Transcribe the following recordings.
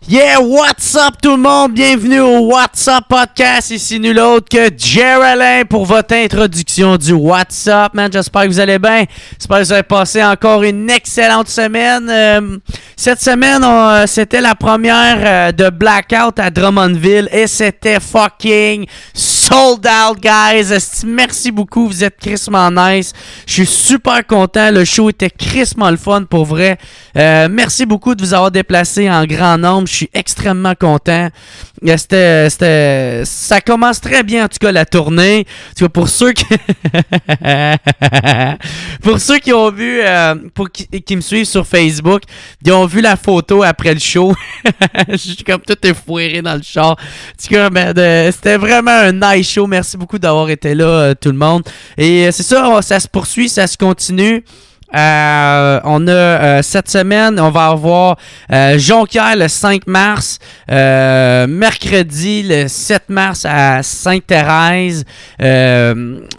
Yeah, what's up tout le monde? Bienvenue au What's Up Podcast. Ici nul autre que Jerry Alain pour votre introduction du What's Up, man. J'espère que vous allez bien. J'espère que vous avez passé encore une excellente semaine. Cette semaine, c'était la première de Blackout à Drummondville et c'était fucking sold out, guys. Merci beaucoup, vous êtes crissement nice. Je suis super content. Le show était crissement le fun pour vrai. Merci beaucoup de vous avoir déplacé en grand nombre. Je suis extrêmement content. Ça commence très bien, en tout cas, la tournée. En tout cas, pour ceux qui ont vu, qui me suivent sur Facebook, ils ont vu la photo après le show. Je suis comme tout effoiré dans le char. En tout cas, c'était vraiment un nice show. Merci beaucoup d'avoir été là, tout le monde. Et c'est ça, ça se poursuit, ça se continue. On a cette semaine, on va avoir Jonquière le 5 mars, mercredi le 7 mars à Sainte-Thérèse,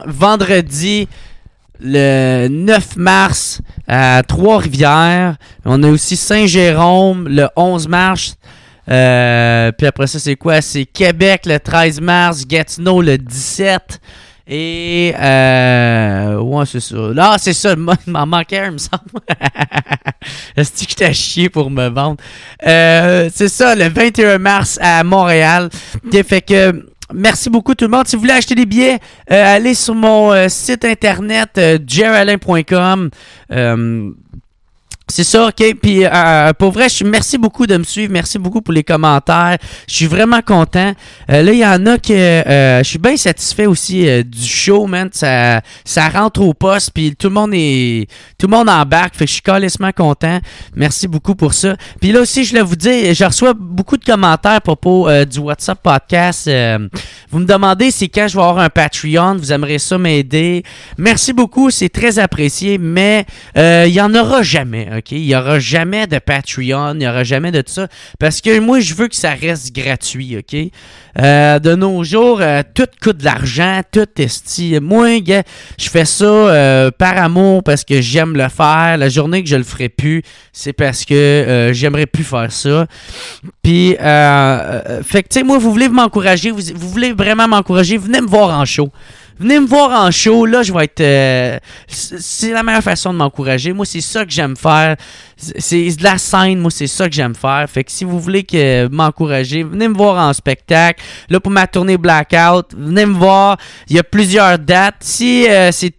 vendredi le 9 mars à Trois-Rivières. On a aussi Saint-Jérôme le 11 mars. Puis après ça, c'est quoi? C'est Québec le 13 mars, Gatineau le 17. Et ouais, c'est ça. Là, c'est ça, il m'en manquait un, il me semble. Est-ce que je t'ai chié pour me vendre? C'est ça, le 21 mars à Montréal. Fait que merci beaucoup tout le monde. Si vous voulez acheter des billets, allez sur mon site internet jerryalain.com. C'est ça, ok. Puis pour vrai, merci beaucoup de me suivre. Merci beaucoup pour les commentaires. Je suis vraiment content. Là, il y en a que je suis bien satisfait aussi du show, man. Ça rentre au poste, puis tout le monde embarque. Fait que je suis calissement content. Merci beaucoup pour ça. Puis là aussi, je voulais vous dire, je reçois beaucoup de commentaires à propos du WhatsApp Podcast. Vous me demandez c'est quand je vais avoir un Patreon. Vous aimeriez ça m'aider. Merci beaucoup, c'est très apprécié, mais il n'y en aura jamais. OK? Il n'y aura jamais de Patreon, il n'y aura jamais de ça. Parce que moi, je veux que ça reste gratuit, OK? De nos jours, tout coûte de l'argent, tout est... Moi, gars, je fais ça par amour parce que j'aime le faire. La journée que je le ferai plus, c'est parce que j'aimerais plus faire ça. Puis, fait que, tu sais, moi, vous voulez m'encourager, vous voulez vraiment m'encourager, venez me voir en show. Venez me voir en show, là, je vais être... c'est la meilleure façon de m'encourager. Moi, c'est ça que j'aime faire. C'est de la scène, moi, c'est ça que j'aime faire. Fait que si vous voulez m'encourager, venez me voir en spectacle. Là, pour ma tournée Blackout, venez me voir. Il y a plusieurs dates. Si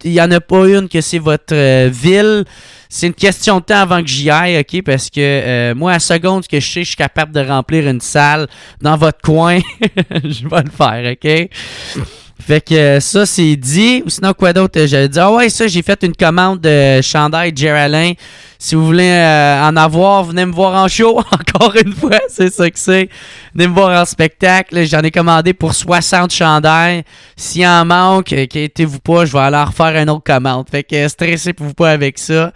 il n'y en a pas une que c'est votre ville... C'est une question de temps avant que j'y aille, OK? Parce que moi, à la seconde que je sais, je suis capable de remplir une salle dans votre coin. Je vais le faire, OK? Fait que ça, c'est dit. Ou sinon, quoi d'autre? J'allais dire, ah ouais, ça, j'ai fait une commande de chandail Jerry Alain. Si vous voulez en avoir, venez me voir en show. Encore une fois, c'est ça que c'est. Venez me voir en spectacle. J'en ai commandé pour 60 chandails. S'il en manque, inquiétez-vous pas, je vais aller en refaire une autre commande. Fait que stressez-vous pas avec ça.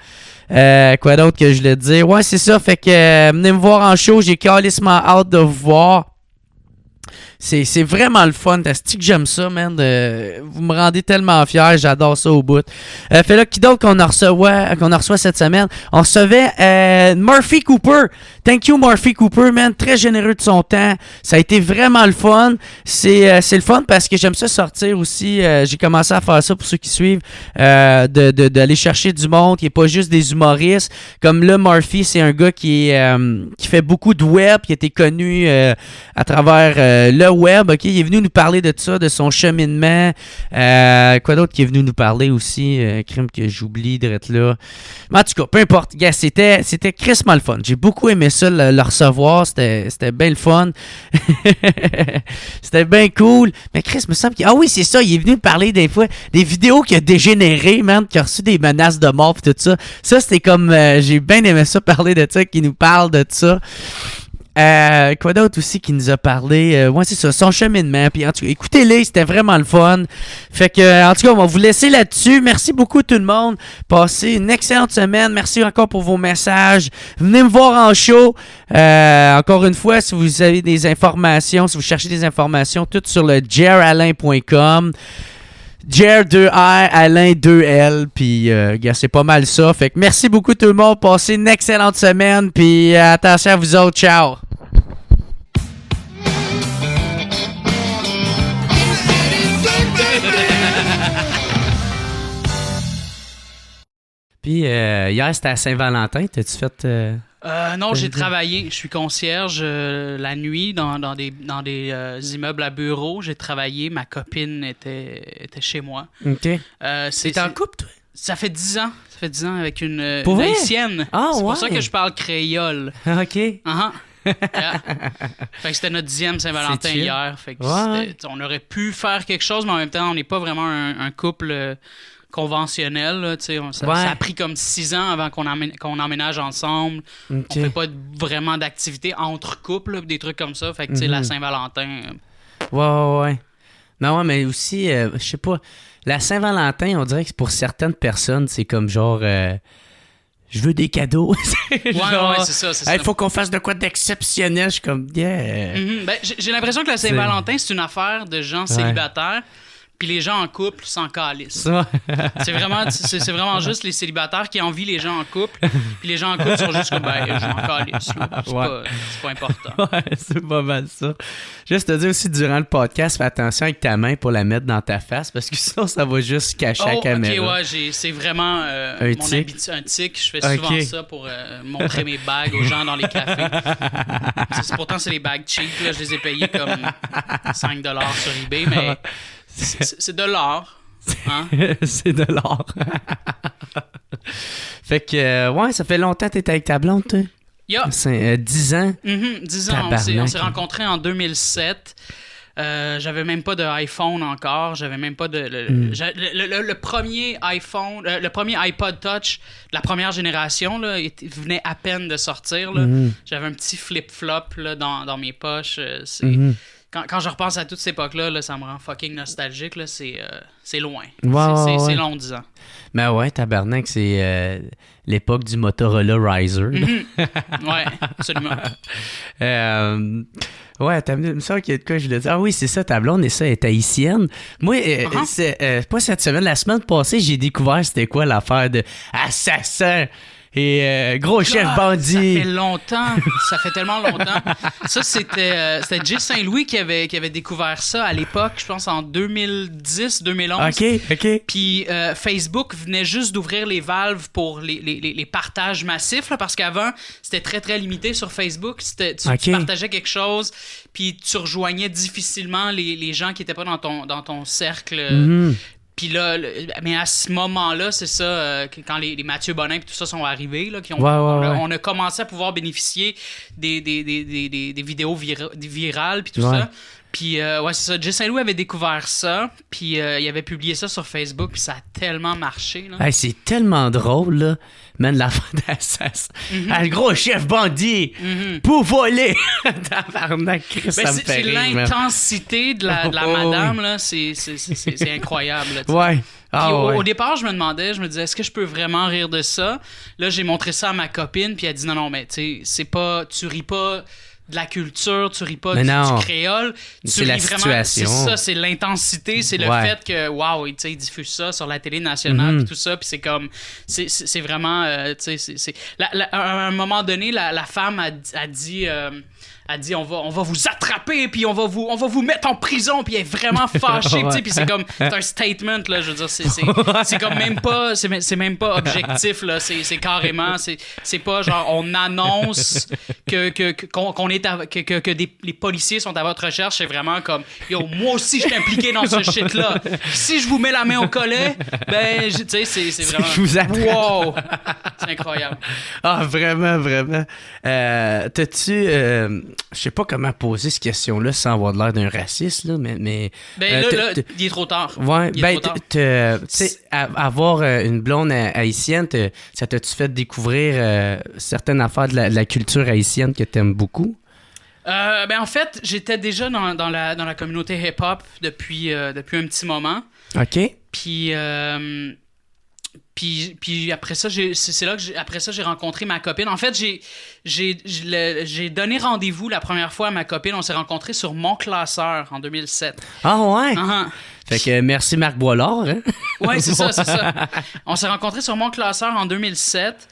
Quoi d'autre que je voulais te dire? Ouais, c'est ça. Fait que venez me voir en show. J'ai calissement hâte de vous voir. C'est vraiment le fun. C'est que j'aime ça, man. Vous me rendez tellement fier. J'adore ça au bout. Fait là, qui d'autre qu'on reçoit cette semaine? On recevait Murphy Cooper. Thank you, Murphy Cooper, man. Très généreux de son temps. Ça a été vraiment le fun. C'est le fun parce que j'aime ça sortir aussi. J'ai commencé à faire ça pour ceux qui suivent. D'aller chercher du monde qui n'est pas juste des humoristes. Comme là, Murphy, c'est un gars qui fait beaucoup de web, qui a été connu à travers le web, ok, il est venu nous parler de ça, de son cheminement. Quoi d'autre qui est venu nous parler aussi? Crime que j'oublie d'être là. Mais en tout cas, peu importe. Gars, c'était crissement le fun. J'ai beaucoup aimé ça, le recevoir. C'était bien le fun. C'était bien cool. Mais Chris, me semble ah oui, c'est ça. Il est venu nous parler des fois des vidéos qui a dégénéré, man, qui a reçu des menaces de mort et tout ça. Ça, c'était comme... j'ai bien aimé ça, parler de ça, qui nous parle de ça. Quoi d'autre aussi qui nous a parlé? Ouais, c'est ça, son cheminement. Puis en tout cas, écoutez-les, c'était vraiment le fun. Fait que, en tout cas, on va vous laisser là-dessus. Merci beaucoup tout le monde. Passez une excellente semaine. Merci encore pour vos messages. Venez me voir en show. Encore une fois, si vous avez des informations, si vous cherchez des informations, tout sur le jerryalain.com. Jer 2R, Alain 2L, puis c'est pas mal ça. Fait que merci beaucoup tout le monde, passez une excellente semaine, puis attention à vous autres, ciao! Puis hier, c'était à Saint-Valentin. T'as-tu fait... Non, j'ai travaillé. Je suis concierge la nuit dans des immeubles à bureaux. J'ai travaillé. Ma copine était chez moi. OK. T'es en couple, toi? Ça fait 10 ans. Ça fait 10 ans avec une Pour vrai? haïtienne. Ah, c'est ouais. pour ça que je parle créole. OK. Yeah. Fait que c'était notre 10e Saint-Valentin hier. Fait que on aurait pu faire quelque chose, mais en même temps, on n'est pas vraiment un couple conventionnel. Là, ça a pris comme 6 ans avant qu'on emménage ensemble. Okay. On fait pas vraiment d'activités entre couples, là, des trucs comme ça. Fait que la Saint-Valentin... Ouais. Non, mais aussi, je sais pas, la Saint-Valentin, on dirait que pour certaines personnes, c'est comme genre... je veux des cadeaux. Ouais, c'est ça. Il faut qu'on fasse de quoi d'exceptionnel. Je suis comme, yeah. Ben, j'ai l'impression que la Saint-Valentin, c'est une affaire de gens célibataires, puis les gens en couple s'en calissent. C'est vraiment juste les célibataires qui envient les gens en couple, puis les gens en couple sont juste comme, ben, je m'en calisse. C'est pas important. Ouais, c'est pas mal ça. Juste te dire aussi, durant le podcast, fais attention avec ta main pour la mettre dans ta face, parce que sinon, ça va juste cacher la caméra. Ok, c'est vraiment un tic. Je fais souvent ça pour montrer mes bagues aux gens dans les cafés. Pourtant, c'est les bagues cheap. Là, je les ai payées comme 5$ sur eBay, mais... C'est de l'art. Hein? C'est de l'art. Fait que, ça fait longtemps que t'étais avec ta blonde, toi? C'est 10 ans. 10 ans. On s'est rencontrés en 2007. J'avais même pas d'iPhone encore. J'avais même pas de... Le premier iPhone... le premier iPod Touch de la première génération là, venait à peine de sortir. Là. J'avais un petit flip-flop là, dans mes poches. Quand je repense à toute cette époque-là, là, ça me rend fucking nostalgique. Là, c'est loin. C'est long 10 ans. Ben ouais, tabarnak, c'est l'époque du Motorola Riser. Ouais, absolument. Ouais, il me semble qu'il y a de quoi je voulais dire. Ah oui, c'est ça, ta blonde, et ça, elle est haïtienne. Moi, c'est pas cette semaine, la semaine passée, j'ai découvert c'était quoi l'affaire de assassin. Et gros chef bandit. Ça fait longtemps. Ça fait tellement longtemps. Ça, c'était Jay Saint-Louis qui avait découvert ça à l'époque, je pense en 2010-2011. OK. Puis Facebook venait juste d'ouvrir les valves pour les partages massifs, là, parce qu'avant, c'était très, très limité sur Facebook. Tu partageais quelque chose, puis tu rejoignais difficilement les gens qui n'étaient pas dans ton cercle. Puis là, mais à ce moment-là, c'est ça, quand les Mathieu Bonin et tout ça sont arrivés, là, on a commencé à pouvoir bénéficier des vidéos virales puis tout ça. Puis c'est ça, Jay Saint-Louis avait découvert ça, puis il avait publié ça sur Facebook, puis ça a tellement marché. Là. Hey, c'est tellement drôle, là. Man, l'affaire d'Assas. Le gros chef bandit pour voler. Tabarnak, ça me fait rire. C'est l'intensité de la madame, là. C'est incroyable. Là, ouais. Au départ, je me disais, est-ce que je peux vraiment rire de ça? Là, j'ai montré ça à ma copine, puis elle a dit, non, mais tu sais, tu ris pas de la culture, tu ris pas du créole, tu ris la vraiment, situation. c'est ça, c'est l'intensité, c'est le fait que waouh, tu sais, ils diffusent ça sur la télé nationale pis tout ça, puis c'est comme c'est vraiment tu sais à un moment donné la femme a dit on va vous attraper puis on va vous mettre en prison, puis elle est vraiment fâchée, tu sais, puis c'est comme c'est un statement là, je veux dire c'est comme même pas c'est même pas objectif là, c'est carrément c'est pas genre on annonce qu'on est que les policiers sont à votre recherche, c'est vraiment comme yo, moi aussi je suis impliqué dans ce shit là. Si je vous mets la main au collet, ben tu sais c'est vraiment je vous attrape. Wow, c'est incroyable. Ah vraiment t'as-tu je sais pas comment poser cette question-là sans avoir l'air d'un raciste, là, mais ben là, il est trop tard. Ouais, tu sais, avoir une blonde haïtienne, ça t'a-tu fait découvrir certaines affaires de la culture haïtienne que t'aimes beaucoup? Ben en fait, j'étais déjà dans la communauté hip-hop depuis un petit moment. OK. Puis après ça, c'est là que après ça, j'ai rencontré ma copine. En fait, j'ai donné rendez-vous la première fois à ma copine. On s'est rencontrés sur Mon Classeur en 2007. Ah ouais? Fait que merci Marc Boilard. Hein? Ouais, c'est ça. On s'est rencontrés sur Mon Classeur en 2007.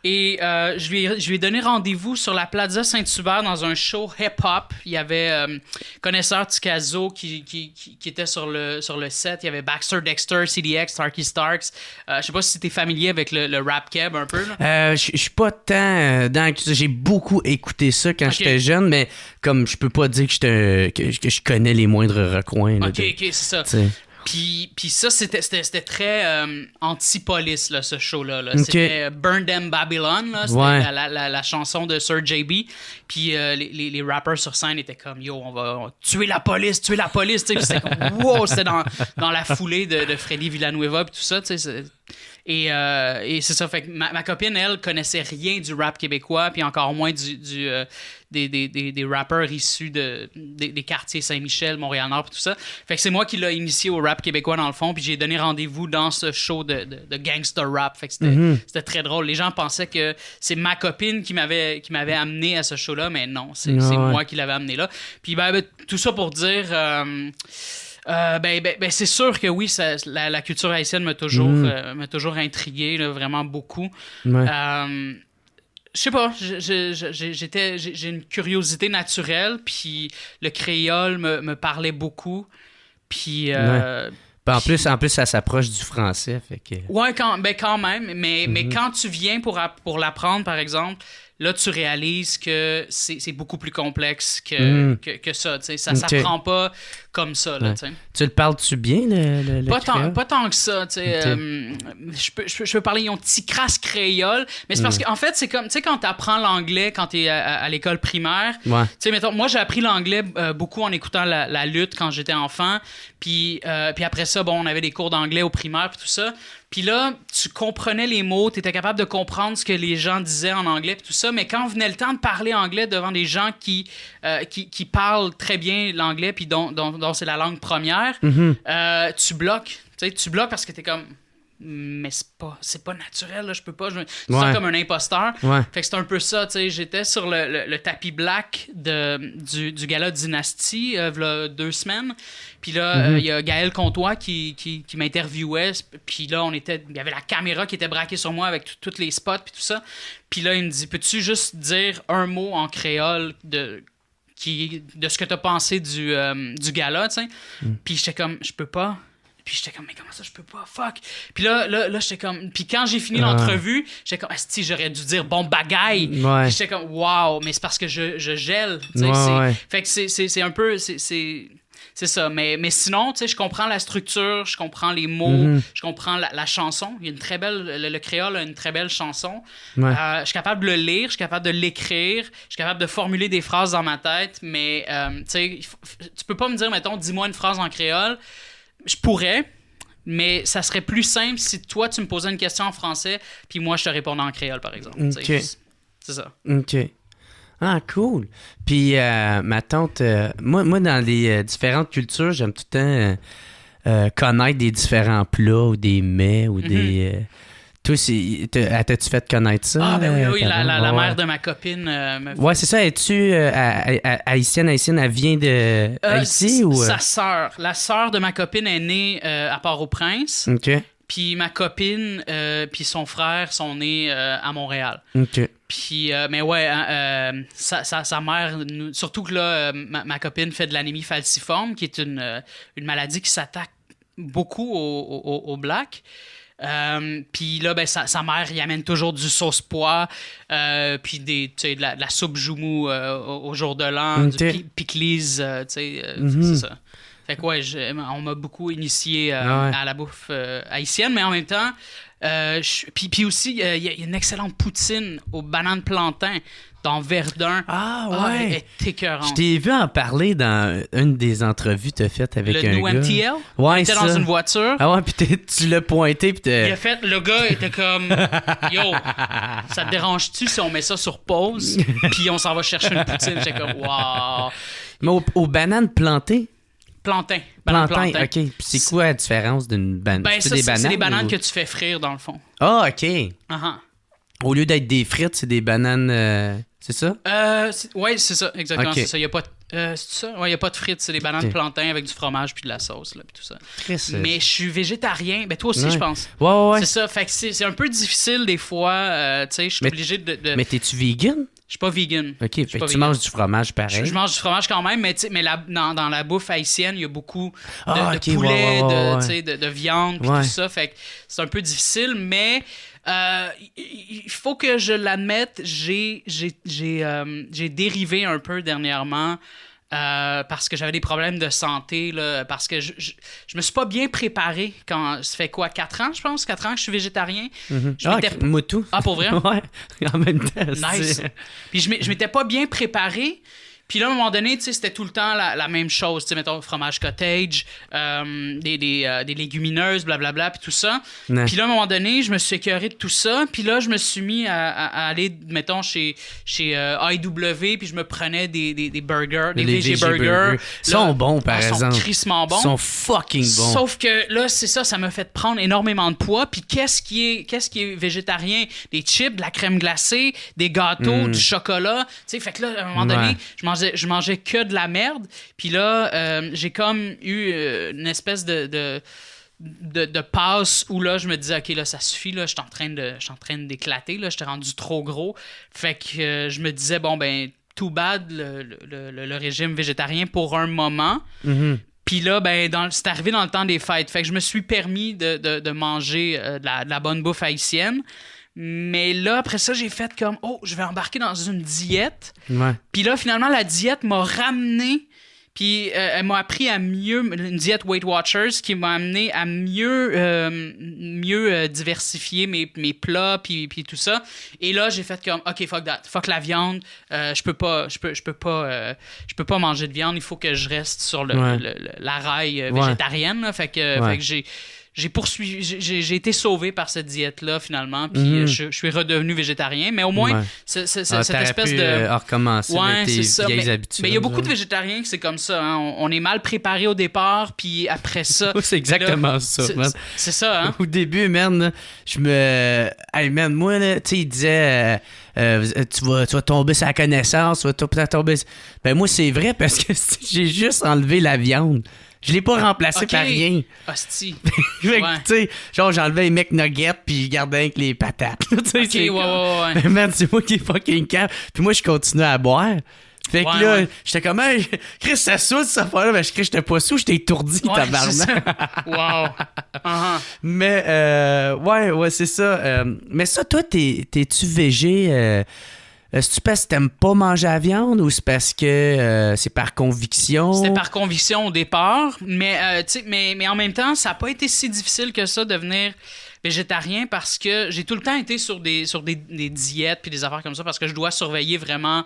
Et je lui ai donné rendez-vous sur la Plaza Saint-Hubert dans un show hip-hop. Il y avait Connaisseur Ticazo qui était sur le set. Il y avait Baxter Dexter, CDX, Starkey Starks. Je sais pas si t'es familier avec le rap keb un peu. Je suis pas tant dans... J'ai beaucoup écouté ça quand j'étais jeune, mais comme je peux pas dire que je connais les moindres recoins. Là, ok, c'est ça. Puis ça, c'était très anti-police, là, ce show-là. Là. C'était Burn Them Babylon, là. C'était la chanson de Sir JB. Puis les rappers sur scène étaient comme « Yo, on va tuer la police! » C'était comme « Wow! » C'était dans la foulée de Freddy Villanueva puis tout ça, tu sais. Et c'est ça, fait que ma copine, elle, connaissait rien du rap québécois, puis encore moins des rappeurs issus des quartiers Saint-Michel, Montréal-Nord, puis tout ça. Fait que c'est moi qui l'ai initié au rap québécois, dans le fond, puis j'ai donné rendez-vous dans ce show de gangster rap. Fait que c'était très drôle. Les gens pensaient que c'est ma copine qui m'avait amené à ce show-là, mais non, c'est moi qui l'avais amené là. Puis tout ça pour dire... c'est sûr que oui, la culture haïtienne m'a toujours intrigué, là, vraiment beaucoup. Ouais. Je sais pas, j'ai une curiosité naturelle, puis le créole me parlait beaucoup, puis... En plus, ça s'approche du français, fait que... Ouais, quand même, mais quand tu viens pour l'apprendre, par exemple... Là, tu réalises que c'est beaucoup plus complexe que ça. T'sais. Ça s'apprend pas comme ça. Là, tu le parles-tu bien, le pas tant que ça. Je peux parler un petit crasse créole, mais c'est parce qu'en fait, c'est comme quand tu apprends l'anglais quand tu es à l'école primaire. Mettons, moi, j'ai appris l'anglais beaucoup en écoutant la lutte quand j'étais enfant. Puis après ça, on avait des cours d'anglais au primaire et tout ça. Puis là, tu comprenais les mots, tu étais capable de comprendre ce que les gens disaient en anglais et tout ça, mais quand venait le temps de parler anglais devant des gens qui parlent très bien l'anglais puis dont c'est la langue première, tu bloques. Tu bloques parce que t'es comme... Mais c'est pas naturel, là, je peux pas. Je me sens comme un imposteur. Fait que c'est un peu ça, tu sais. J'étais sur le tapis black du gala Dynasty, il y a 2 semaines. Puis là, il y a Gaël Comtois qui m'interviewait. Puis là, il y avait la caméra qui était braquée sur moi avec tous les spots puis tout ça. Puis là, il me dit, peux-tu juste dire un mot en créole de ce que t'as pensé du gala, tu sais? Puis j'étais comme, je peux pas. Puis j'étais comme, mais comment ça, je peux pas, fuck. Puis là j'étais comme... Puis quand j'ai fini l'entrevue, j'étais comme, asti, j'aurais dû dire bon bagaille. Puis j'étais comme, wow, mais c'est parce que je gèle. Fait que c'est un peu... C'est ça. Mais sinon, tu sais, je comprends la structure, je comprends les mots, je comprends la chanson. Il y a une très belle... Le créole a une très belle chanson. Je suis capable de le lire, je suis capable de l'écrire, je suis capable de formuler des phrases dans ma tête, mais tu sais, tu peux pas me dire, mettons, dis-moi une phrase en créole. Je pourrais, mais ça serait plus simple si toi, tu me posais une question en français, puis moi, je te répondais en créole, par exemple. Okay. C'est ça. OK. Ah, cool. Puis, ma tante, moi, dans les différentes cultures, j'aime tout le temps connaître des différents plats ou des mets ou des... Toi, t'as-tu fait connaître ça? Ah, ben oui, la mère de ma copine. Ouais, c'est ça. Es-tu haïtienne, elle vient de Haïti ou... Sa sœur. La sœur de ma copine est née à Port-au-Prince. OK. Puis ma copine puis son frère sont nés à Montréal. OK. Puis, mais ouais, sa mère, surtout que là, ma copine fait de l'anémie falciforme, qui est une maladie qui s'attaque beaucoup aux Blacks. Puis là, ben, sa mère y amène toujours du sauce pois, puis de la soupe joumou au jour de l'an, du pickles, c'est ça. Fait que ouais, on m'a beaucoup initié à la bouffe haïtienne, mais en même temps, puis aussi, il y a une excellente poutine aux bananes plantains dans Verdun. Ah ouais. Elle est écœurante. Je t'ai vu en parler dans une des entrevues que tu as faites avec un gars. Le New MTL? Ouais, on était dans une voiture. Ah ouais, puis tu l'as pointé. Puis il a fait, le gars était comme, yo, ça te dérange-tu si on met ça sur pause, puis on s'en va chercher une poutine? J'étais comme, wow. Mais aux bananes plantées? Plantain. OK. Puis c'est quoi la différence d'une banane? Ben, c'est des bananes que tu fais frire, dans le fond. Ah, OK. Au lieu d'être des frites, c'est des bananes... C'est ça? Oui, c'est ça, exactement. Okay. C'est ça. Il n'y a pas de... c'est ça? Ouais, il n'y a pas de frites, c'est des bananes plantain avec du fromage puis de la sauce, là, puis tout ça. Mais je suis végétarien. Ben, toi aussi, je pense. Ouais. C'est ça. Fait que c'est un peu difficile des fois. Tu sais, je suis obligé de... Mais t'es-tu vegan? Je suis pas vegan. OK, fait que tu manges du fromage pareil. Je mange du fromage quand même, mais dans la bouffe haïtienne, il y a beaucoup de okay, poulet, de viande, puis tout ça. Fait que c'est un peu difficile, mais... il faut que je l'admette, j'ai dérivé un peu dernièrement parce que j'avais des problèmes de santé, là, parce que je me suis pas bien préparé quand... Ça fait quoi, 4 ans, je pense? 4 ans que je suis végétarien. Moi tout. Ah, pour vrai? Ouais, en même temps. Nice. Puis je m'étais pas bien préparé. Puis là, à un moment donné, tu sais, c'était tout le temps la même chose. Tu sais, mettons, fromage cottage, des légumineuses, blablabla, puis tout ça. Ouais. Puis là, à un moment donné, je me suis écœuré de tout ça. Puis là, je me suis mis à aller, mettons, chez IW, puis je me prenais des burgers, des VG burgers. Ils sont bons, par exemple. Ils sont crissement bons. Ils sont fucking bons. Sauf que là, c'est ça m'a fait prendre énormément de poids. Puis qu'est-ce qui est végétarien? Des chips, de la crème glacée, des gâteaux, du chocolat. Tu sais, fait que là, à un moment donné, je mangeais que de la merde. Puis là, j'ai comme eu une espèce de passe où là, je me disais, OK, là, ça suffit. Là, je suis en train d'éclater. Là, j'étais rendu trop gros. Fait que je me disais, bon, ben, too bad le régime végétarien pour un moment. Mm-hmm. Puis là, ben, c'est arrivé dans le temps des fêtes. Fait que je me suis permis de manger de la bonne bouffe haïtienne. Mais là, après ça, j'ai fait comme, je vais embarquer dans une diète. Ouais. Puis là, finalement, la diète m'a ramené. Puis elle m'a appris à une diète Weight Watchers qui m'a amené à mieux diversifier mes plats puis tout ça. Et là, j'ai fait comme, OK, fuck that. Fuck la viande. Je peux pas manger de viande. Il faut que je reste sur la raille végétarienne. Là. Fait que j'ai été sauvé par cette diète-là, finalement, puis je suis redevenu végétarien, mais au moins, cette espèce de... recommencer tes vieilles habitudes. Mais il y a beaucoup de végétariens que c'est comme ça, hein? On est mal préparé au départ, puis après ça... c'est exactement ça, man. C'est ça, hein? Au début, man, Hey, man, moi, là, tu sais, il disait... tu vas tomber sur la connaissance, tu vas tomber... Ben moi, c'est vrai, parce que j'ai juste enlevé la viande. Je l'ai pas remplacé par rien. Hostie. Tu sais, genre, j'enlevais les McNuggets puis je gardais avec les patates. Ouais. Mais man, c'est moi qui est fucking calme. Puis moi, je continuais à boire. Fait que là, j'étais comme, hey, Chris, ça saoule cette affaire-là. Ben, j'étais pas saoul, j'étais étourdi, tabarnak. Wow. Mais, ouais, c'est ça. Mais ça, toi, t'es-tu végé? C'est-tu parce que t'aimes pas manger la viande ou c'est parce que c'est par conviction? C'était par conviction au départ, mais en même temps, ça n'a pas été si difficile que ça de devenir végétarien parce que j'ai tout le temps été sur des diètes puis des affaires comme ça parce que je dois surveiller vraiment...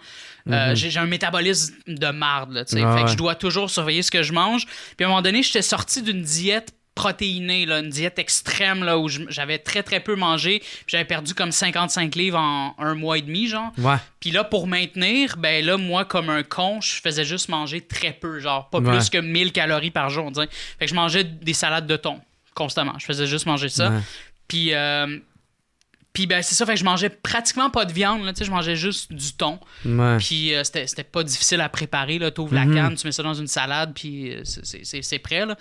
J'ai un métabolisme de marde, là, tu sais. Fait que je dois toujours surveiller ce que je mange. Puis à un moment donné, j'étais sorti d'une diète protéinée, là, une diète extrême là, où j'avais très très peu mangé, puis j'avais perdu comme 55 livres en 1 mois et demi, genre. Ouais. Puis là, pour maintenir, ben là, moi, comme un con, je faisais juste manger très peu, genre pas plus que 1000 calories par jour, on dirait. Fait que je mangeais des salades de thon, constamment. Je faisais juste manger ça. Ouais. Puis ben c'est ça, fait que je mangeais pratiquement pas de viande, là, tu sais, je mangeais juste du thon. Ouais. Puis c'était pas difficile à préparer, là, t'ouvres la canne, tu mets ça dans une salade, puis c'est prêt, là.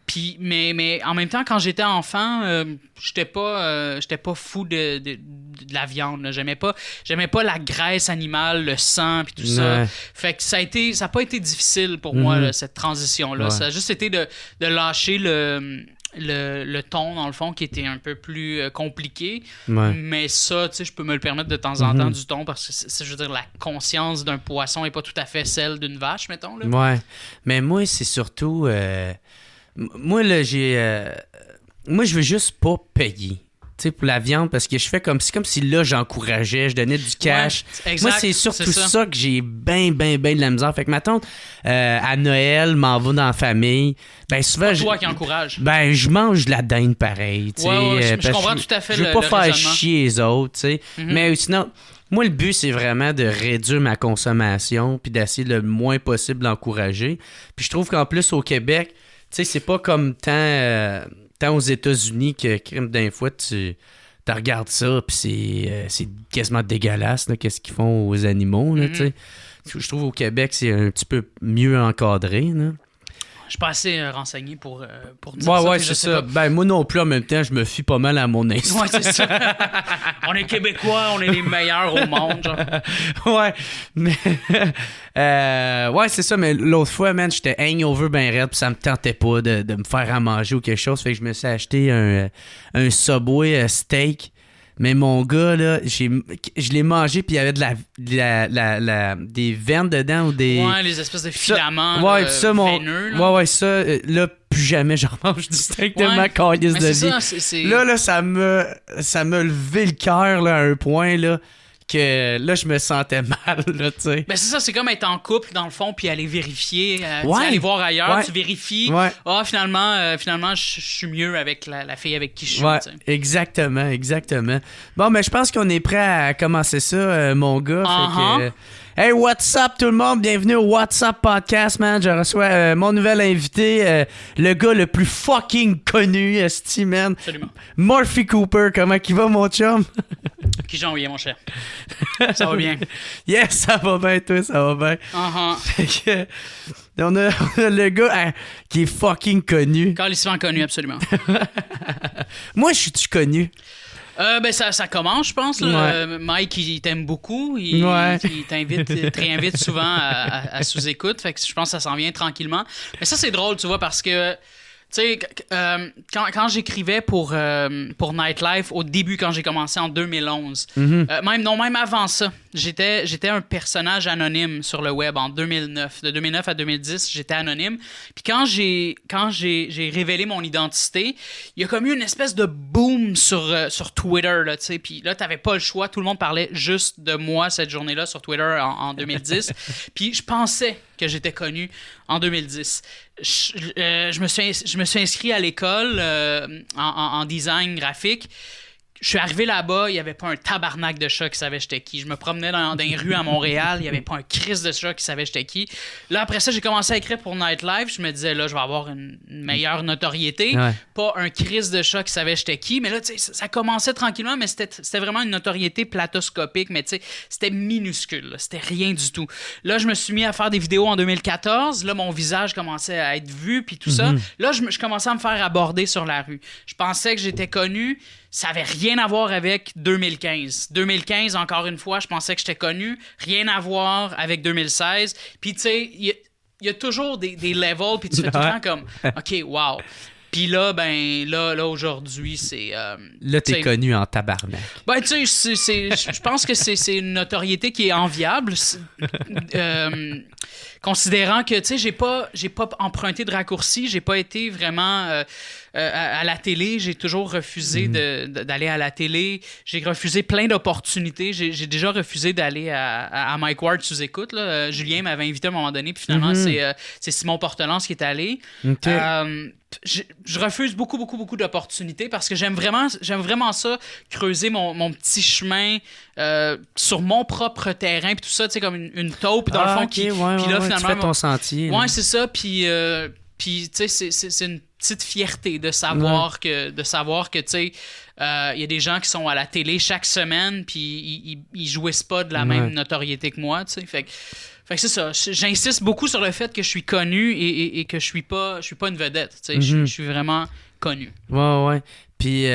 Puis mais en même temps, quand j'étais enfant, j'étais pas fou de la viande, là. J'aimais pas la graisse animale, le sang, puis tout ça. Fait que ça a pas été difficile pour moi, là, cette transition-là. Ça a juste été de lâcher le thon, dans le fond, qui était un peu plus compliqué. Ouais. Mais ça, tu sais, je peux me le permettre de temps en temps du thon parce que, je veux dire, la conscience d'un poisson n'est pas tout à fait celle d'une vache, mettons. Là. Ouais. Mais moi, c'est surtout... moi, là, moi, je veux juste pas payer. Tu sais, pour la viande, parce que je fais comme si là, j'encourageais, je donnais du cash. Ouais, exact, moi, c'est surtout ça que j'ai ben de la misère. Fait que ma tante, à Noël, m'en va dans la famille. Ben, souvent, c'est toi qui encourage. Ben, je mange de la dinde pareil. Je comprends tout à fait je veux pas faire chier les autres, tu sais. Mais sinon, moi, le but, c'est vraiment de réduire ma consommation puis d'essayer le moins possible d'encourager. Puis je trouve qu'en plus, au Québec, tu sais, c'est pas comme tant aux États-Unis que, crime d'un fois, tu regardes ça, puis c'est quasiment dégueulasse, là, qu'est-ce qu'ils font aux animaux, là, tu sais. Je trouve au Québec, c'est un petit peu mieux encadré, là. Je suis pas assez renseigné pour dire ouais, ça. Ouais, c'est ça. Ben, moi non plus, en même temps, je me fie pas mal à mon instinct. Ouais, c'est ça. On est Québécois, on est les meilleurs au monde, genre. Ouais, mais... ouais, c'est ça, mais l'autre fois, man, j'étais hangover ben raide, pis ça me tentait pas de me faire à manger ou quelque chose, fait que je me suis acheté un Subway steak. Mais mon gars, là, je l'ai mangé, puis il y avait des veines dedans ou des... Ouais, les espèces de filaments veineux. Ouais, ça, là, plus jamais je remange du steak de ma calisse de vie. Là, ça m'a levé le cœur, là, à un point, là, que là, je me sentais mal, là, tu sais. Ben c'est ça, c'est comme être en couple, dans le fond, puis aller vérifier, aller voir ailleurs, tu vérifies. Ouais. Ah, finalement, je suis mieux avec la fille avec qui je suis. Ouais, exactement. Bon, mais je pense qu'on est prêt à commencer ça, mon gars. Fait que, hey, what's up tout le monde? Bienvenue au What's Up Podcast, man. Je reçois mon nouvel invité, le gars le plus fucking connu, esti, man. Absolument. Murphy Cooper, comment il va, mon chum? Qui j'en mon cher? Ça va bien? Yes, ça va bien, toi, ça va bien. Fait que, on a le gars qui est fucking connu. Calissement connu, absolument. Moi, je suis-tu connu? Ben ça commence, je pense. Là. Ouais. Mike, il t'aime beaucoup. Il te réinvite souvent à sous-écoute. Fait que je pense que ça s'en vient tranquillement. Mais ça, c'est drôle, tu vois, parce que tu sais, quand j'écrivais pour Nightlife, au début, quand j'ai commencé en 2011, même avant ça, j'étais un personnage anonyme sur le web en 2009. De 2009 à 2010, j'étais anonyme. Puis quand j'ai révélé mon identité, il y a comme eu une espèce de boom sur Twitter, là, tu sais. Puis là, t'avais pas le choix. Tout le monde parlait juste de moi cette journée-là sur Twitter en 2010. Puis je pensais que j'étais connu en 2010. Je me suis inscrit à l'école en design graphique. Je suis arrivé là-bas, il n'y avait pas un tabarnak de chat qui savait j'étais qui. Je me promenais dans les rues à Montréal, il n'y avait pas un Christ de chat qui savait j'étais qui. Là, après ça, j'ai commencé à écrire pour Nightlife. Je me disais, là, je vais avoir une meilleure notoriété. Ouais. Pas un Christ de chat qui savait j'étais qui. Mais là, tu sais, ça commençait tranquillement, mais c'était vraiment une notoriété platoscopique. Mais tu sais, c'était minuscule. Là. C'était rien du tout. Là, je me suis mis à faire des vidéos en 2014. Là, mon visage commençait à être vu, puis tout ça. Là, je commençais à me faire aborder sur la rue. Je pensais que j'étais connu. Ça avait rien à voir avec 2015. 2015, encore une fois, je pensais que j'étais connu. Rien à voir avec 2016. Puis, tu sais, il y a toujours des levels, puis tu fais tout le temps comme, OK, wow. Puis là, là aujourd'hui, c'est... là, t'es connu en tabarnak. Ben, tu sais, je pense que c'est une notoriété qui est enviable. Considérant que, tu sais, j'ai pas emprunté de raccourci, j'ai pas été vraiment... à la télé, j'ai toujours refusé d'aller à la télé. J'ai refusé plein d'opportunités. J'ai déjà refusé d'aller à Mike Ward sous écoute. Là. Julien m'avait invité à un moment donné, puis finalement, c'est Simon Portelance qui est allé. Okay. Je refuse beaucoup d'opportunités parce que j'aime vraiment ça, creuser mon petit chemin sur mon propre terrain, puis tout ça, tu sais, comme une taupe, dans le fond. Puis là, finalement, tu fais ton sentier. Ouais, c'est ça. Puis tu sais, c'est une petite fierté de savoir que tu sais, il y a des gens qui sont à la télé chaque semaine, puis ils jouissent pas de la même notoriété que moi, tu sais. Fait que c'est ça. J'insiste beaucoup sur le fait que je suis connu et que je suis pas une vedette, tu sais. Je suis vraiment connu. Ouais. Puis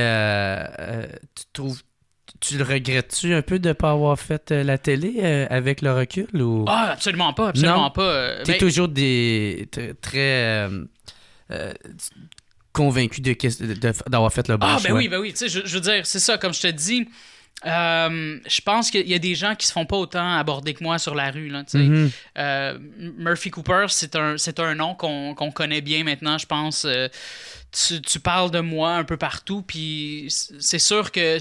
tu le regrettes-tu un peu de ne pas avoir fait la télé avec le recul? Ou... Ah, absolument pas. T'es toujours très convaincu d'avoir fait le bon choix. Ben oui. Tu sais, je veux dire, c'est ça, comme je te dis, je pense qu'il y a des gens qui se font pas autant aborder que moi sur la rue. Là, Murphy Cooper, c'est un nom qu'on connaît bien maintenant, je pense. Tu parles de moi un peu partout, puis c'est sûr que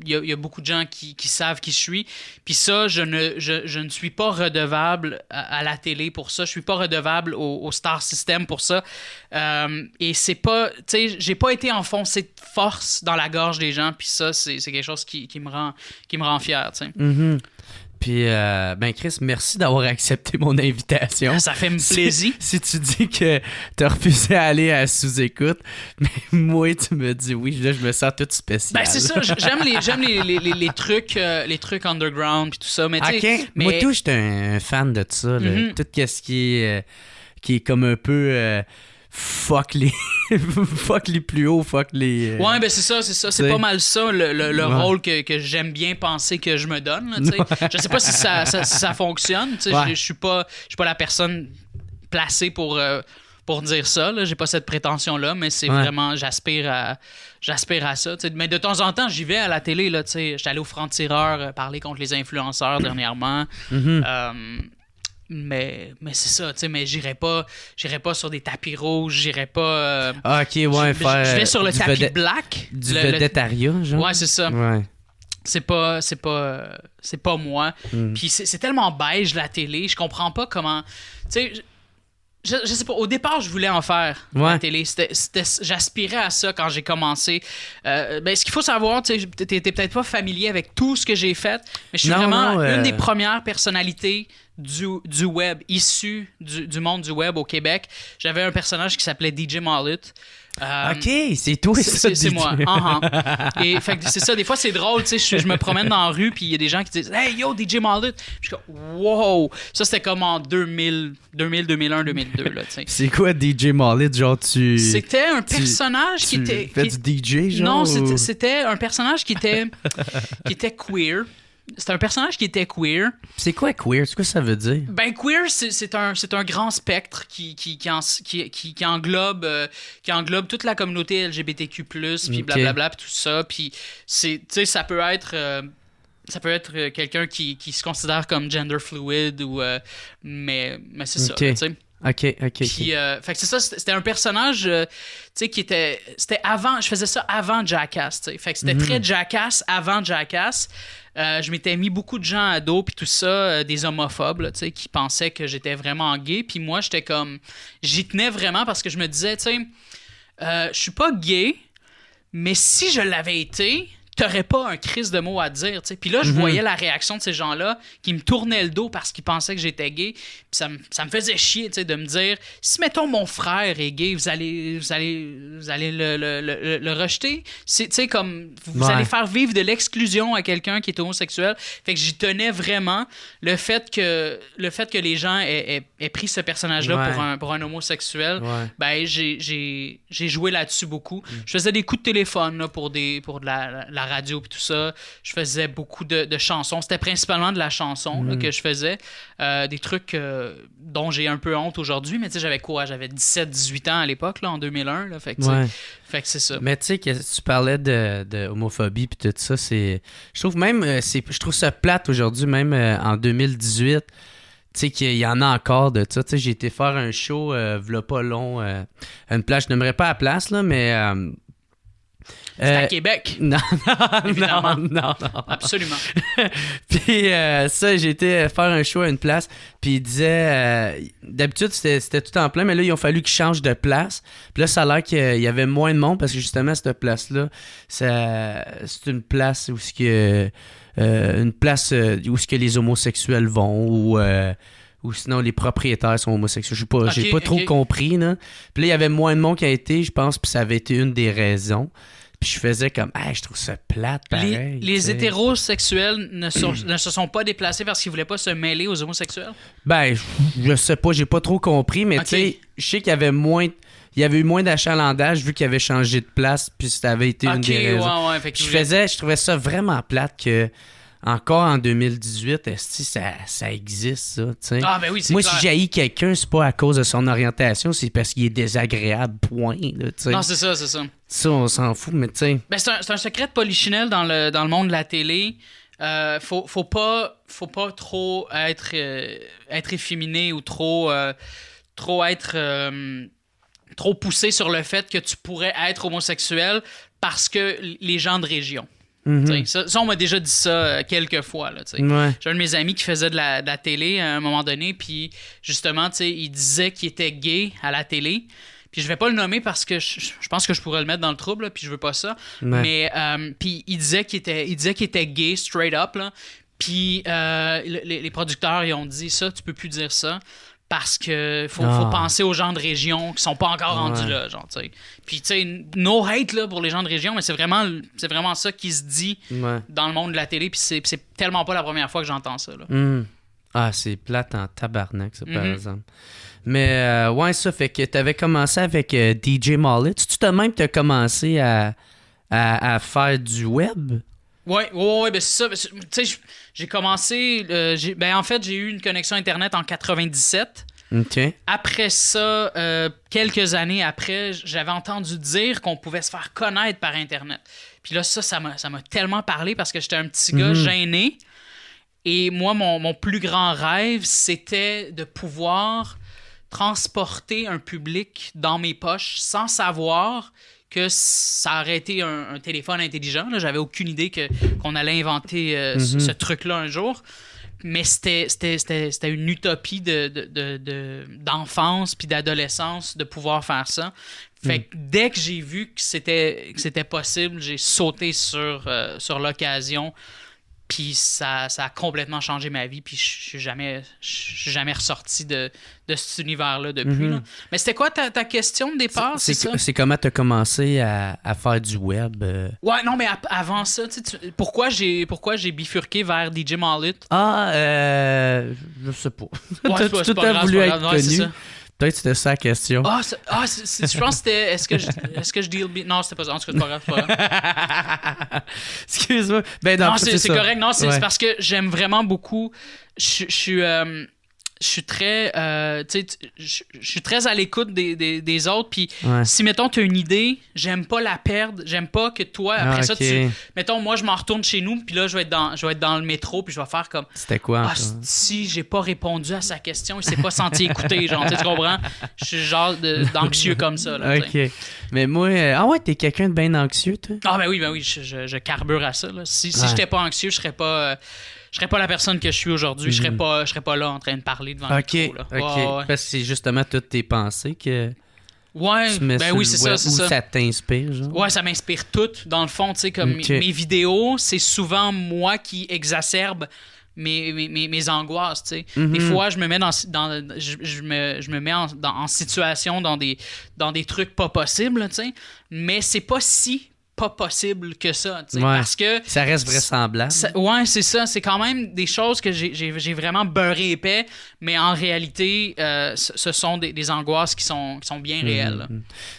y a beaucoup de gens qui savent qui je suis. Puis ça, je ne suis pas redevable à la télé pour ça. Je suis pas redevable au Star System pour ça. Et c'est pas, tu sais, j'ai pas été enfoncé de force dans la gorge des gens. Puis ça, c'est quelque chose qui me rend fier, tu sais. Puis, ben Chris, merci d'avoir accepté mon invitation. Ça fait plaisir. Si tu dis que t'as refusé à aller à sous-écoute, mais moi, tu me dis oui, là, je me sens toute spéciale. Ben c'est ça, j'aime les trucs underground puis tout ça, mais tu sais... Moi, tout, j'étais un fan de ça, là. Tout ce qui est comme un peu... fuck les plus hauts, fuck les... Ouais, ben c'est ça. C'est pas mal ça, le rôle que j'aime bien penser que je me donne. Là, je sais pas si ça fonctionne. Je suis pas la personne placée pour dire ça. Là. J'ai pas cette prétention-là, mais c'est vraiment... J'aspire à ça. Mais de temps en temps, j'y vais à la télé. J'étais allé au Franc-Tireur parler contre les influenceurs dernièrement. Mais c'est ça, tu sais, mais j'irai pas sur des tapis rouges, j'irai pas... je vais sur le tapis black. Du vedettariat, genre? Ouais, c'est ça. Ouais. C'est pas moi. Puis c'est tellement beige, la télé, je comprends pas comment... Tu sais, je sais pas, au départ, je voulais en faire la télé. J'aspirais à ça quand j'ai commencé. Ce qu'il faut savoir, tu sais, t'es peut-être pas familier avec tout ce que j'ai fait, mais je suis vraiment une des premières personnalités du web, issu du monde du web au Québec. J'avais un personnage qui s'appelait DJ Mallet. OK, c'est toi, c'est moi. Et fait que c'est ça, des fois c'est drôle, tu sais, je me promène dans la rue puis il y a des gens qui disent "Hey yo, DJ Mallet." Je suis comme "Wow." Ça c'était comme en 2000, 2001, 2002 là, tu sais. C'est quoi DJ Mallet, genre C'était un personnage qui était du DJ genre. Non, c'était un personnage qui était queer. C'est un personnage qui était queer. C'est quoi queer? C'est quoi ça veut dire? Ben queer, c'est un grand spectre qui englobe toute la communauté LGBTQ+, puis blablabla, puis tout ça. Puis tu sais, ça peut être quelqu'un qui se considère comme gender fluid ou mais c'est ça, tu sais. OK. Puis, fait que c'est ça, c'était un personnage, tu sais, c'était avant, je faisais ça avant Jackass, tu sais. Fait que c'était très Jackass avant Jackass. Je m'étais mis beaucoup de gens à dos, puis tout ça, des homophobes, là, tu sais, qui pensaient que j'étais vraiment gay. Puis moi, j'étais comme... J'y tenais vraiment parce que je me disais, tu sais, je suis pas gay, mais si je l'avais été... t'aurais pas un crise de mots à dire, tu sais. Puis là, je voyais la réaction de ces gens-là qui me tournaient le dos parce qu'ils pensaient que j'étais gay. Puis ça me faisait chier, tu sais, de me dire, si, mettons, mon frère est gay, vous allez le rejeter. Tu sais, comme, vous allez faire vivre de l'exclusion à quelqu'un qui est homosexuel. Fait que j'y tenais vraiment. Le fait que les gens aient pris ce personnage-là pour un homosexuel, ben, j'ai joué là-dessus beaucoup. Je faisais des coups de téléphone, là, pour de la radio puis tout ça. Je faisais beaucoup de chansons. C'était principalement de la chanson là, que je faisais. Des trucs dont j'ai un peu honte aujourd'hui, mais tu sais, j'avais quoi? J'avais 17-18 ans à l'époque, là, en 2001. Là, fait que c'est ça. Mais tu sais, que tu parlais de homophobie puis tout ça, c'est... Je trouve même... je trouve ça plate aujourd'hui, même en 2018. Tu sais, qu'il y en a encore de ça. Tu sais, j'ai été faire un show, v'là pas long, à une place. Je n'aimerais pas la place, là, mais... c'est à Québec. Non. Absolument. Puis ça, j'ai été faire un show à une place, puis il disait... d'habitude, c'était tout en plein, mais là, il a fallu qu'ils changent de place. Puis là, ça a l'air qu'il y avait moins de monde, parce que justement, cette place-là, c'est une place où ce que les homosexuels vont, ou sinon les propriétaires sont homosexuels. J'ai pas trop compris, là. Puis là, il y avait moins de monde qui a été, je pense, puis ça avait été une des raisons. Puis je faisais comme, je trouve ça plate, pareil. Les hétérosexuels ne se sont pas déplacés parce qu'ils voulaient pas se mêler aux homosexuels? Ben, je sais pas, j'ai pas trop compris, mais tu sais, je sais qu'il y avait eu moins d'achalandage vu qu'il avait changé de place, puis ça avait été une des raisons. Je trouvais ça vraiment plate que... Encore en 2018, est-ce que ça existe, ça, tu sais? Ah, ben oui, c'est moi, clair. Si j'haïs quelqu'un, c'est pas à cause de son orientation, c'est parce qu'il est désagréable, point, là, tu sais. Non, c'est ça. Ça, on s'en fout, mais tu sais... Ben, c'est un secret de polichinelle dans le monde de la télé. Faut pas trop être efféminé ou trop être... trop poussé sur le fait que tu pourrais être homosexuel parce que les gens de région... Ça, on m'a déjà dit ça quelques fois. Là, j'ai un de mes amis qui faisait de la télé à un moment donné, puis justement, il disait qu'il était gay à la télé. Puis je vais pas le nommer parce que je pense que je pourrais le mettre dans le trouble, là, puis je veux pas ça. Mais puis il disait qu'il était gay straight up, là. Puis les producteurs, ils ont dit ça, tu peux plus dire ça. Parce que faut penser aux gens de région qui sont pas encore rendus là, genre, tu sais. Puis, tu sais, no hate, là, pour les gens de région, mais c'est vraiment ça qui se dit dans le monde de la télé, puis c'est tellement pas la première fois que j'entends ça, là. Ah, c'est plate en tabarnak, ça, par exemple. Mais, ça fait que t'avais commencé avec DJ Mallet. Tu toi-même t'as commencé à faire du web? Ouais, ben c'est ça. Tu sais, j'ai commencé... en fait, j'ai eu une connexion Internet en 97. OK. Après ça, quelques années après, j'avais entendu dire qu'on pouvait se faire connaître par Internet. Puis là, ça m'a tellement parlé parce que j'étais un petit gars gêné. Et moi, mon plus grand rêve, c'était de pouvoir transporter un public dans mes poches sans savoir que ça aurait été un téléphone intelligent. Là. J'avais aucune idée qu'on allait inventer ce truc-là un jour. Mais c'était une utopie d'enfance puis d'adolescence de pouvoir faire ça. Fait que dès que j'ai vu que c'était possible, j'ai sauté sur l'occasion. Puis ça a complètement changé ma vie. Puis je suis jamais ressorti de cet univers-là depuis. Là. Mais c'était quoi ta question de départ? C'est comment tu as commencé à faire du web? Ouais, non, mais avant ça, pourquoi j'ai bifurqué vers DJ Mallet? Je sais pas. Ouais, tout a voulu être connu. Peut-être que c'était ça la question. Je pense que c'était... Est-ce que je deal... Non, c'était pas ça. En tout cas, c'est pas grave. Excuse-moi. Ben, non, c'est correct. Non, c'est parce que j'aime vraiment beaucoup... Je suis très je suis très à l'écoute des autres, puis si mettons tu as une idée, j'aime pas la perdre, j'aime pas que toi après ça mettons moi je m'en retourne chez nous, puis là je vais être dans le métro, puis je vais faire comme c'était quoi si j'ai pas répondu à sa question, il s'est pas senti écouté, genre tu comprends, je suis genre d'anxieux comme ça là, OK. Mais moi t'es quelqu'un de bien anxieux toi? Ben oui je carbure à ça là. Si j'étais pas anxieux, je serais pas la personne que je suis aujourd'hui. Je serais pas là en train de parler devant le micro. Là. OK. Parce que c'est justement toutes tes pensées que tu mets sur oui, le c'est web, ça. ou ça t'inspire, genre? Ouais, ça m'inspire tout. Dans le fond, tu sais, comme mes vidéos, c'est souvent moi qui exacerbe mes angoisses, tu sais. Des fois, je me mets je me mets en situation dans des trucs pas possibles, tu sais. Mais c'est pas si pas possible que ça, tu sais, parce que ça reste vraisemblable. C'est ça, c'est quand même des choses que j'ai vraiment beurré épais, mais en réalité ce sont des angoisses qui sont bien réelles.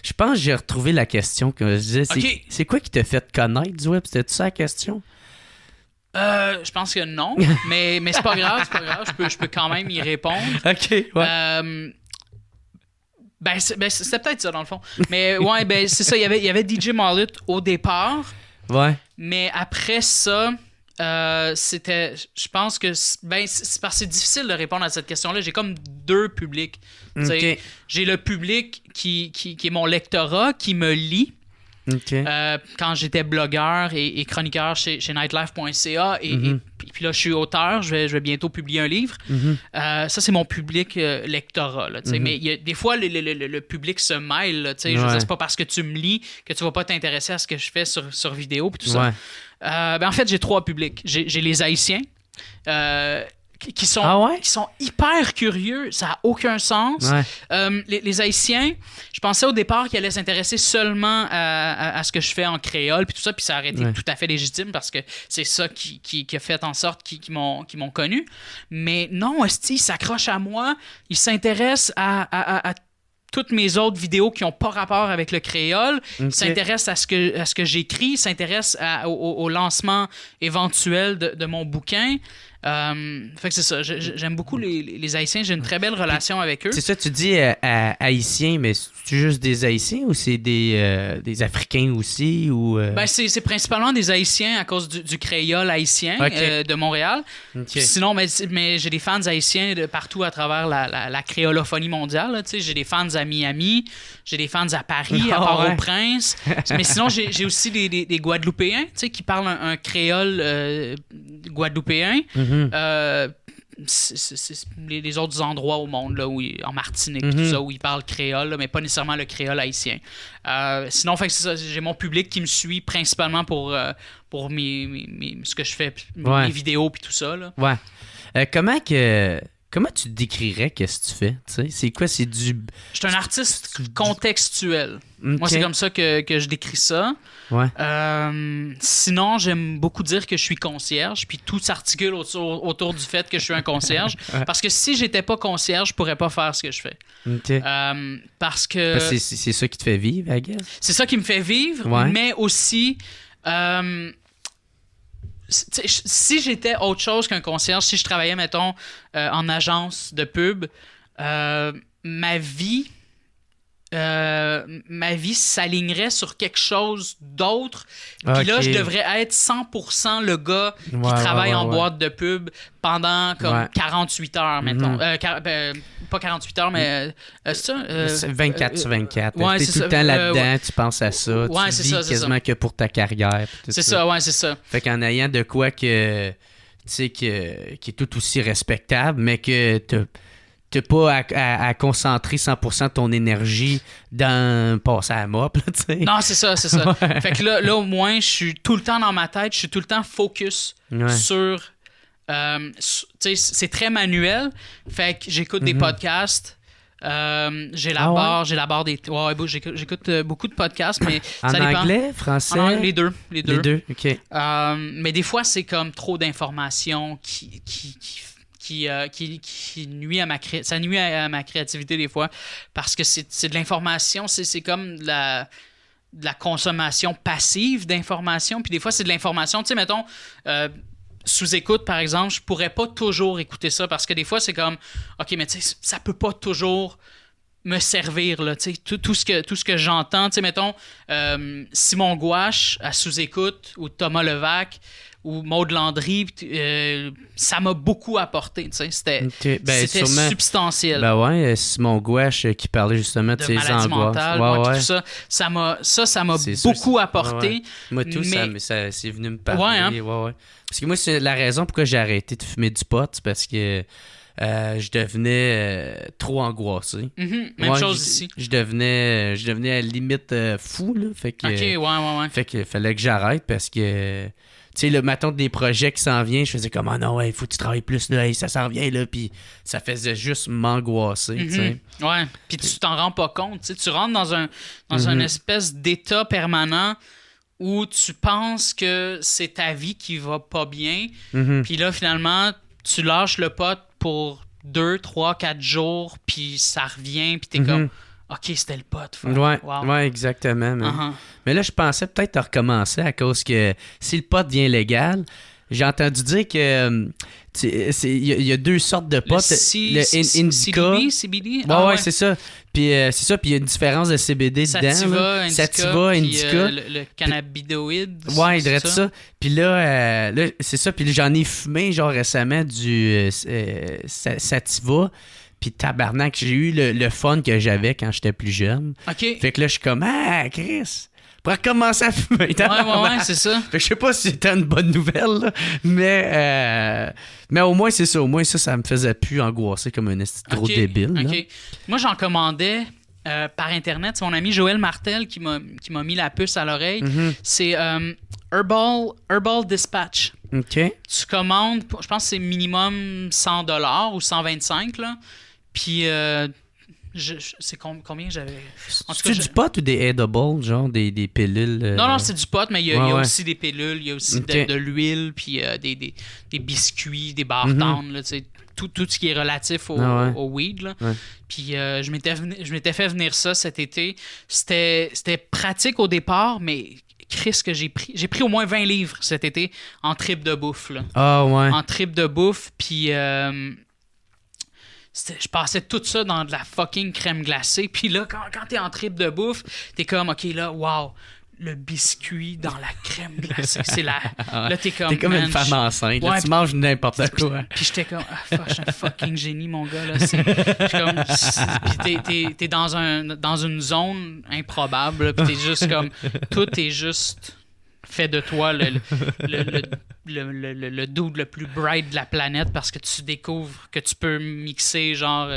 Je pense que j'ai retrouvé la question que je disais, c'est quoi qui t'a fait connaître du web? C'était ça la question? Je pense que non, mais c'est pas grave, je peux quand même y répondre. OK, ouais. C'était peut-être ça, dans le fond. Mais c'est ça, il y avait DJ Mallet au départ. Ouais. Mais après ça, c'était... Je pense que... c'est parce que c'est difficile de répondre à cette question-là. J'ai comme deux publics. Okay. J'ai le public qui est mon lectorat, qui me lit. Okay. Quand j'étais blogueur et chroniqueur chez nightlife.ca et puis là je suis auteur, je vais bientôt publier un livre. Ça c'est mon public lectorat là, mais des fois le public se mêle là, je veux dire, c'est pas parce que tu me lis que tu vas pas t'intéresser à ce que je fais sur vidéo puis tout ça. En fait j'ai trois publics. J'ai les Haïtiens qui sont hyper curieux, ça n'a aucun sens. Les Haïtiens, je pensais au départ qu'ils allaient s'intéresser seulement à ce que je fais en créole puis tout ça, puis ça aurait été tout à fait légitime parce que c'est ça qui a fait en sorte qu'ils m'ont connu. Mais non, ils s'accrochent à moi, ils s'intéressent à toutes mes autres vidéos qui n'ont pas rapport avec le créole, s'intéressent à ce que j'écris, s'intéressent au lancement éventuel de mon bouquin. Fait que c'est ça, j'aime beaucoup les Haïtiens, j'ai une très belle relation avec eux. C'est ça, tu dis Haïtiens, mais c'est juste des Haïtiens ou c'est des Africains aussi? Ou c'est principalement des Haïtiens à cause du créole haïtien de Montréal. Sinon, mais j'ai des fans haïtiens de partout à travers la créolophonie mondiale. J'ai des fans à Miami, j'ai des fans à Paris, à Port-au-Prince. Mais sinon, j'ai aussi des Guadeloupéens qui parlent un créole guadeloupéen. les autres endroits au monde, là, en Martinique, tout ça, où ils parlent créole, là, mais pas nécessairement le créole haïtien. Sinon, fait que c'est ça, j'ai mon public qui me suit principalement pour ce que je fais, mes vidéos puis tout ça. Là. Ouais. Comment tu décrirais qu'est-ce que tu fais? T'sais? C'est quoi? C'est du... Je suis un artiste contextuel. Okay. Moi, c'est comme ça que je décris ça. Ouais. Sinon, j'aime beaucoup dire que je suis concierge, puis tout s'articule autour du fait que je suis un concierge. Parce que si j'étais pas concierge, je pourrais pas faire ce que je fais. Okay. Parce que... C'est ça qui te fait vivre, I guess? C'est ça qui me fait vivre, mais aussi... si j'étais autre chose qu'un concierge, si je travaillais, mettons, en agence de pub, ma vie s'alignerait sur quelque chose d'autre. Puis là, je devrais être 100% le gars qui travaille en boîte de pub pendant comme 48 heures, mettons. Pas 48 heures, mais ça. 24 sur 24. Ouais, t'es tout le temps là-dedans, tu penses à ça. Tu vis quasiment que pour ta carrière. C'est ça, c'est ça. Fait qu'en ayant de quoi que, tu sais, qui est tout aussi respectable, mais que t'as pas à concentrer 100% de ton énergie dans passer à la mop, tu sais. Non, c'est ça. Fait que là, au moins, je suis tout le temps dans ma tête, je suis tout le temps focus sur... tu sais, c'est très manuel. Fait que j'écoute des podcasts. J'élabore des... j'écoute beaucoup de podcasts, mais en ça dépend. Anglais, français? Les deux. Les deux, OK. Mais des fois, c'est comme trop d'informations qui nuit à ça nuit à ma créativité des fois, parce que c'est de l'information, c'est comme de la consommation passive d'informations, puis des fois c'est de l'information, tu sais, mettons, sous écoute par exemple, je pourrais pas toujours écouter ça, parce que des fois c'est comme, ok, mais tu sais, ça peut pas toujours me servir, là, tu sais, tout ce que j'entends, tu sais, mettons, Simon Gouache à sous écoute, ou Thomas Levac, ou Maud Landry, ça m'a beaucoup apporté, tu sais, c'était sûrement substantiel. Ben ouais, Simon Gouache qui parlait justement de ses angoisses. Mentale, tout ça m'a beaucoup apporté. Ouais. Moi tout, ça c'est venu me parler. Ouais. Parce que moi, c'est la raison pourquoi j'ai arrêté de fumer du pot, c'est parce que je devenais trop angoissé. Même chose ici. Je devenais à la limite fou, là. Fait que, ouais. Fait que fallait que j'arrête parce que, tu sais, le matin des projets qui s'en viennent, je faisais comme, ah non, il faut que tu travailles plus, là, ça s'en vient, là. Puis ça faisait juste m'angoisser, tu sais. Ouais. Puis tu t'en rends pas compte, tu sais. Tu rentres dans un espèce d'état permanent où tu penses que c'est ta vie qui va pas bien. Puis là, finalement, tu lâches le pot pour 2, 3, 4 jours, puis ça revient, puis t'es comme, OK, c'était le pot. Ouais, exactement. Mais là, je pensais peut-être à recommencer à cause que si le pot devient légal, j'ai entendu dire que il y a deux sortes de potes. Le Indica. CBD? Ouais, c'est ça. Puis c'est ça, puis il y a une différence de CBD dedans. Sativa, Indica. Le cannabinoïde. Ouais, il dirait ça. Puis là, c'est ça. Puis j'en ai fumé, genre récemment, du Sativa. Puis tabarnak, j'ai eu le fun que j'avais quand j'étais plus jeune. OK. Fait que là, je suis comme, Chris, pour recommencer à fumer. Ouais, c'est ça. Fait que je sais pas si c'était une bonne nouvelle, là, mais au moins, c'est ça. Au moins, ça me faisait plus angoisser comme un gros débile. OK. Moi, j'en commandais par Internet. C'est mon ami Joël Martel qui m'a mis la puce à l'oreille. C'est Herbal Dispatch. OK. Tu commandes, je pense que c'est minimum $100 ou 125, là. Puis... c'est combien j'avais... C'est du pot ou des edibles, genre des pilules? Non, c'est du pot, mais il y a aussi des pilules, il y a aussi de l'huile, puis des biscuits, des bartendes, là, tout ce qui est relatif au weed. Là. Ouais. Puis je m'étais fait venir ça cet été. C'était pratique au départ, mais... Chris, que j'ai pris au moins 20 livres cet été en trip de bouffe. Là. Ah ouais. En trip de bouffe, puis... je passais tout ça dans de la fucking crème glacée. Puis là, quand t'es en trip de bouffe, t'es comme, OK, là, wow, le biscuit dans la crème glacée. C'est là, t'es comme... T'es comme une femme enceinte. Là, tu manges n'importe quoi. Puis j'étais comme, je suis un fucking génie, mon gars. Là. Puis t'es dans une zone improbable. Puis t'es juste comme... Tout est juste... fait de toi le dude le plus bright de la planète parce que tu découvres que tu peux mixer genre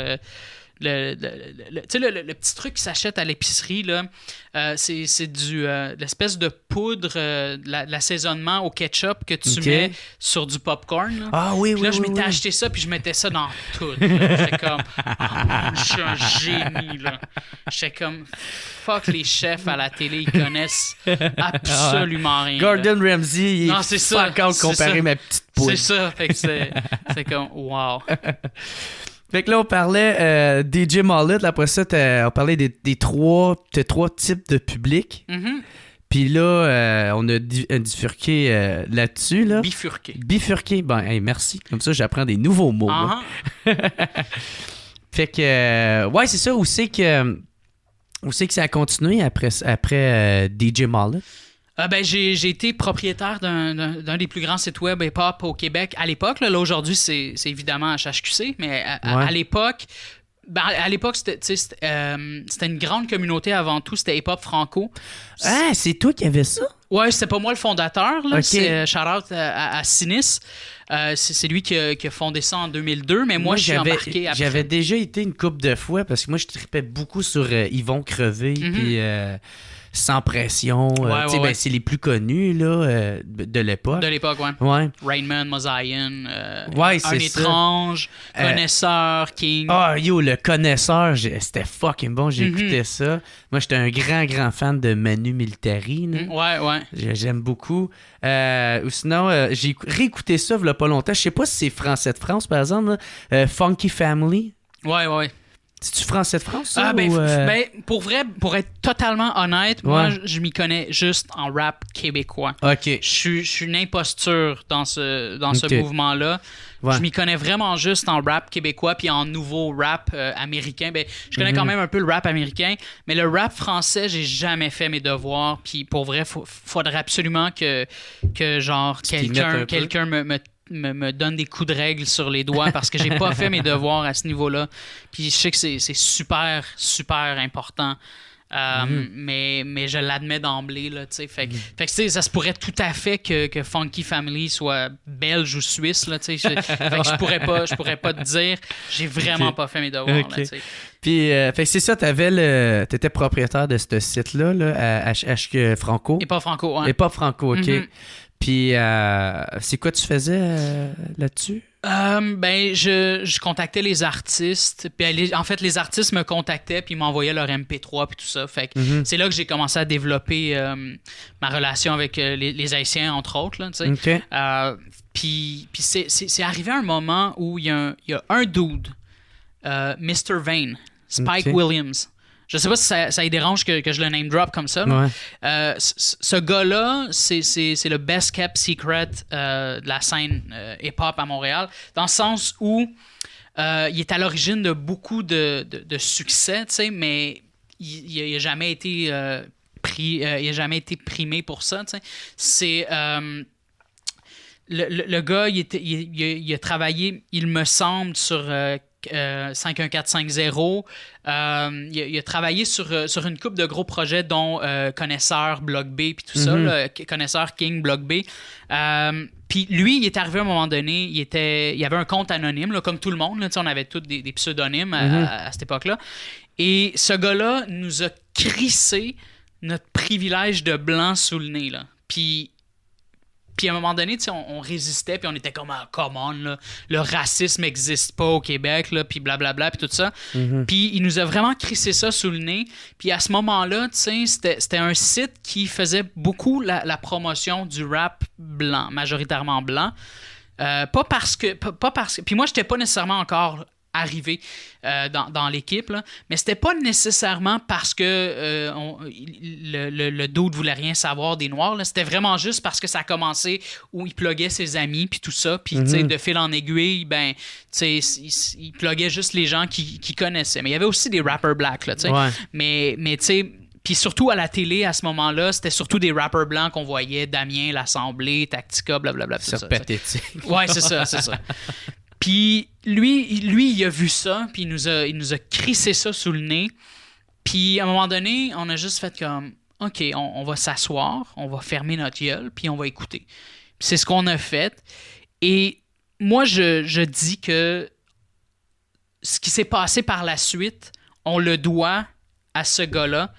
tu sais, le petit truc qui s'achète à l'épicerie, là, c'est l'espèce de poudre, l'assaisonnement au ketchup que tu mets sur du popcorn. Là. Ah oui, puis là, oui, je m'étais oui. acheté ça, puis je mettais ça dans tout. J'étais comme, je suis un génie. Là. J'étais comme, fuck les chefs à la télé, ils connaissent absolument rien. Gordon Ramsay, il non, c'est ça, encore comparé à ma petite poule. C'est ça, fait que c'est comme, wow. Fait que là, on parlait DJ Mallet. Après ça, on parlait des trois types de public. Mm-hmm. Puis là, on a bifurqué là-dessus. Là. Bifurqué. Ben, hey, merci. Comme ça, j'apprends des nouveaux mots. Fait que, ouais, c'est ça. Où c'est que ça a continué après DJ Mallet? Ben, j'ai été propriétaire d'un des plus grands sites web hip-hop au Québec à l'époque. Là, aujourd'hui, c'est évidemment HHQC, mais à l'époque, c'était une grande communauté avant tout. C'était hip-hop franco. Ah, c'est toi qui avais ça? Ouais, c'était pas moi le fondateur. Là. Okay. C'est shout-out à Sinis. C'est lui qui a fondé ça en 2002, mais moi je suis embarqué après. J'avais déjà été une couple de fois parce que moi, je tripais beaucoup sur Yvon Crevé, puis... Sans pression. Ben, c'est les plus connus là, de l'époque. De l'époque, ouais. Rainman, Mosaïen, c'est Un étrange, Connaisseur, King. Ah, le Connaisseur, c'était fucking bon, j'écoutais ça. Moi, j'étais un grand fan de Manu Militari. Ouais. J'aime beaucoup. Ou sinon, j'ai réécouté ça il y a pas longtemps. Je sais pas si c'est Français de France, par exemple. Funky Family. Ouais. C'est-tu Français de France, ça? Ben, pour vrai, pour être totalement honnête, moi, je m'y connais juste en rap québécois. OK. Je suis une imposture dans ce mouvement-là. Ouais. Je m'y connais vraiment juste en rap québécois puis en nouveau rap américain. Ben, je connais quand même un peu le rap américain, mais le rap français, j'ai jamais fait mes devoirs. Puis pour vrai, faudrait absolument que genre quelqu'un me donne des coups de règle sur les doigts parce que j'ai pas fait mes devoirs à ce niveau-là. Puis je sais que c'est super, super important. Mais je l'admets d'emblée, là, tu sais. Fait que ça se pourrait tout à fait que Funky Family soit belge ou suisse, là, tu sais. Fait que je pourrais pas te dire. J'ai vraiment pas fait mes devoirs, là, tu sais. Puis, fait que c'est ça, t'étais propriétaire de ce site-là, là, à HQ Franco. Et pas Franco, hein. Et pas Franco, OK. Puis, c'est quoi tu faisais là-dessus? Ben, je contactais les artistes. Puis en fait, les artistes me contactaient puis m'envoyaient leur MP3 puis tout ça. Fait que c'est là que j'ai commencé à développer ma relation avec les Haïtiens, entre autres. Là, tu sais. Puis c'est arrivé un moment où il y a un dude, Mr. Vane, Spike Williams. Je sais pas si ça y dérange que je le name drop comme ça. Ouais. Ce gars-là, c'est le best kept secret de la scène hip-hop à Montréal, dans le sens où il est à l'origine de beaucoup de succès, tu sais, mais il n'a jamais été il a jamais été primé pour ça, tu sais. C'est le gars, il a travaillé, il me semble, sur 51450. Il a travaillé sur une couple de gros projets, dont Connaisseur, Bloc B, puis tout ça, là, Connaisseur, King, Bloc B. Puis lui, il est arrivé à un moment donné, il avait un compte anonyme, là, comme tout le monde. Là, on avait tous des pseudonymes à cette époque-là. Et ce gars-là nous a crissé notre privilège de blanc sous le nez. Là. Puis à un moment donné, on résistait, puis on était comme « come on, là, le racisme n'existe pas au Québec, là, puis blablabla, puis tout ça. Puis il nous a vraiment crissé ça sous le nez. Puis à ce moment-là, c'était un site qui faisait beaucoup la promotion du rap blanc, majoritairement blanc. Pas parce que... Puis moi, j'étais pas nécessairement encore arrivé dans l'équipe, là, mais c'était pas nécessairement parce que le dude voulait rien savoir des Noirs, là. C'était vraiment juste parce que ça a commencé où il pluguait ses amis puis tout ça, puis de fil en aiguille, ben il pluguait juste les gens qui connaissaient. Mais il y avait aussi des rappers blacks, là, mais tu sais, puis surtout à la télé, à ce moment-là, c'était surtout des rappers blancs qu'on voyait, Damien, l'Assemblée, Tactica, blablabla. C'est pathétique. Ouais, c'est ça. Puis lui, il a vu ça, puis il nous a crissé ça sous le nez. Puis à un moment donné, on a juste fait comme, OK, on va s'asseoir, on va fermer notre gueule, puis on va écouter. Puis c'est ce qu'on a fait. Et moi, je dis que ce qui s'est passé par la suite, on le doit à ce gars-là,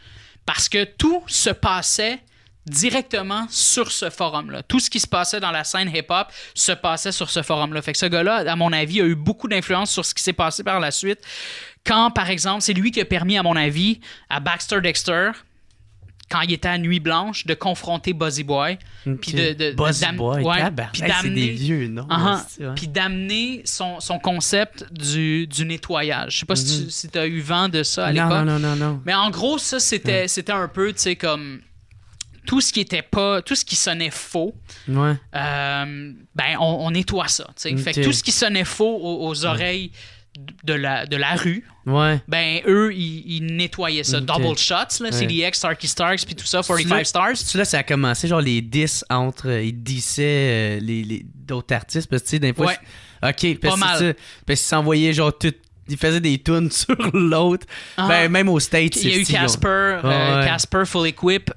parce que tout se passait directement sur ce forum-là. Tout ce qui se passait dans la scène hip-hop se passait sur ce forum-là. Fait que ce gars-là, à mon avis, a eu beaucoup d'influence sur ce qui s'est passé par la suite. Quand, par exemple, c'est lui qui a permis, à mon avis, à Baxter Dexter, quand il était à Nuit Blanche, de confronter Buzzy Boy. Puis Buzzy Boy, puis d'amener, c'est des vieux noms. Puis d'amener son concept du nettoyage. Je sais pas si tu as eu vent de ça à l'époque. Non. Mais en gros, ça, c'était un peu, tu sais, comme tout ce qui sonnait faux, ben on nettoie ça. Fait que tout ce qui sonnait faux aux oreilles de la rue, ben eux, ils nettoyaient ça. Double Shots, là, CDX, Starkey Starks, puis tout ça, 45 Stars. Là, ça a commencé, genre les diss entre... ils dissaient les d'autres artistes, parce que, tu sais, des fois... OK, parce que parce qu'ils s'envoyaient, genre, tout... Ils faisaient des tunes sur l'autre. Ben, même au States, il y a eu Casper Full Equip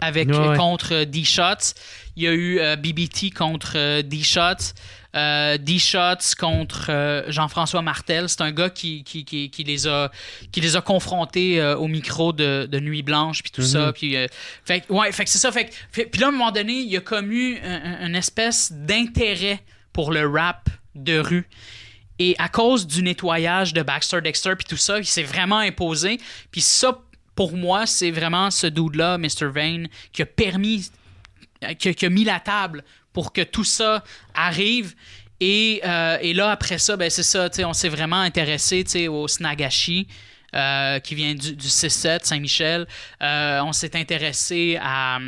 contre D-Shots. Il y a eu BBT contre D-Shots. D-Shots contre Jean-François Martel. C'est un gars qui les a confrontés au micro de Nuit Blanche puis tout ça. Puis, fait que c'est ça. Puis là, à un moment donné, il y a comme eu une espèce d'intérêt pour le rap de rue. Et à cause du nettoyage de Baxter Dexter puis tout ça, il s'est vraiment imposé. Puis ça, pour moi, c'est vraiment ce dude-là, Mr. Vane, qui a mis la table pour que tout ça arrive. Et là, après ça, ben c'est ça, on s'est vraiment intéressé au Snagashi, qui vient du 6-7, Saint-Michel. On s'est intéressé à...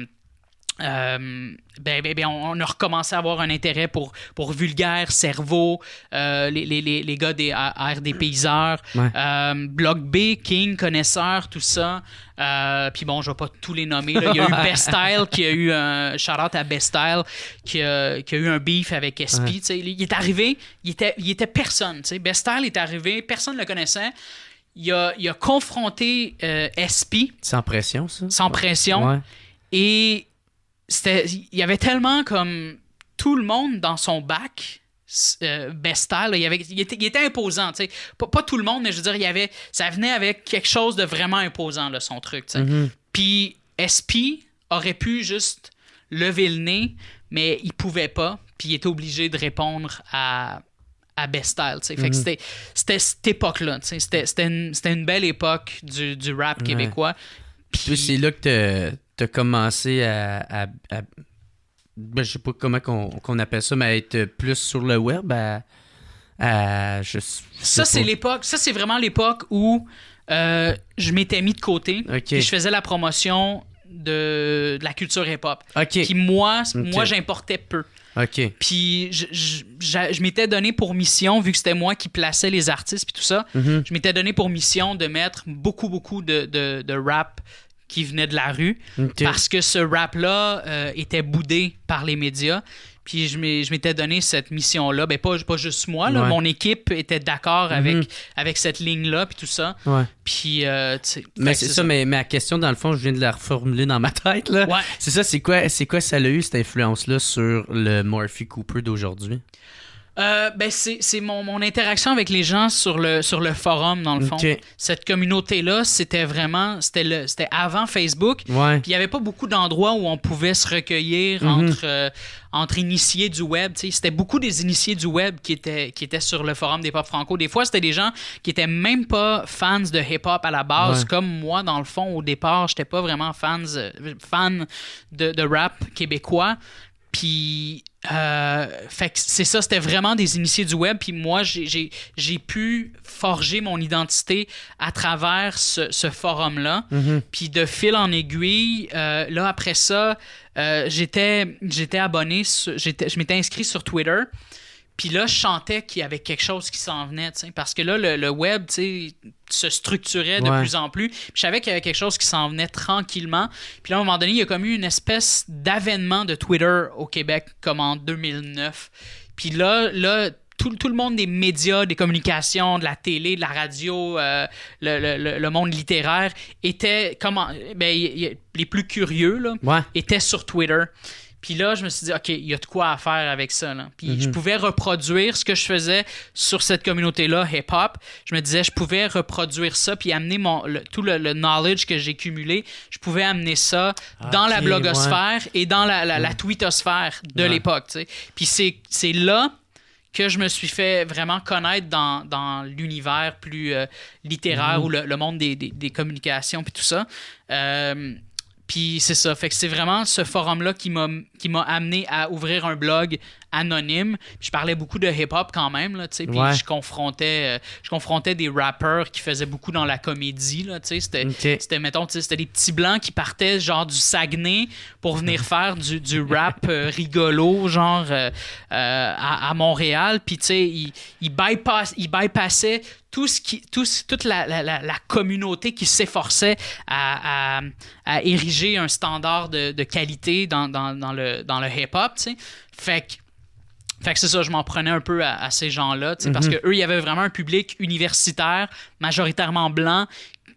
on a recommencé à avoir un intérêt pour Vulgaire, Cerveau, les gars des Air des Payseurs, Bloc B, King, Connaisseur, tout ça. Puis bon, je vais pas tous les nommer. Là. Il y a eu Best Style qui a eu un shout-out à Best Style qui a eu un beef avec SP. Il est arrivé, il était personne. Best Style est arrivé, personne ne le connaissait. Il a confronté SP. Sans pression, ça? Sans pression. Ouais. Et il y avait tellement comme tout le monde dans son bac, Best Style, il était imposant, tu sais. Pas tout le monde, mais je veux dire, ça venait avec quelque chose de vraiment imposant, là, son truc, tu sais. Puis SP aurait pu juste lever le nez, mais il pouvait pas, puis il était obligé de répondre à Best Style, tu sais. Fait que c'était cette époque-là, tu sais. C'était une belle époque du rap québécois. Puis c'est là que t'as commencé à je sais pas comment qu'on appelle ça, mais à être plus sur le web, ça, c'est l'époque. Ça, c'est vraiment l'époque où je m'étais mis de côté. Puis je faisais la promotion de la culture hip-hop. Puis moi, j'importais peu. Puis je m'étais donné pour mission, vu que c'était moi qui plaçais les artistes puis tout ça, je m'étais donné pour mission de mettre beaucoup de rap qui venait de la rue, parce que ce rap-là était boudé par les médias. Puis je m'étais donné cette mission-là. Ben pas juste moi, là, mon équipe était d'accord avec cette ligne-là, puis tout ça. Puis, mais c'est ça, mais la question, dans le fond, je viens de la reformuler dans ma tête, là. C'est ça, c'est quoi ça a eu, cette influence-là, sur le Murphy Cooper d'aujourd'hui? C'est mon interaction avec les gens sur le forum, dans le fond. Cette communauté-là, c'était avant Facebook. Puis il n'y avait pas beaucoup d'endroits où on pouvait se recueillir entre initiés du web. T'sais. C'était beaucoup des initiés du web qui étaient sur le forum des Pop Franco. Des fois, c'était des gens qui étaient même pas fans de hip-hop à la base, comme moi, dans le fond, au départ, j'étais pas vraiment fan de rap québécois. Puis, fait que c'est ça, c'était vraiment des initiés du web. Puis moi, j'ai pu forger mon identité à travers ce forum-là. Puis de fil en aiguille, là, après ça, j'étais abonné, je m'étais inscrit sur Twitter. Puis là, je chantais qu'il y avait quelque chose qui s'en venait, t'sais, parce que là, le web, se structurait de plus en plus. Puis je savais qu'il y avait quelque chose qui s'en venait tranquillement. Puis là, à un moment donné, il y a comme eu une espèce d'avènement de Twitter au Québec, comme en 2009. Puis là, tout le monde des médias, des communications, de la télé, de la radio, le monde littéraire était les plus curieux là, étaient sur Twitter. Puis là, je me suis dit, OK, il y a de quoi à faire avec ça. Là. Puis je pouvais reproduire ce que je faisais sur cette communauté-là, hip-hop. Je me disais, je pouvais reproduire ça puis amener tout le knowledge que j'ai cumulé. Je pouvais amener ça dans la blogosphère et dans la tweetosphère de l'époque. T'sais. Puis c'est là que je me suis fait vraiment connaître dans l'univers plus littéraire ou le monde des communications puis tout ça. Puis c'est ça. Fait que c'est vraiment ce forum-là qui m'a amené à ouvrir un blog anonyme. Puis je parlais beaucoup de hip-hop quand même, là, tu sais. Puis je confrontais des rappeurs qui faisaient beaucoup dans la comédie, là, tu sais. C'était, mettons, tu sais, c'était des petits blancs qui partaient genre du Saguenay pour venir faire du rap rigolo, genre à Montréal. Puis tu sais, ils bypassaient toute la communauté qui s'efforçait à ériger un standard de qualité dans le hip-hop, tu sais. Fait que c'est ça, je m'en prenais un peu à ces gens-là, tu sais, parce qu'eux, il y avait vraiment un public universitaire, majoritairement blanc,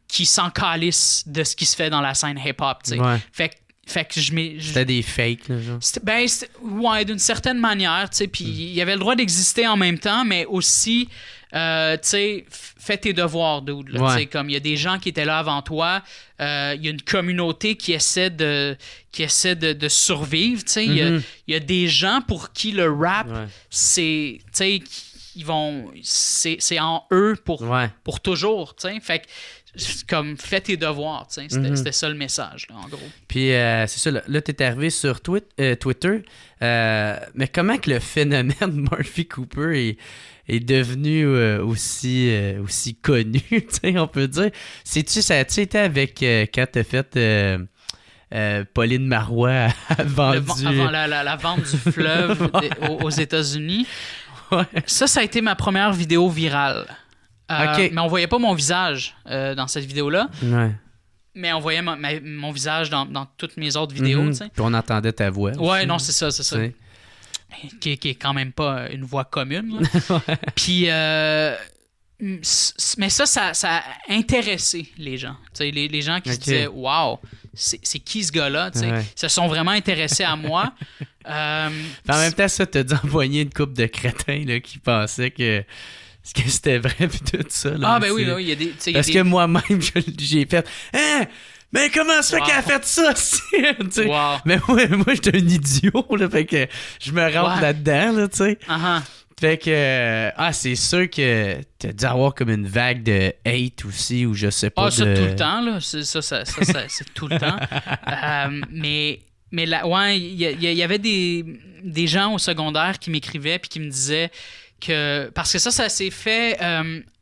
qui s'en calisse de ce qui se fait dans la scène hip-hop, tu sais. Fait que c'était des fakes, là, genre. Ouais, d'une certaine manière, tu sais, puis il y avait le droit d'exister en même temps, mais aussi... tu sais, fais tes devoirs, dude. Là, tu sais, comme il y a des gens qui étaient là avant toi, il y a une communauté qui essaie de survivre. Tu sais, il y a des gens pour qui le rap, c'est, tu sais, c'est en eux pour toujours. Tu sais, fait que comme fais tes devoirs, tu sais, c'était ça le message, là, en gros. Puis c'est ça, là t'es arrivé sur Twitter, mais comment que le phénomène Murphy Cooper est devenu aussi connu, tu sais, on peut dire. Ça a-tu été avec quand t'as fait Pauline Marois a vendu... Avant la vente du fleuve aux États-Unis. Ouais. Ça a été ma première vidéo virale. Mais on voyait pas mon visage dans cette vidéo-là. Ouais. Mais on voyait mon visage dans toutes mes autres vidéos. Puis on entendait ta voix. Ouais, aussi. Non, c'est ça. Qui est quand même pas une voix commune. Puis, mais ça a intéressé les gens. Les gens qui se disaient, waouh, c'est qui ce gars-là? Ils se sont vraiment intéressés à moi. En même temps, ça t'a dû envoyer une couple de crétins là, qui pensaient que c'était vrai puis tout ça. Là, oui, il y a des... Parce que moi-même, j'ai fait « Hein? Mais comment ça fait qu'elle a fait ça? » Mais moi, j'étais un idiot, là, fait que je me rentre là-dedans, là, tu sais. Fait que... c'est sûr que t'as dû avoir comme une vague de hate aussi, ou je sais pas. Ça, tout le temps, là. Ça, c'est tout le temps. Mais là, il y avait des gens au secondaire qui m'écrivaient puis qui me disaient... parce que ça s'est fait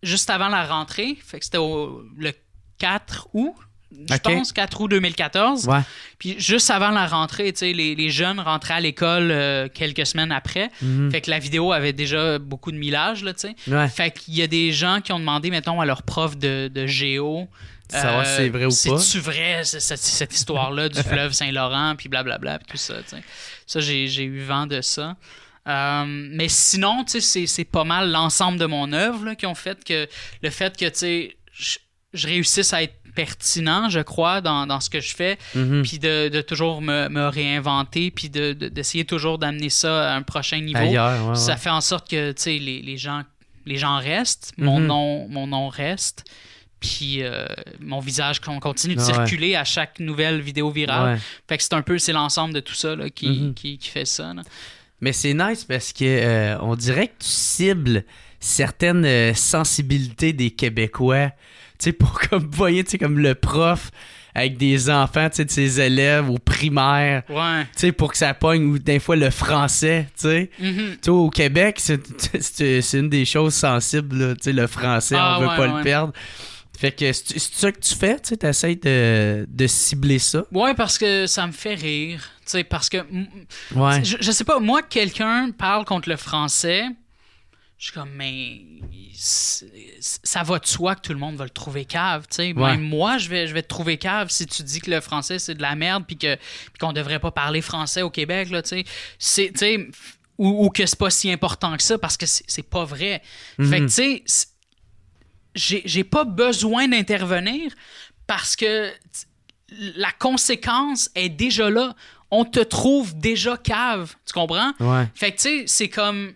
juste avant la rentrée. Fait que c'était le 4 août, je pense, 4 août 2014. Ouais. Puis juste avant la rentrée, tu sais, les jeunes rentraient à l'école quelques semaines après. Fait que la vidéo avait déjà beaucoup de millage, là, tu sais. Ouais. Fait qu'il y a des gens qui ont demandé, mettons, à leur prof de géo... savoir si c'est vrai ou pas. C'est-tu vrai, cette histoire-là du fleuve Saint-Laurent, puis blablabla, puis tout ça, tu sais. Ça, j'ai eu vent de ça. Mais sinon, tu sais, c'est pas mal l'ensemble de mon œuvre là, qui ont fait que le fait que, tu sais, je réussisse à être pertinent, je crois, dans ce que je fais, puis de toujours me réinventer, puis d'essayer toujours d'amener ça à un prochain niveau. Ailleurs, ça fait en sorte que, tu sais, les gens restent, mon nom reste, puis mon visage continue de circuler à chaque nouvelle vidéo virale. Ouais. Fait que c'est l'ensemble de tout ça là, qui fait ça, là. Mais c'est nice parce que on dirait que tu cibles certaines sensibilités des Québécois. Tu sais, pour comme vous voyez, tu sais, comme le prof avec des enfants, tu sais, de ses élèves au primaire. Ouais. Tu sais, pour que ça pogne, ou des fois le français, tu sais. Tu sais, au Québec, c'est une des choses sensibles, là, tu sais, le français, on veut pas le perdre. Fait que c'est ça que tu fais, tu sais, t'essayes de cibler ça. Ouais, parce que ça me fait rire. Tu sais, parce que... Je sais pas, moi, quelqu'un parle contre le français, je suis comme, mais... ça va de soi que tout le monde va le trouver cave, tu sais. Même moi, je vais te trouver cave si tu dis que le français, c'est de la merde puis qu'on devrait pas parler français au Québec, là, tu sais. Tu sais... ou que c'est pas si important que ça, parce que c'est pas vrai. Fait que, tu sais, j'ai pas besoin d'intervenir parce que la conséquence est déjà là. On te trouve déjà cave, tu comprends? Ouais. Fait que, tu sais, c'est comme...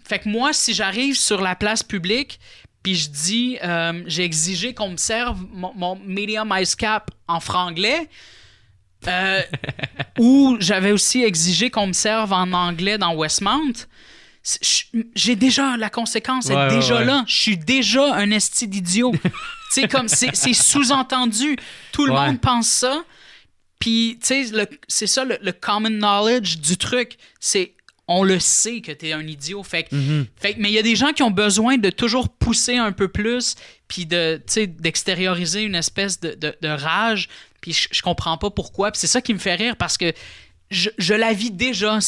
Fait que moi, si j'arrive sur la place publique puis je dis, j'ai exigé qu'on me serve mon medium ice cap en franglais, ou j'avais aussi exigé qu'on me serve en anglais dans Westmount, j'ai déjà la conséquence est déjà là. Je suis déjà un esti d'idiot. Tu sais, comme c'est sous-entendu. Tout le monde pense ça. Puis, tu sais, c'est ça le common knowledge du truc. C'est on le sait que t'es un idiot. Fait que, mais il y a des gens qui ont besoin de toujours pousser un peu plus, puis d'extérioriser une espèce de rage. Puis je comprends pas pourquoi. Puis c'est ça qui me fait rire parce que je la vis déjà,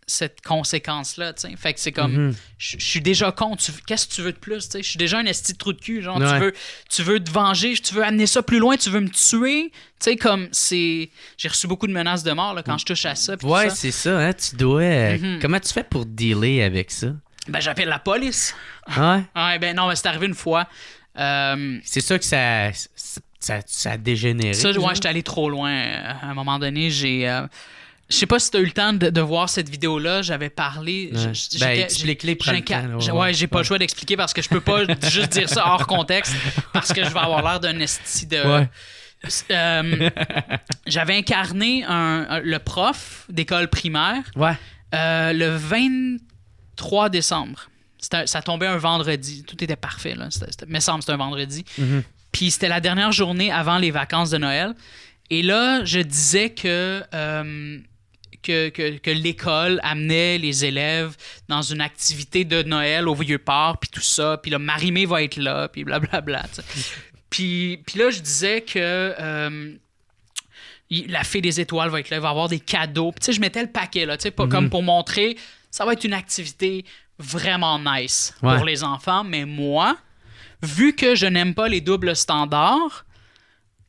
cette conséquence-là, tu sais. Fait que c'est comme, je suis déjà con. Qu'est-ce que tu veux de plus, tu sais? Je suis déjà un esti de trou de cul. Genre, tu veux te venger, tu veux amener ça plus loin, tu veux me tuer. Tu sais, comme, c'est... J'ai reçu beaucoup de menaces de mort là, quand je touche à ça. Ouais, c'est ça, hein. Tu dois... Comment tu fais pour dealer avec ça? Ben, j'appelle la police. Ouais? Ouais, ben non, mais c'est arrivé une fois. C'est ça que ça a dégénéré. Ça, ouais, j'étais allé trop loin. À un moment donné, je sais pas si tu as eu le temps de voir cette vidéo-là. J'avais parlé. Ouais. Explique-les, prends le temps. Ouais, j'ai pas le choix d'expliquer parce que je peux pas juste dire ça hors contexte parce que je vais avoir l'air d'un esti de... Ouais. J'avais incarné le prof d'école primaire le 23 décembre. Ça tombait un vendredi. Tout était parfait. Là. Me semble que c'était un vendredi. Puis c'était la dernière journée avant les vacances de Noël. Et là, je disais que l'école amenait les élèves dans une activité de Noël au Vieux-Port, puis tout ça. Puis là, Marie-Mé va être là, puis blablabla. Puis là, je disais que la Fée des Étoiles va être là, il va avoir des cadeaux. Puis tu sais, je mettais le paquet, là, tu sais, comme pour montrer, ça va être une activité vraiment nice pour les enfants. Mais moi, vu que je n'aime pas les doubles standards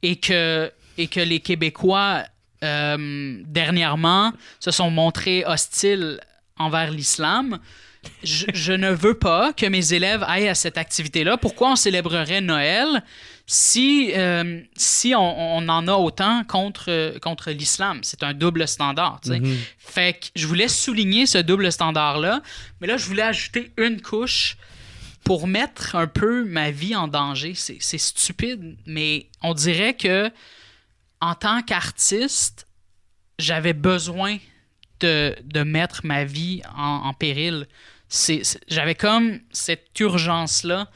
et que les Québécois, dernièrement, se sont montrés hostiles envers l'islam, je ne veux pas que mes élèves aillent à cette activité-là. Pourquoi on célébrerait Noël si on en a autant contre l'islam? C'est un double standard, tu sais. Fait que je voulais souligner ce double standard-là, mais là, je voulais ajouter une couche pour mettre un peu ma vie en danger. C'est stupide, mais on dirait que en tant qu'artiste, j'avais besoin de mettre ma vie en péril. J'avais comme cette urgence-là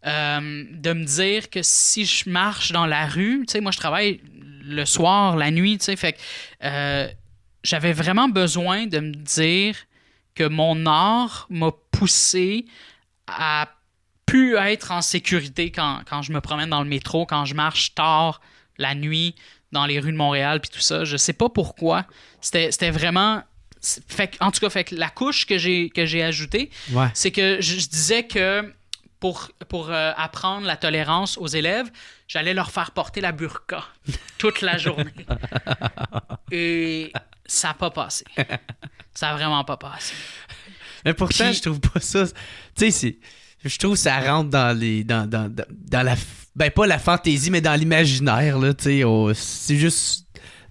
de me dire que si je marche dans la rue, tu sais, moi je travaille le soir, la nuit, tu sais, fait que j'avais vraiment besoin de me dire que mon art m'a poussé à plus être en sécurité quand je me promène dans le métro, quand je marche tard la nuit dans les rues de Montréal puis tout ça. Je sais pas pourquoi. C'était vraiment... en tout cas, fait que la couche que j'ai ajoutée, c'est que je disais que pour apprendre la tolérance aux élèves, j'allais leur faire porter la burqa toute la journée. Et ça n'a pas passé. Ça n'a vraiment pas passé. Mais pourtant, je trouve pas ça... Tu sais, je trouve que ça rentre dans la... Ben, pas la fantaisie, mais dans l'imaginaire, là, tu sais. C'est juste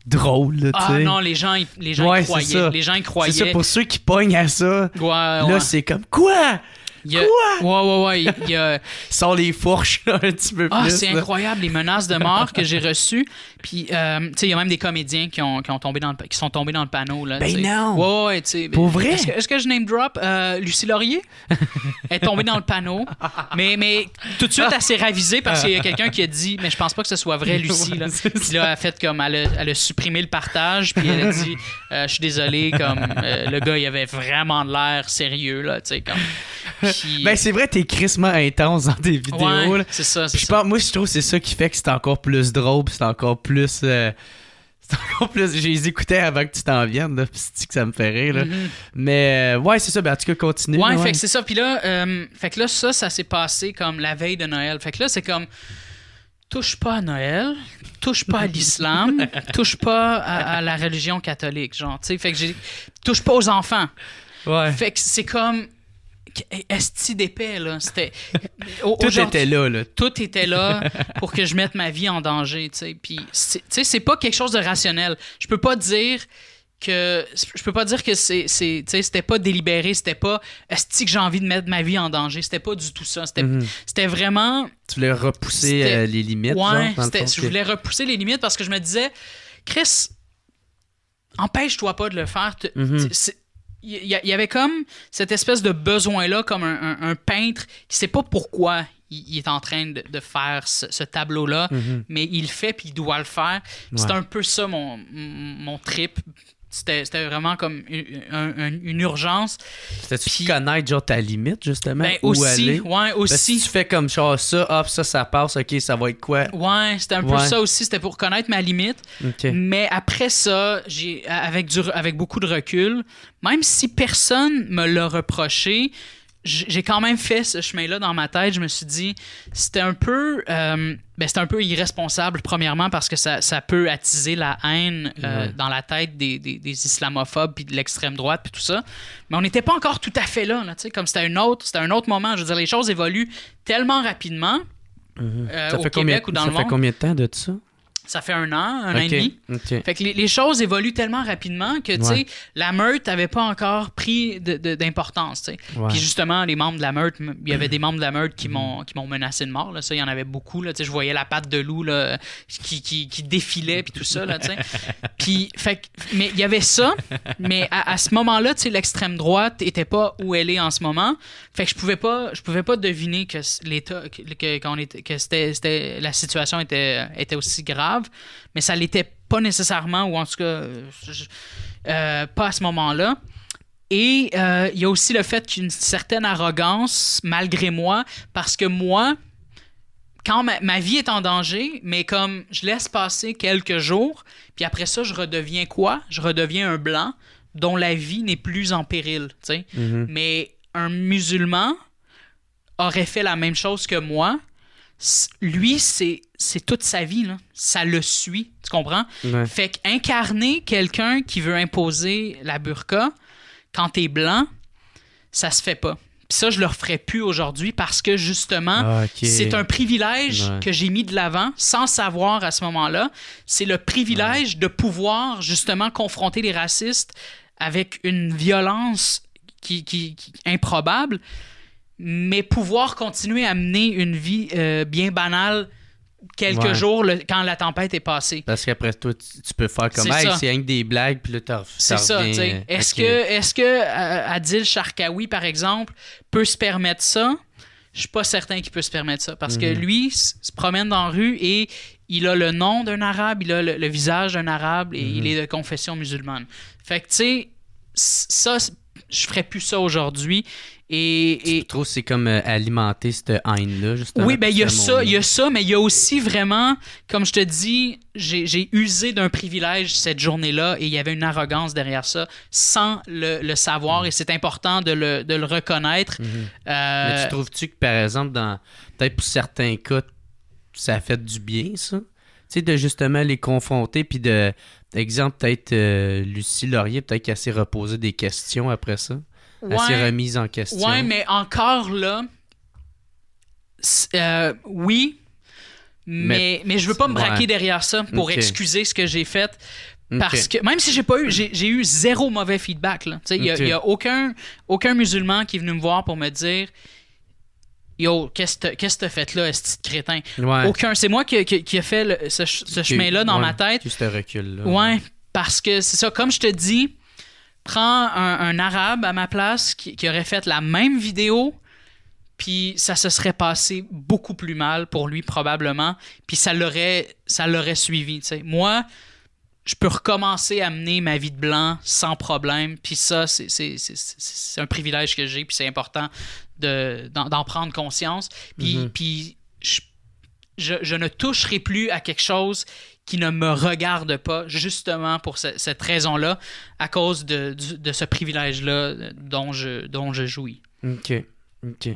drôle, là, tu sais. Ah non, les gens y croyaient. Les gens y croyaient. C'est ça, pour ceux qui pognent à ça, là, c'est comme... Quoi? Quoi? Ouais. Sans les fourches, là, un petit peu plus. C'est incroyable, les menaces de mort que j'ai reçues. Puis, tu sais, il y a même des comédiens qui sont tombés dans le panneau, là. Ben non! Ouais, tu sais. Pour vrai? Est-ce que je name drop Lucie Laurier? Elle est tombée dans le panneau. Mais tout de suite, elle s'est ravisée parce qu'il y a quelqu'un qui a dit, mais je pense pas que ce soit vrai, Lucie, là. Puis là, elle a fait comme, elle a supprimé le partage, puis elle a dit, je suis désolé, comme, le gars, il avait vraiment de l'air sérieux, là, tu sais, comme... Puis... Ben, c'est vrai, t'es crissement intense dans tes vidéos. Ouais, là. c'est ça. Moi, je trouve que c'est ça qui fait que c'est encore plus drôle, puis c'est encore plus... Je les écoutais avant que tu t'en viennes, là, puis c'est que ça me fait rire. Là. Mais, ouais, c'est ça. Ben, en tout cas, continue. Ouais, fait que c'est ça. Puis là, ça s'est passé comme la veille de Noël. Fait que là, c'est comme... Touche pas à Noël, touche pas à l'islam, touche pas à la religion catholique, genre, tu sais. Fait que touche pas aux enfants. Ouais. Fait que c'est comme... Esti d'épais, là. C'était... Tout était là, là. Tout était là pour que je mette ma vie en danger, tu sais. Puis, tu sais, c'est pas quelque chose de rationnel. Je peux pas dire que c'était pas délibéré, c'était pas esti que j'ai envie de mettre ma vie en danger. C'était pas du tout ça. C'était vraiment... Tu voulais repousser les limites, ouais, genre, je voulais repousser les limites parce que je me disais, Chris, empêche-toi pas de le faire. Il y avait comme cette espèce de besoin-là, comme un peintre qui sait pas pourquoi il est en train de faire ce tableau-là, mais il le fait puis il doit le faire. Ouais. C'était un peu ça mon trip. C'était vraiment comme une urgence. C'était-tu connaître genre ta limite, justement? Ben, où aussi, aller? Ouais, aussi. Si tu fais comme genre ça, hop, ça passe, ok, ça va être quoi? Ouais, c'était un peu ça aussi. C'était pour connaître ma limite. Okay. Mais après ça, avec beaucoup de recul, même si personne me l'a reproché, j'ai quand même fait ce chemin-là dans ma tête. Je me suis dit, c'était un peu irresponsable, premièrement, parce que ça peut attiser la haine dans la tête des islamophobes puis de l'extrême droite puis tout ça. Mais on n'était pas encore tout à fait là, comme c'était un autre moment. Je veux dire, les choses évoluent tellement rapidement au Québec ou dans le monde. Ça fait combien de temps de ça? Ça fait un an et demi. Okay. Fait que les choses évoluent tellement rapidement que, tu sais, la meute n'avait pas encore pris d'importance, tu sais. Puis justement, les membres de la meute, il y avait des membres de la meute qui m'ont menacé de mort, là. Ça, il y en avait beaucoup, là. Tu sais, je voyais la patte de loup, là, qui défilait, puis tout ça, là, tu sais. Puis, mais il y avait ça, mais à ce moment-là, tu sais, l'extrême droite n'était pas où elle est en ce moment. Fait que je pouvais pas deviner que l'État, que c'était la situation était aussi grave. Mais ça l'était pas nécessairement, ou en tout cas pas à ce moment-là. Et il y a aussi le fait qu'une certaine arrogance, malgré moi, parce que moi, quand ma vie est en danger, mais comme je laisse passer quelques jours, puis après ça, je redeviens quoi? Je redeviens un blanc dont la vie n'est plus en péril, tu sais. Mais un musulman aurait fait la même chose que moi. Lui, c'est toute sa vie, là. Ça le suit, tu comprends? Ouais. Fait qu'incarner quelqu'un qui veut imposer la burqa quand t'es blanc, ça se fait pas. Puis ça, je le referais plus aujourd'hui parce que, justement, c'est un privilège que j'ai mis de l'avant sans savoir à ce moment-là. C'est le privilège de pouvoir, justement, confronter les racistes avec une violence qui improbable, mais pouvoir continuer à mener une vie bien banale quelques jours quand la tempête est passée. Parce qu'après toi, tu peux faire comme hey, c'est rien que des blagues, puis là, c'est ça, tu sais. Est-ce que Adil Sharkawi, par exemple, peut se permettre ça? Je suis pas certain qu'il peut se permettre ça. Parce que lui, se promène dans la rue et il a le nom d'un arabe, il a le visage d'un arabe et il est de confession musulmane. Fait que, tu sais, ça, je ferais plus ça aujourd'hui. Tu trouves que c'est comme alimenter cette haine-là, justement? Oui, ben il y a ça, mais il y a aussi vraiment, comme je te dis, j'ai usé d'un privilège cette journée-là et il y avait une arrogance derrière ça sans le savoir et c'est important de le reconnaître. Mais tu trouves-tu que, par exemple, peut-être pour certains cas, ça a fait du bien, ça? Tu sais, de justement les confronter puis exemple, peut-être Lucie Laurier, peut-être qu'elle s'est reposée des questions après ça? Elle s'est remise en question. Oui, mais encore là, oui, mais je veux pas me braquer derrière ça pour excuser ce que j'ai fait. Parce que même si j'ai eu zéro mauvais feedback. Il y a aucun musulman qui est venu me voir pour me dire yo, qu'est-ce que t'as fait là, ce petit crétin? Ouais. Aucun. C'est moi qui a fait ce chemin-là dans ma tête. Juste ce recul-là. Ouais, parce que c'est ça, comme je te dis, prends un arabe à ma place qui aurait fait la même vidéo, puis ça se serait passé beaucoup plus mal pour lui probablement, puis ça l'aurait suivi. T'sais. Moi, je peux recommencer à mener ma vie de blanc sans problème, puis ça, c'est un privilège que j'ai, puis c'est important d'en prendre conscience. Puis je ne toucherai plus à quelque chose qui ne me regarde pas, justement pour cette raison-là, à cause de ce privilège-là dont je jouis. OK. OK.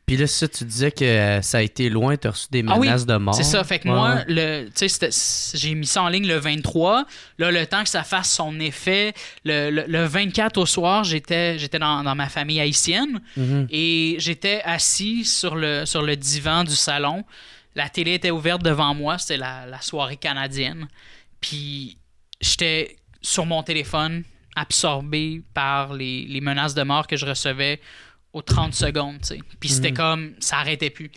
Puis là, ça, tu disais que ça a été loin, tu as reçu des menaces de mort. C'est ça. Fait que moi, j'ai mis ça en ligne le 23. Là, le temps que ça fasse son effet, le 24 au soir, j'étais dans ma famille haïtienne et j'étais assis sur le divan du salon. La télé était ouverte devant moi. C'était la soirée canadienne. Puis j'étais sur mon téléphone, absorbé par les menaces de mort que je recevais aux 30 secondes, tu sais. Puis c'était comme, ça arrêtait plus.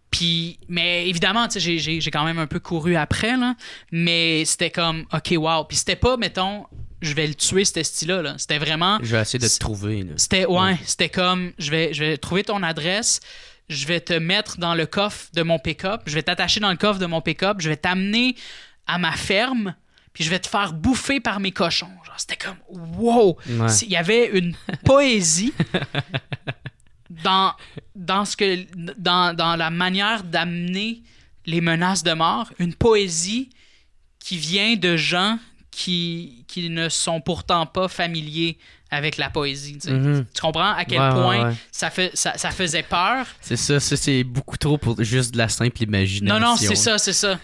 Puis, mais évidemment, tu sais, j'ai quand même un peu couru après, là, mais c'était comme, OK, wow. Puis c'était pas, mettons, je vais le tuer, ce style-là, là. C'était vraiment... Je vais essayer de te trouver, là. C'était comme, je vais trouver ton adresse, je vais te mettre dans le coffre de mon pick-up, je vais t'attacher dans le coffre de mon pick-up, je vais t'amener à ma ferme, puis je vais te faire bouffer par mes cochons. Genre, c'était comme, wow! Ouais. Il y avait une poésie dans la manière d'amener les menaces de mort, une poésie qui vient de gens qui ne sont pourtant pas familiers avec la poésie. Tu sais. Tu comprends à quel point ça faisait peur? C'est ça, c'est beaucoup trop pour juste de la simple imagination. Non, c'est ça.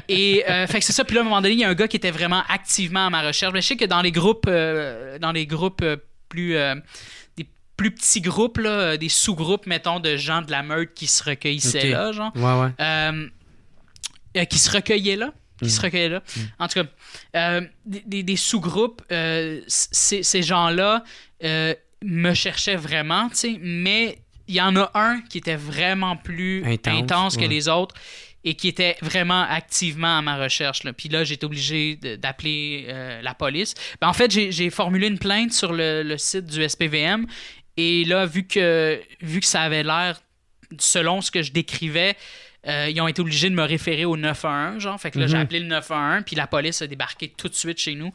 Et fait que c'est ça. Puis là, à un moment donné, il y a un gars qui était vraiment activement à ma recherche. Mais je sais que dans les groupes plus... des plus petits groupes, là, des sous-groupes, mettons, de gens de la meute qui se recueillissaient là, genre. Qui se recueillaient là. En tout cas, des sous-groupes, ces gens-là me cherchaient vraiment, tu sais, mais il y en a un qui était vraiment plus intense que les autres et qui était vraiment activement à ma recherche, là. Puis là, j'étais obligé d'appeler la police. Ben, en fait, j'ai formulé une plainte sur le site du SPVM et là, vu que ça avait l'air, selon ce que je décrivais, ils ont été obligés de me référer au 911, genre. Fait que là, j'ai appelé le 911, puis la police a débarqué tout de suite chez nous.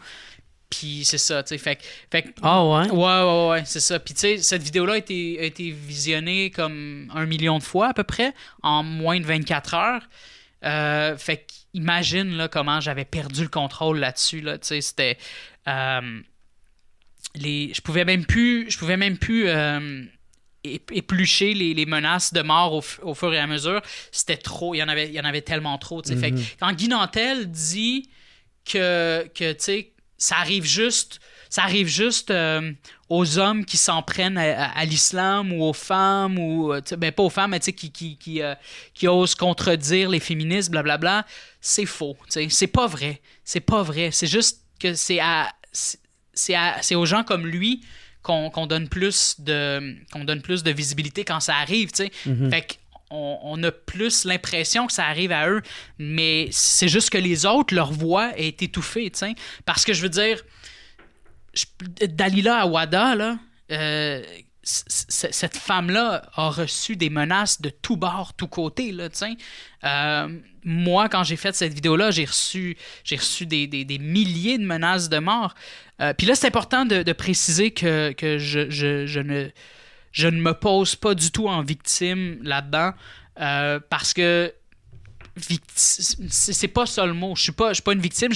Puis c'est ça, tu sais. Fait que ouais, c'est ça. Puis tu sais, cette vidéo-là a été visionnée comme 1 million de fois à peu près, en moins de 24 heures. Fait qu'imagine là, comment j'avais perdu le contrôle là-dessus, là. Tu sais, c'était... je pouvais même plus éplucher les menaces de mort au fur et à mesure. C'était trop. Il y en avait tellement trop. Fait que quand Guy Nantel dit que tu sais, ça arrive juste aux hommes qui s'en prennent à l'islam ou aux femmes, ou ben pas aux femmes, mais qui osent contredire les féministes, blablabla, c'est faux. C'est pas vrai. C'est juste que c'est aux gens comme lui qu'on donne plus de visibilité quand ça arrive, tu sais. Fait qu'on a plus l'impression que ça arrive à eux, mais c'est juste que les autres, leur voix est étouffée, tu sais. Parce que je veux dire, Dalila Awada, là, cette femme-là a reçu des menaces de tous bords, tous côtés, là, tu sais. Moi, quand j'ai fait cette vidéo-là, j'ai reçu des milliers de menaces de mort. Puis là, c'est important de préciser que je ne me pose pas du tout en victime là-dedans, parce que c'est pas ça le mot. Je suis pas une victime.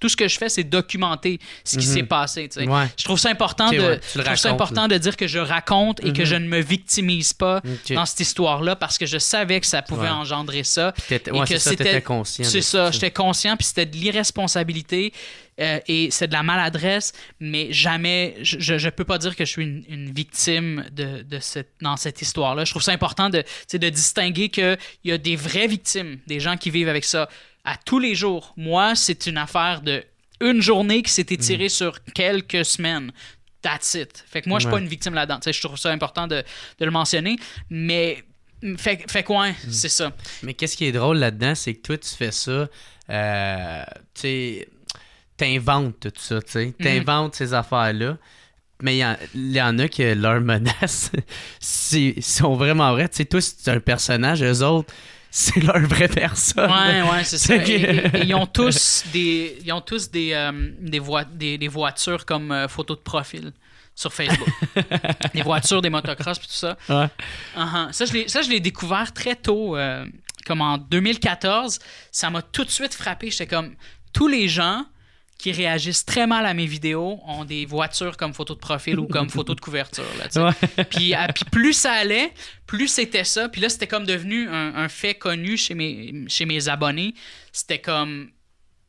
Tout ce que je fais, c'est documenter ce qui s'est passé. Tu sais. Je trouve ça important de dire que je raconte et que je ne me victimise pas dans cette histoire-là, parce que je savais que ça pouvait engendrer ça. T'étais conscient. C'est ça, j'étais conscient, puis c'était de l'irresponsabilité. Et c'est de la maladresse, mais jamais, je peux pas dire que je suis une victime dans cette histoire-là. Je trouve ça important de distinguer qu'il y a des vraies victimes, des gens qui vivent avec ça à tous les jours. Moi, c'est une affaire de une journée qui s'est étirée sur quelques semaines. That's it. Fait que moi, je suis pas une victime là-dedans. Je trouve ça important de le mentionner, mais... Fait quoi, c'est ça. Mais qu'est-ce qui est drôle là-dedans, c'est que toi, tu fais ça, tu sais... T'inventes tout ça, tu sais. T'inventes ces affaires-là. Mais il y en a que leurs menaces sont vraiment vraies. Tu sais, toi, c'est un personnage, eux autres, c'est leur vraie personne. Ouais, c'est ça. Et ils ont tous des voitures comme photo de profil sur Facebook. Des voitures, des motocross, puis tout ça. Ouais. Ça, je l'ai découvert très tôt. Comme en 2014, ça m'a tout de suite frappé. J'étais comme, tous les gens qui réagissent très mal à mes vidéos ont des voitures comme photo de profil ou comme photo de couverture. Là, puis plus ça allait, plus c'était ça. Puis là, c'était comme devenu un fait connu chez mes abonnés. C'était comme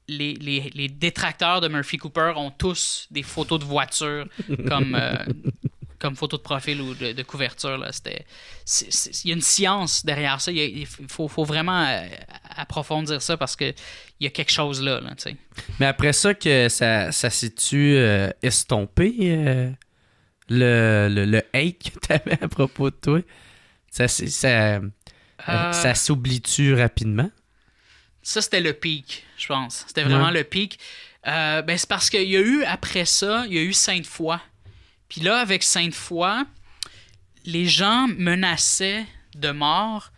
les détracteurs de Murphy Cooper ont tous des photos de voitures comme photo de profil ou de couverture. Là. Il y a une science derrière ça. Il faut vraiment approfondir ça parce qu'il y a quelque chose là. T'sais. Mais après ça, que ça s'est-tu estompé, le hate que tu avais à propos de toi? Ça s'oublie-tu rapidement? Ça, c'était le pic, je pense. C'était vraiment le pic. C'est parce qu'il y a eu, après ça, il y a eu Sainte-Foy. Puis là, avec Sainte-Foy, les gens menaçaient de mort,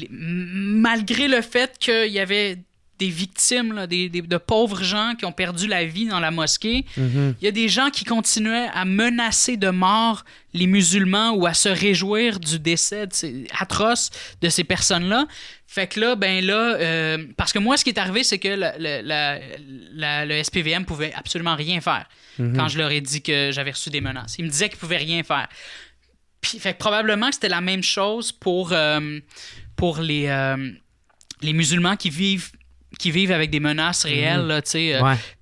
malgré le fait qu'il y avait des victimes, là, de pauvres gens qui ont perdu la vie dans la mosquée. Il y a des gens qui continuaient à menacer de mort les musulmans ou à se réjouir du décès atroce de ces personnes-là. Fait que là, parce que moi, ce qui est arrivé, c'est que le SPVM pouvait absolument rien faire quand je leur ai dit que j'avais reçu des menaces. Ils me disaient qu'ils pouvaient rien faire. Puis, fait que probablement que c'était la même chose pour les musulmans qui vivent avec des menaces réelles. Là,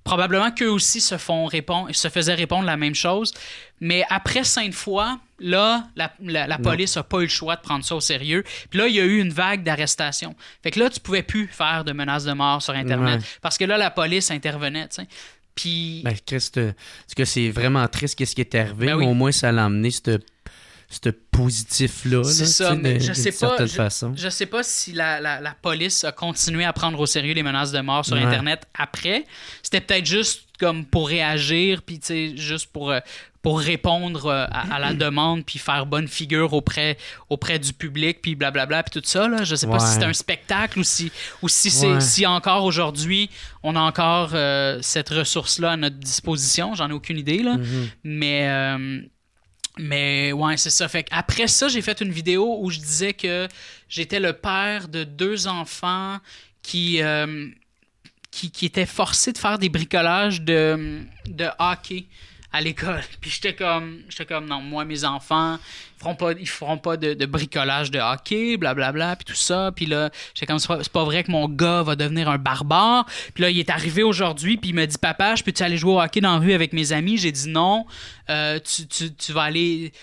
probablement qu'eux aussi se faisaient répondre la même chose. Mais après Sainte-Foy, là, la police n'a pas eu le choix de prendre ça au sérieux. Puis là, il y a eu une vague d'arrestations. Fait que là, tu pouvais plus faire de menaces de mort sur Internet. Parce que là, la police intervenait, tu sais. Puis... Christ, parce que c'est vraiment triste qu'est-ce qui est arrivé. Ben oui. Au moins, ça l'a emmené ce positif-là. C'est ça, mais je sais pas. Façon. Je sais pas si la police a continué à prendre au sérieux les menaces de mort sur Internet après. C'était peut-être juste comme pour réagir, puis tu sais, juste pour répondre à la demande, puis faire bonne figure auprès du public, puis blablabla, puis tout ça. Là. Je sais pas si c'est un spectacle ou si encore aujourd'hui, on a encore cette ressource-là à notre disposition. J'en ai aucune idée, là. Mais ouais, c'est ça. Fait après ça, j'ai fait une vidéo où je disais que j'étais le père de 2 enfants qui étaient forcés de faire des bricolages de hockey à l'école. Puis j'étais comme non, moi, mes enfants, ils feront pas de bricolage de hockey, blablabla, puis tout ça. Puis là, j'étais comme, c'est pas vrai que mon gars va devenir un barbare. Puis là, il est arrivé aujourd'hui, puis il m'a dit, papa, je peux-tu aller jouer au hockey dans la rue avec mes amis? J'ai dit non. Tu vas aller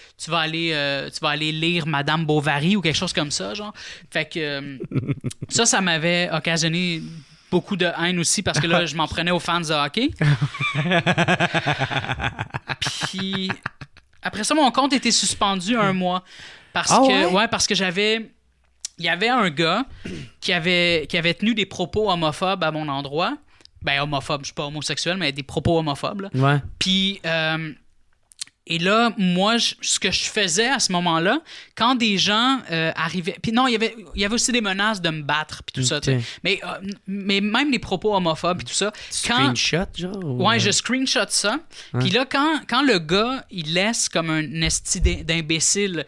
lire Madame Bovary ou quelque chose comme ça, genre. Fait que ça m'avait occasionné beaucoup de haine aussi parce que là, je m'en prenais aux fans de hockey. Puis après ça, mon compte était suspendu 1 mois parce que il y avait un gars qui avait tenu des propos homophobes à mon endroit. Ben homophobe, je suis pas homosexuel, mais des propos homophobes. Là. Ouais. Puis et là, moi, ce que je faisais à ce moment-là, quand des gens arrivaient... Puis non, il y avait aussi des menaces de me battre, puis tout ça. Mais même les propos homophobes, puis tout ça... Screenshot, genre? Ouais, je screenshot ça. Puis là, quand le gars, il laisse comme un esti d'imbécile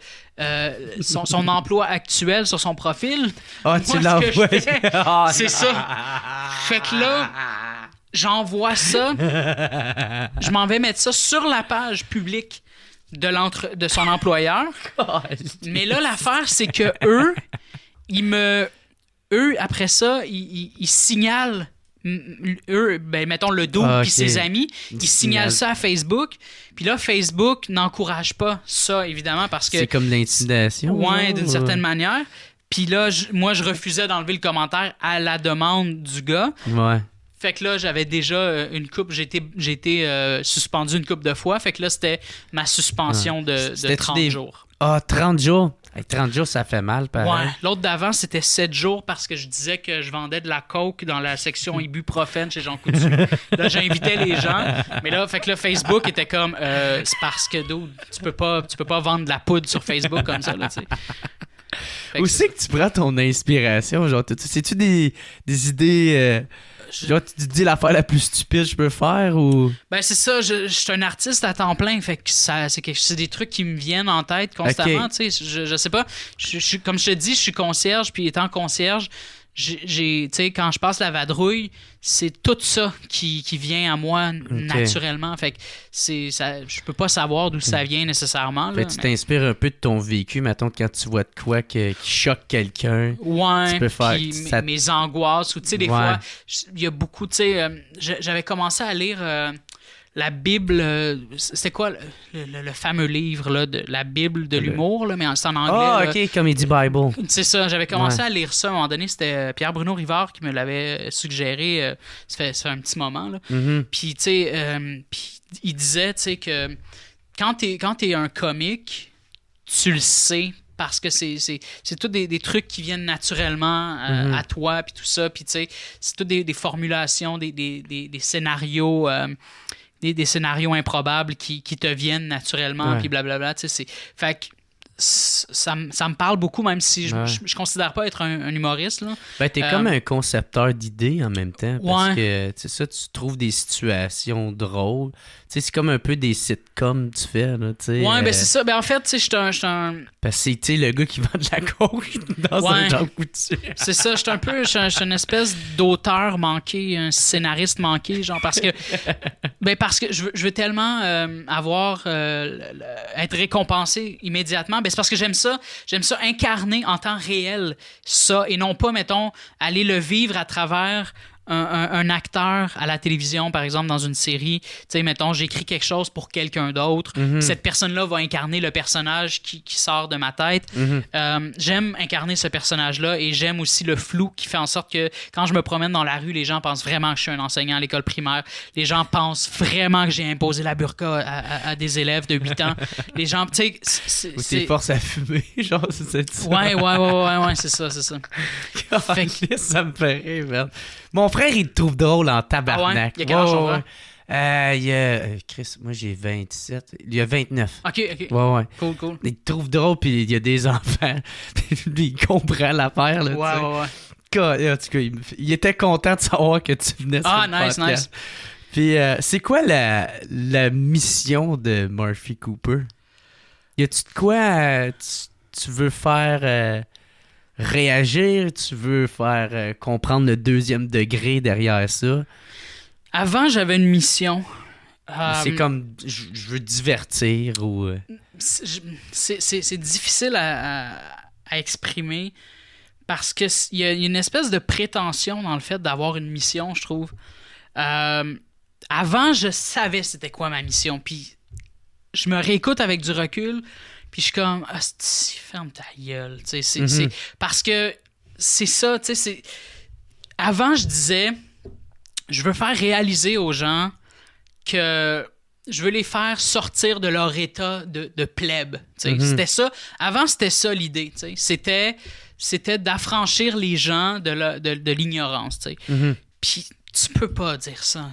son emploi actuel sur son profil... Tu l'envoies? C'est ça. Fait que là... J'envoie ça, je m'en vais mettre ça sur la page publique de son employeur. Mais là, l'affaire, c'est que eux, après ça, ils signalent, mettons le dos puis ses amis, ils signalent ça à Facebook. Puis là, Facebook n'encourage pas ça, évidemment, parce que... C'est comme de l'intimidation. Ouais, d'une certaine manière. Puis là, moi, je refusais d'enlever le commentaire à la demande du gars. Ouais. Fait que là, j'avais déjà une coupe. J'ai été suspendu une couple de fois. Fait que là, c'était ma suspension de 30 jours. 30 jours? 30 jours, ça fait mal, pareil. Ouais. L'autre d'avant, c'était 7 jours parce que je disais que je vendais de la coke dans la section ibuprofène chez Jean Coutu. Là, j'invitais les gens. Mais là, fait que là, Facebook était comme... c'est parce que, dude, tu peux pas vendre de la poudre sur Facebook comme ça, là, tu sais. Où c'est que tu prends ton inspiration? Genre, c'est-tu des idées... Genre, tu te dis l'affaire la plus stupide que je peux faire ou... Ben, c'est ça, je suis un artiste à temps plein, fait que c'est des trucs qui me viennent en tête constamment, tu sais, je sais pas, comme je te dis, je suis concierge, puis étant concierge, tu sais, quand je passe la vadrouille, c'est tout ça qui vient à moi naturellement. Fait que je peux pas savoir d'où ça vient nécessairement. Fait là, tu t'inspires un peu de ton vécu, mettons, quand tu vois de quoi qui choque quelqu'un. Ouais, tu peux faire mes angoisses, ou tu sais, des fois, il y a beaucoup, tu sais, j'avais commencé à lire la Bible, c'était quoi le fameux livre, là, de la Bible de l'humour, là, mais c'est en anglais. Ah, OK, Comedy Bible. C'est ça, j'avais commencé à lire ça à un moment donné, c'était Pierre-Bruno Rivard qui me l'avait suggéré, ça fait un petit moment, là. Puis, tu sais, il disait, tu sais, que quand t'es un comique, tu le sais, parce que c'est tous des trucs qui viennent naturellement à toi, puis tout ça, puis tu sais, c'est toutes des formulations, des scénarios... Des scénarios improbables qui te viennent naturellement, puis blablabla, tu sais, fait que ça me parle beaucoup, même si je considère pas être un humoriste, là. Ben, t'es comme un concepteur d'idées en même temps, parce que, tu sais, ça, tu trouves des situations drôles. Tu sais, c'est comme un peu des sitcoms que tu fais, là, tu sais. Ouais, ben c'est ça. Ben en fait, tu sais, je suis un... Parce que c'est, tu sais, le gars qui vend de la coke dans un Jean Coutu. C'est ça, je suis une espèce d'auteur manqué, un scénariste manqué, genre, parce que je veux tellement être récompensé immédiatement. Ben c'est parce que j'aime ça incarner en temps réel ça, et non pas, mettons, aller le vivre à travers un acteur à la télévision, par exemple, dans une série. Tu sais, mettons, j'écris quelque chose pour quelqu'un d'autre. Cette personne-là va incarner le personnage qui sort de ma tête. J'aime incarner ce personnage-là, et j'aime aussi le flou qui fait en sorte que quand je me promène dans la rue, les gens pensent vraiment que je suis un enseignant à l'école primaire. Les gens pensent vraiment que j'ai imposé la burqa à des élèves de 8 ans. Les gens, tu sais... Ou t'es force à fumer, genre, c'est ça. Ouais, c'est ça. Fait que... ça me fait rire, merde. Mon frère, il te trouve drôle en tabarnak. Il y a quel âge ton frère? Il y a... Chris, moi, j'ai 27. Il y a 29. OK. Ouais. Cool. Il te trouve drôle, puis il y a des enfants. Lui, il comprend l'affaire, là, Ouais. En tout cas, il était content de savoir que tu venais sur le podcast. Nice. Puis, c'est quoi la mission de Murphy Cooper? Y a-tu de quoi tu veux faire... réagir, tu veux faire comprendre le deuxième degré derrière ça? Avant, j'avais une mission. C'est comme, je veux divertir ou... C'est difficile à exprimer, parce qu'il y a une espèce de prétention dans le fait d'avoir une mission, je trouve. Avant, je savais c'était quoi ma mission, puis je me réécoute avec du recul, puis je suis comme, ferme ta gueule. C'est parce que c'est ça, tu sais. Avant, je disais, je veux faire réaliser aux gens que je veux les faire sortir de leur état de plèbe. C'était ça. Avant, c'était ça l'idée. C'était d'affranchir les gens de l'ignorance. Puis tu peux pas dire ça.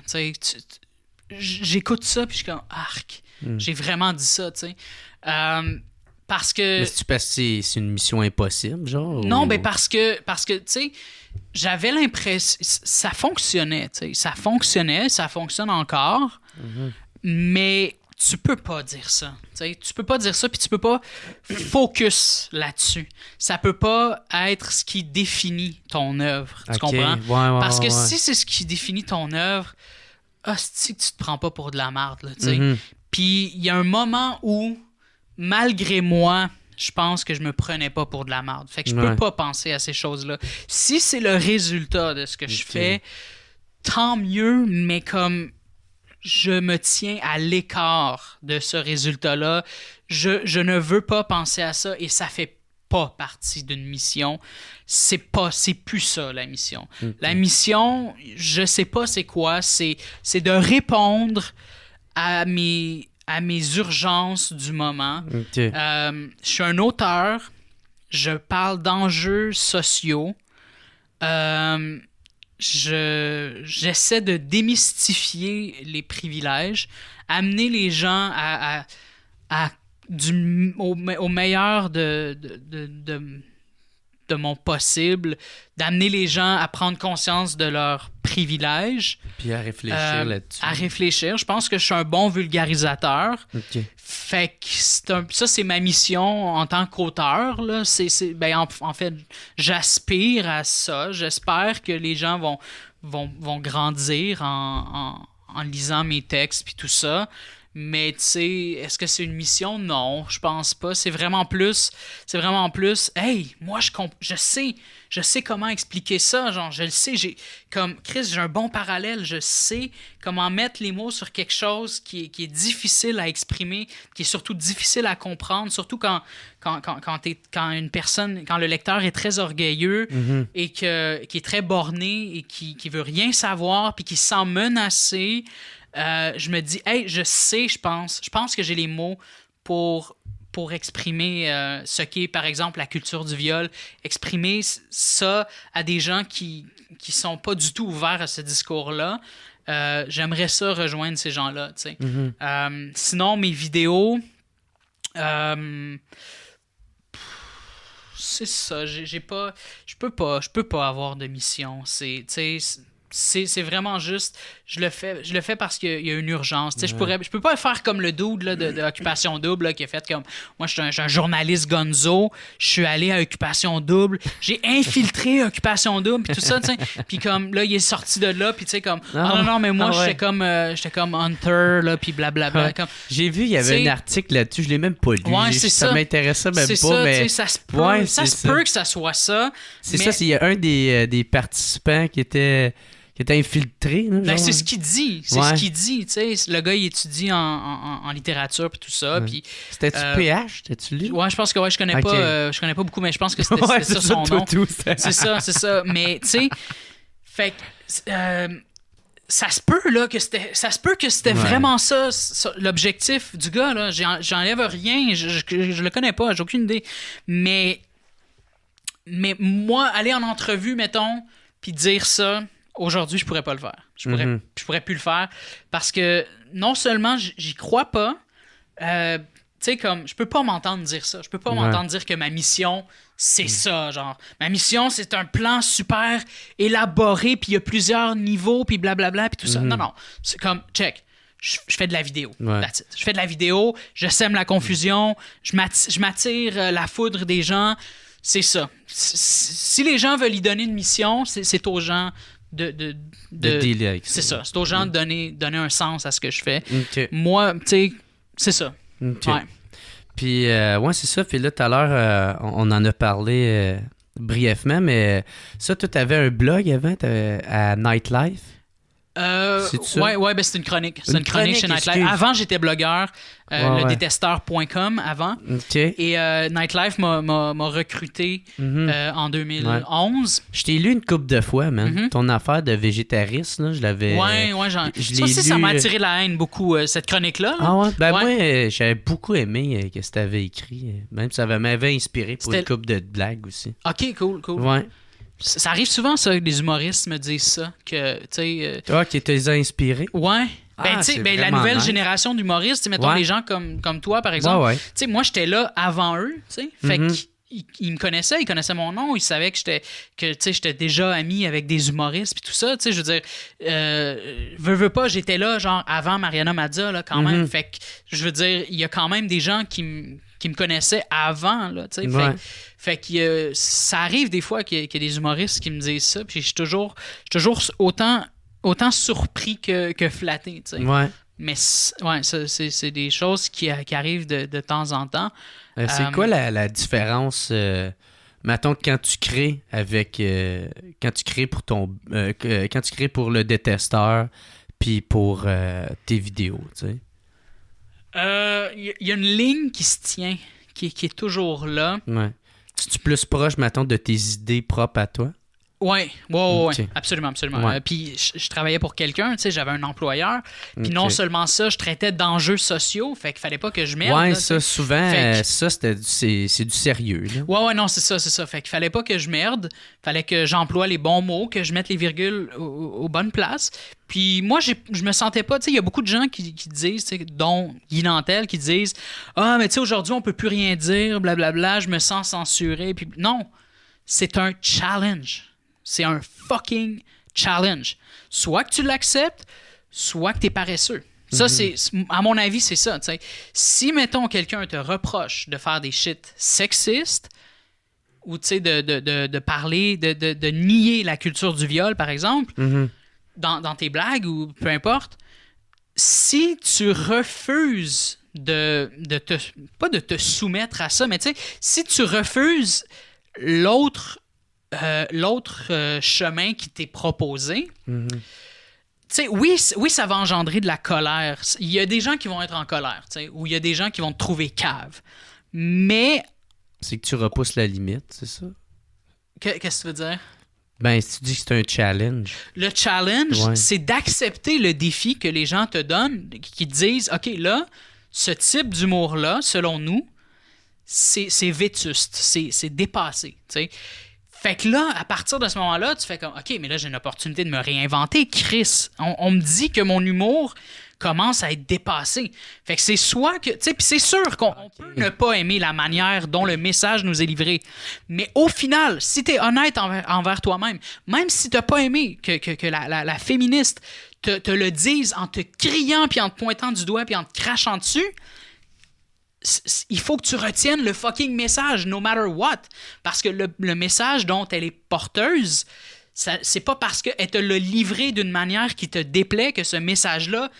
J'écoute ça, puis je suis comme, arc. J'ai vraiment dit ça, tu sais. Parce que... Mais c'est une mission impossible, genre? Non, ou... ben parce que tu sais, j'avais l'impression... Ça fonctionnait, tu sais. Ça fonctionne encore, mais tu peux pas dire ça. Tu peux pas dire ça, puis tu peux pas focus là-dessus. Ça peut pas être ce qui définit ton œuvre, tu comprends? Parce que si c'est ce qui définit ton œuvre, hostie que tu te prends pas pour de la merde, là, tu sais. Puis il y a un moment où, malgré moi, je pense que je me prenais pas pour de la merde. Fait que je peux pas penser à ces choses-là. Si c'est le résultat de ce que je fais, tant mieux, mais comme je me tiens à l'écart de ce résultat-là, je ne veux pas penser à ça, et ça fait pas partie d'une mission. C'est plus ça, la mission. La mission, je sais pas c'est quoi, c'est de répondre à mes urgences du moment. Je suis un auteur, je parle d'enjeux sociaux, j'essaie de démystifier les privilèges, amener les gens au meilleur de mon possible d'amener les gens à prendre conscience de leurs privilèges. Puis à réfléchir là-dessus. À réfléchir. Je pense que je suis un bon vulgarisateur. OK. Fait que ça, c'est ma mission en tant qu'auteur. Là. En fait, j'aspire à ça. J'espère que les gens vont grandir en lisant mes textes puis tout ça. Mais tu sais, est-ce que c'est une mission? Non, je pense pas. C'est vraiment plus, hey, moi je sais comment expliquer ça, genre je le sais, Chris, j'ai un bon parallèle, je sais comment mettre les mots sur quelque chose qui est difficile à exprimer, qui est surtout difficile à comprendre, surtout quand le lecteur est très orgueilleux et qui est très borné et qui veut rien savoir puis qui se sent menacé. Je me dis, hey, je pense que j'ai les mots pour exprimer ce qu'est, par exemple, la culture du viol, exprimer ça à des gens qui sont pas du tout ouverts à ce discours-là. J'aimerais ça rejoindre ces gens-là, tu sais. Sinon, mes vidéos, c'est ça, je peux pas avoir de mission. C'est vraiment juste, je le fais parce qu'il y a une urgence. Je peux pas faire comme le dude là, de Occupation Double là, qui a fait comme, moi je suis un journaliste gonzo, je suis allé à Occupation Double, j'ai infiltré Occupation Double puis tout ça, puis comme là il est sorti de là, puis tu sais comme non mais moi j'étais comme Hunter là, puis blablabla. Comme, j'ai vu il y avait un article là-dessus, je l'ai même pas lu. Ouais, ça m'intéressait même c'est pas, ça, mais ça se peut que ça soit ça. C'est ça, il y a un des participants qui était infiltré. Là, ben, c'est ce qu'il dit. Ce qu'il dit. Le gars, il étudie en littérature et tout ça. Puis, c'était-tu PH? T'as-tu lu? Ouais, je pense que je connais pas beaucoup, mais je pense que c'était ça son nom. C'est ça. Mais, tu sais, fait que ça se peut que c'était vraiment ça, l'objectif du gars. Là. J'enlève rien. Je le connais pas. J'ai aucune idée. Mais moi, aller en entrevue, mettons, puis dire ça... Aujourd'hui, je pourrais pas le faire. Je pourrais plus le faire parce que non seulement j'y crois pas, tu sais, comme je peux pas m'entendre dire ça. Je peux pas m'entendre dire que ma mission, c'est ça, genre. Ma mission, c'est un plan super élaboré, puis il y a plusieurs niveaux, puis blablabla, puis tout ça. Non, c'est comme, check. Je fais de la vidéo. That's it. Je fais de la vidéo, je sème la confusion, je m'attire la foudre des gens. C'est ça. Si les gens veulent y donner une mission, c'est aux gens de dealer avec ça. C'est ça. C'est aux gens de donner un sens à ce que je fais. Okay. Moi, tu sais, c'est ça. Okay. Ouais. Puis, c'est ça. Puis là, tout à l'heure, on en a parlé brièvement, mais ça, tu avais un blog avant à Nightlife? C'est ça? Ouais, ben c'est une chronique. C'est une chronique chez Nightlife. Avant, j'étais blogueur, ledétesteur.com avant. Okay. Et Nightlife m'a recruté en 2011. Je t'ai lu une couple de fois, man. Ton affaire de végétariste, là, je l'avais... Ouais, ça m'a attiré la haine beaucoup, cette chronique-là. Là. Ah ouais? Ben moi, j'avais beaucoup aimé ce que tu avais écrit. Même ça m'avait inspiré pour une couple de blagues aussi. OK, cool. Ouais. Ça arrive souvent, ça, que les humoristes me disent ça, que, tu sais... Toi, qui t'es inspiré? Ouais. Ben, tu sais, la nouvelle génération d'humoristes, mettons les gens comme toi, par exemple. Tu sais, moi, j'étais là avant eux, tu sais. Fait qu'ils me connaissaient, ils connaissaient mon nom, ils savaient que j'étais déjà ami avec des humoristes, puis tout ça, tu sais, je veux dire, veux pas, j'étais là, genre, avant Mariana Mazza, là, quand même. Fait que, je veux dire, il y a quand même des gens qui me connaissaient avant, là, tu sais. Fait que ça arrive des fois qu'il y a des humoristes qui me disent ça, puis je suis toujours autant surpris que flatté, tu sais. Ouais. Mais c'est des choses qui arrivent de temps en temps. C'est quoi la différence, mettons, quand tu crées quand tu crées pour quand tu crées pour le détesteur puis pour tes vidéos, tu sais? Y a une ligne qui se tient, qui est toujours là. Ouais. Tu plus proche, mettons, de tes idées propres à toi? Ouais, absolument. Ouais. Puis je travaillais pour quelqu'un, tu sais, j'avais un employeur. Puis non seulement ça, je traitais d'enjeux sociaux, fait qu'il fallait pas que je merde. Ouais, là, ça, souvent, ça, c'est du sérieux. Là. Ouais, non, c'est ça. Fait qu'il fallait pas que je merde, fallait que j'emploie les bons mots, que je mette les virgules aux bonnes places. Puis moi, je me sentais pas, tu sais, il y a beaucoup de gens qui disent, dont Guy Nantel, qui disent « Ah, mais tu sais, aujourd'hui, on peut plus rien dire, blablabla, je me sens censuré. » Puis non. c'est un challenge. C'est un fucking challenge. Soit que tu l'acceptes, soit que t'es paresseux. Ça, à mon avis, c'est ça. T'sais. Si, mettons, quelqu'un te reproche de faire des shit sexistes ou de parler, de nier la culture du viol, par exemple, dans tes blagues ou peu importe, si tu refuses pas de te soumettre à ça, mais si tu refuses l'autre chemin qui t'est proposé, oui, ça va engendrer de la colère. Il y a des gens qui vont être en colère, ou il y a des gens qui vont te trouver cave. Mais... C'est que tu repousses la limite, c'est ça? Qu'est-ce que tu veux dire? Ben, si tu dis que c'est un challenge. Le challenge, c'est d'accepter le défi que les gens te donnent, qui te disent, OK, là, ce type d'humour-là, selon nous, c'est vétuste, c'est dépassé, t'sais. Fait que là, à partir de ce moment-là, tu fais comme, OK, mais là, j'ai une opportunité de me réinventer. Chris, on me dit que mon humour commence à être dépassé. Fait que c'est soit que... Tu sais, puis c'est sûr qu'on peut ne pas aimer la manière dont le message nous est livré. Mais au final, si t'es honnête envers toi-même, même si t'as pas aimé que la féministe te le dise en te criant, puis en te pointant du doigt, puis en te crachant dessus... Il faut que tu retiennes le fucking message, no matter what. Parce que le message dont elle est porteuse, c'est pas parce qu'elle te l'a livré d'une manière qui te déplaît que ce message-là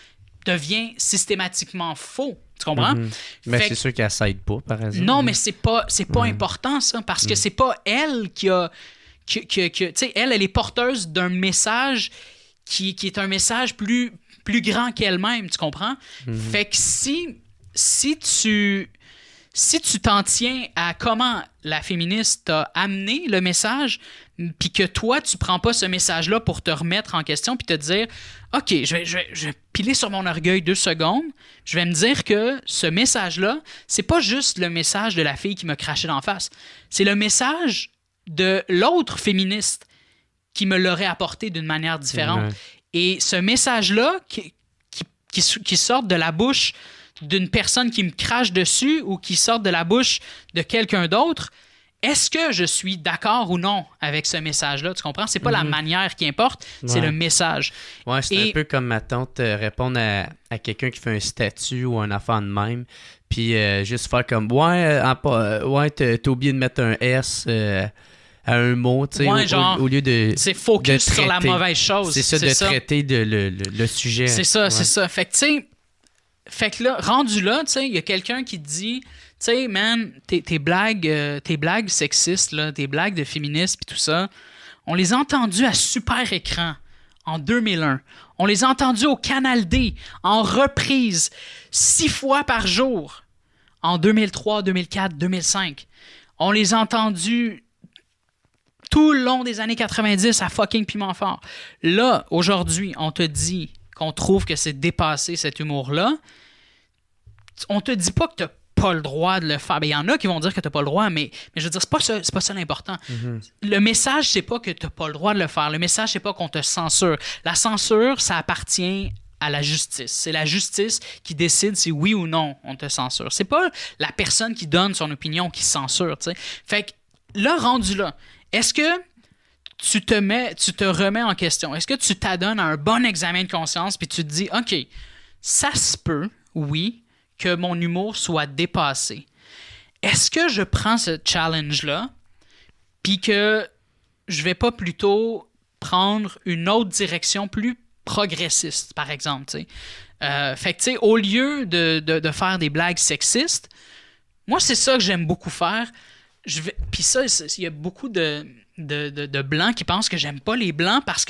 devient systématiquement faux. Tu comprends? Mais c'est sûr qu'elle s'aide pas, par exemple. Non, mais c'est pas important, ça, parce que c'est pas elle qui a... tu sais, elle est porteuse d'un message qui est un message plus grand qu'elle-même, tu comprends? Fait que si tu t'en tiens à comment la féministe t'a amené le message, puis que toi, tu prends pas ce message-là pour te remettre en question, puis te dire, OK, je vais piler sur mon orgueil 2 secondes, je vais me dire que ce message-là, c'est pas juste le message de la fille qui m'a craché d'en face, c'est le message de l'autre féministe qui me l'aurait apporté d'une manière différente. Et ce message-là qui sort de la bouche d'une personne qui me crache dessus ou qui sort de la bouche de quelqu'un d'autre, est-ce que je suis d'accord ou non avec ce message-là? Tu comprends? C'est pas la manière qui importe, c'est le message. Ouais, c'est un peu comme ma tante répondre à quelqu'un qui fait un statut ou un affaire de même, puis juste faire comme « Ouais, t'as oublié de mettre un S... à un mot, tu sais, au lieu de... C'est focus de traiter, sur la mauvaise chose. C'est ça, traiter le sujet. C'est ça, c'est ça. Fait que, tu sais... Fait que là, rendu là, tu sais, il y a quelqu'un qui te dit, tu sais, man, tes blagues sexistes, là, tes blagues de féministes pis tout ça, on les a entendues à Super Écran en 2001. On les a entendues au Canal D en reprise 6 fois par jour en 2003, 2004, 2005. On les a entendues tout le long des années 90 à fucking Piment Fort. Là, aujourd'hui, on te dit qu'on trouve que c'est dépassé cet humour-là, on te dit pas que t'as pas le droit de le faire. Ben, il y en a qui vont dire que t'as pas le droit, mais je veux dire, c'est pas ça l'important. Le message, c'est pas que t'as pas le droit de le faire. Le message, c'est pas qu'on te censure. La censure, ça appartient à la justice. C'est la justice qui décide si oui ou non on te censure. C'est pas la personne qui donne son opinion qui censure, tu sais. Fait que là, rendu là, est-ce que tu te remets en question? Est-ce que tu t'adonnes à un bon examen de conscience puis tu te dis, OK, ça se peut, oui, que mon humour soit dépassé. Est-ce que je prends ce challenge-là puis que je vais pas plutôt prendre une autre direction plus progressiste, par exemple, tu sais? Fait que, tu sais, au lieu de faire des blagues sexistes, moi, c'est ça que j'aime beaucoup faire. Puis ça, il y a beaucoup de blancs qui pensent que j'aime pas les blancs parce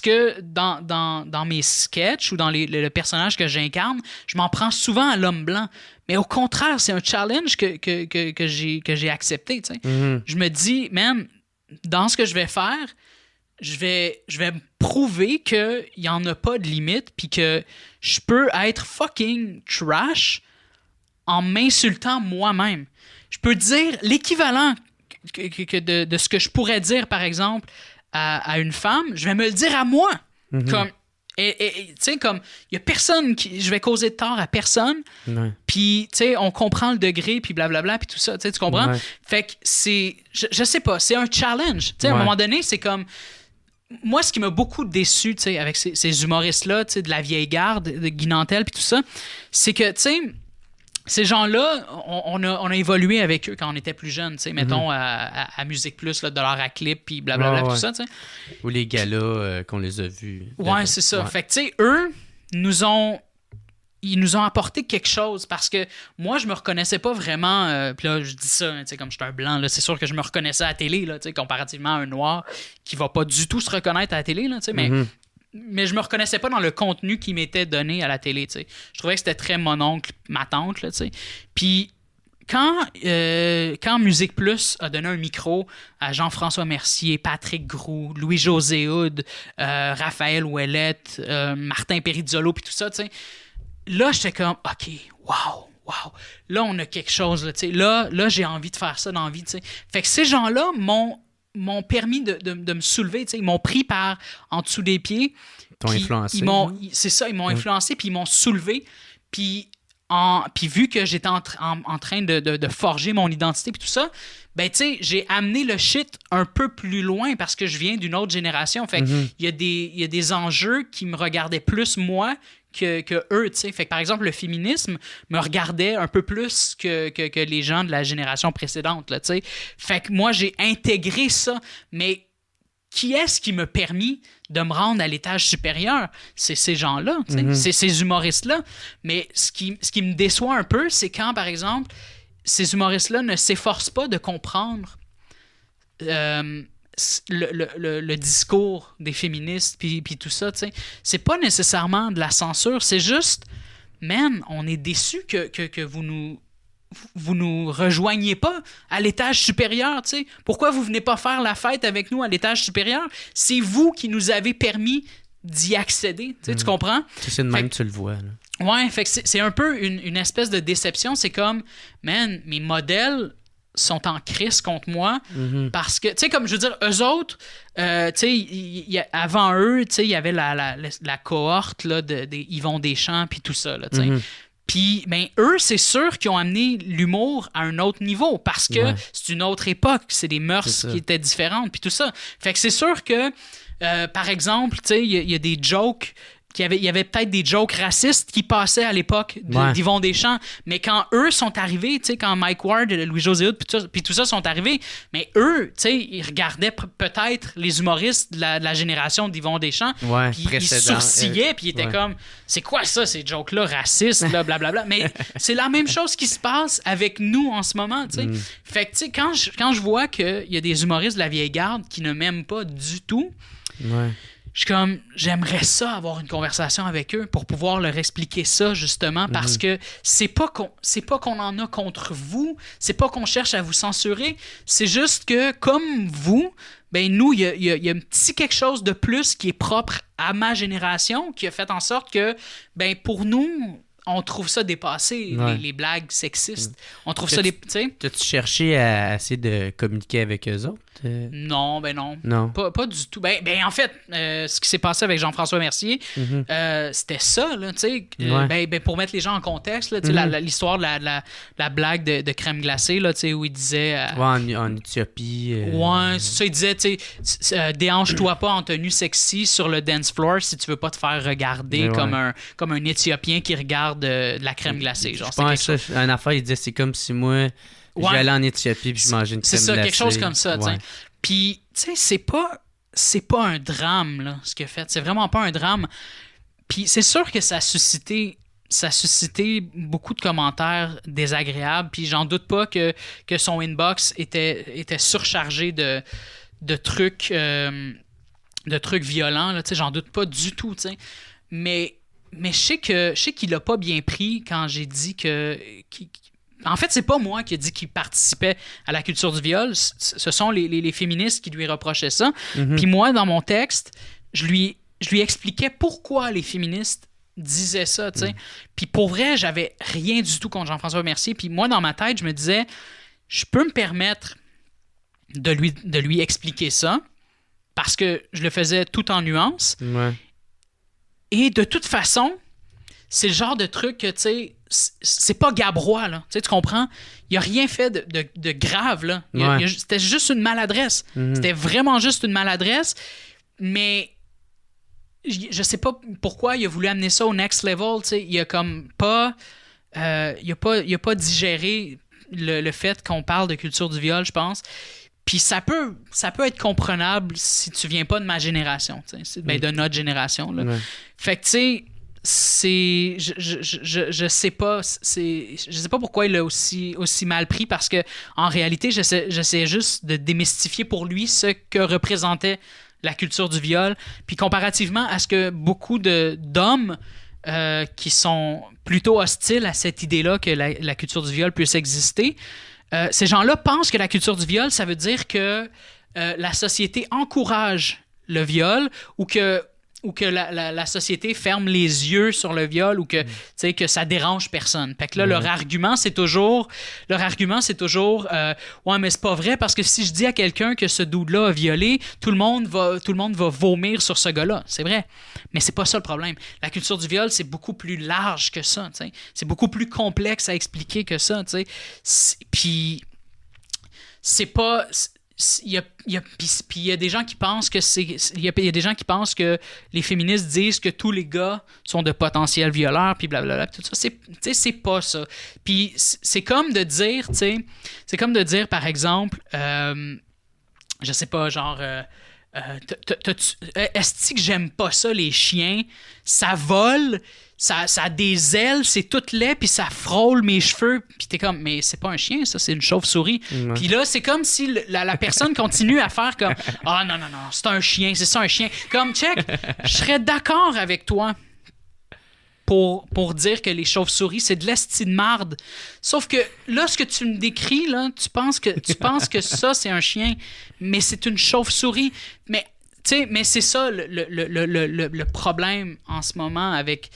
que dans mes sketchs ou dans le personnage que j'incarne, je m'en prends souvent à l'homme blanc. Mais au contraire, c'est un challenge que j'ai accepté. Tu sais. Je me dis, man, dans ce que je vais faire, je vais me prouver qu'il n'y en a pas de limite puis que je peux être fucking trash en m'insultant moi-même. Je peux dire l'équivalent de ce que je pourrais dire, par exemple, à une femme, je vais me le dire à moi. Comme, Et tu sais, comme, il y a personne je vais causer de tort à personne. Ouais. Puis, tu sais, on comprend le degré, puis blablabla, puis tout ça, tu sais, tu comprends? Ouais. Fait que c'est, je sais pas, c'est un challenge. Tu sais, à un moment donné, c'est comme, moi, ce qui m'a beaucoup déçu, tu sais, avec ces humoristes-là, tu sais, de la vieille garde, de Guy Nantel, puis tout ça, c'est que, tu sais, ces gens-là, on a évolué avec eux quand on était plus jeunes, tu sais, mettons à Musique Plus, là, $, à clip, puis blablabla, tout ça, tu sais. Ou les galas qu'on les a vus. Ouais, c'est ça. Ouais. Fait que, tu sais, eux, ils nous ont apporté quelque chose parce que moi, je me reconnaissais pas vraiment. Puis là, je dis ça, tu sais, comme je suis un blanc, là, c'est sûr que je me reconnaissais à la télé, là, tu sais, comparativement à un noir qui va pas du tout se reconnaître à la télé, là, tu sais, mais je me reconnaissais pas dans le contenu qui m'était donné à la télé, tu sais. Je trouvais que c'était très mon oncle, ma tante, là, tu sais. Puis quand Musique Plus a donné un micro à Jean-François Mercier, Patrick Groux, Louis-José Hood, Raphaël Ouellette, Martin Perizzolo, puis tout ça, tu sais, là, j'étais comme, OK, wow. Là, on a quelque chose, là, tu sais. Là, j'ai envie de faire ça dans la vie, tu sais. Fait que ces gens-là m'ont permis de me soulever, tu sais. Ils m'ont pris par en dessous des pieds. T'ont influencé. C'est ça, ils m'ont influencé, puis ils m'ont soulevé. Puis vu que j'étais en train de forger mon identité, puis tout ça, ben, tu sais, j'ai amené le shit un peu plus loin parce que je viens d'une autre génération. Fait il y a des enjeux qui me regardaient plus, moi, que eux, tu sais. Fait que, par exemple, le féminisme me regardait un peu plus que les gens de la génération précédente, là, tu sais. Fait que moi, j'ai intégré ça, mais qui est-ce qui m'a permis de me rendre à l'étage supérieur? C'est ces gens-là, tu sais. C'est ces humoristes-là. Mais ce qui me déçoit un peu, c'est quand, par exemple, ces humoristes-là ne s'efforcent pas de comprendre le discours des féministes puis tout ça, tu sais. C'est pas nécessairement de la censure, c'est juste, man, on est déçus que vous nous rejoignez pas à l'étage supérieur, tu sais. Pourquoi vous venez pas faire la fête avec nous à l'étage supérieur? C'est vous qui nous avez permis d'y accéder, tu sais, tu comprends? C'est de même que tu le vois, là. Ouais, fait que c'est un peu une espèce de déception. C'est comme, man, mes modèles sont en crise contre moi parce que, tu sais, comme je veux dire, eux autres, tu sais, avant eux, tu sais, il y avait la cohorte là, des Yvon Deschamps puis tout ça, là, tu sais. Puis, ben, eux, c'est sûr qu'ils ont amené l'humour à un autre niveau parce que c'est une autre époque, c'est des mœurs qui étaient différentes puis tout ça. Fait que c'est sûr que, par exemple, tu sais, il y a des jokes il y avait peut-être des jokes racistes qui passaient à l'époque d'Yvon Deschamps, mais quand eux sont arrivés, tu sais, quand Mike Ward, Louis-José Hood, puis tout ça sont arrivés, mais eux, tu sais, ils regardaient peut-être les humoristes de la génération d'Yvon Deschamps, puis ils sourcillaient, puis ils étaient comme, c'est quoi ça, ces jokes-là racistes, là, blablabla. Mais c'est la même chose qui se passe avec nous en ce moment, tu sais. Fait que, tu sais, quand je vois qu'il y a des humoristes de la vieille garde qui ne m'aiment pas du tout, je suis comme, j'aimerais ça avoir une conversation avec eux pour pouvoir leur expliquer ça, justement, parce que c'est pas qu'on en a contre vous, c'est pas qu'on cherche à vous censurer, c'est juste que, comme vous, ben nous, il y a un petit quelque chose de plus qui est propre à ma génération, qui a fait en sorte que, ben pour nous, on trouve ça dépassé, les blagues sexistes. On trouve ça dépassé. T'as-tu cherché à essayer de communiquer avec eux autres? Non, ben non. Pas du tout. Ben en fait, ce qui s'est passé avec Jean-François Mercier, c'était ça, là, tu sais. Ben, pour mettre les gens en contexte, là, tu sais, l'histoire de la blague de crème glacée, là, tu sais, où il disait... en Éthiopie... Ouais, c'est ça, il disait, tu sais, déhanche-toi pas en tenue sexy sur le dance floor si tu veux pas te faire regarder comme un Éthiopien qui regarde de la crème glacée. Genre, je pense ça, une affaire, il disait, c'est comme si moi... J'allais en Éthiopie puis je mangeais une crème glacée. C'est ça, quelque chose comme ça. Puis, tu sais, c'est pas un drame, là, ce qu'il a fait. C'est vraiment pas un drame. Puis, c'est sûr que ça a suscité beaucoup de commentaires désagréables. Puis, j'en doute pas que son inbox était surchargé de trucs violents. Là, j'en doute pas du tout. T'sais. Mais je sais qu'il l'a pas bien pris quand j'ai dit en fait, c'est pas moi qui ai dit qu'il participait à la culture du viol. Ce sont les féministes qui lui reprochaient ça. Puis moi, dans mon texte, je lui expliquais pourquoi les féministes disaient ça. Puis pour vrai, j'avais rien du tout contre Jean-François Mercier. Puis moi, dans ma tête, je me disais, je peux me permettre de lui expliquer ça parce que je le faisais tout en nuances. Et de toute façon, c'est le genre de truc que, tu sais, c'est pas Gabrois, là. Tu comprends? Il a rien fait de grave, là. C'était juste une maladresse. C'était vraiment juste une maladresse. Mais je sais pas pourquoi il a voulu amener ça au next level, tu sais. Il a comme pas... il a pas digéré le fait qu'on parle de culture du viol, je pense. Puis ça peut être comprenable si tu viens pas de ma génération, ben de notre génération. Là. Fait que tu sais, c'est je sais pas pourquoi il l'a aussi mal pris, parce que en réalité j'essaie juste de démystifier pour lui ce que représentait la culture du viol, puis comparativement à ce que beaucoup d'hommes qui sont plutôt hostiles à cette idée-là que la culture du viol puisse exister, ces gens-là pensent que la culture du viol, ça veut dire que la société encourage le viol, ou que la société ferme les yeux sur le viol, ou que, que ça dérange personne. Fait que là, leur argument, c'est toujours ouais, mais c'est pas vrai, parce que si je dis à quelqu'un que ce dude-là a violé, tout le monde va vomir sur ce gars-là. C'est vrai. Mais c'est pas ça le problème. La culture du viol, c'est beaucoup plus large que ça. T'sais. C'est beaucoup plus complexe à expliquer que ça. Puis c'est pas... Il y a des gens qui pensent que il y a des gens qui pensent que les féministes disent que tous les gars sont de potentiels violeurs, puis blablabla, tout ça. C'est pas ça. Puis c'est comme de dire, par exemple, je sais pas, genre... est-ce que j'aime pas ça, les chiens? Ça vole, ça a des ailes, c'est tout laid, puis ça frôle mes cheveux. Puis t'es comme, mais c'est pas un chien, ça, c'est une chauve-souris. Puis là, c'est comme si la personne continue à faire comme, ah non, c'est un chien, c'est ça un chien. Comme, check, je serais d'accord avec toi pour dire que les chauves-souris, c'est de l'esti de marde. Sauf que là, ce que tu me décris, là, tu penses que ça, c'est un chien, mais c'est une chauve-souris. Mais c'est ça le problème en ce moment avec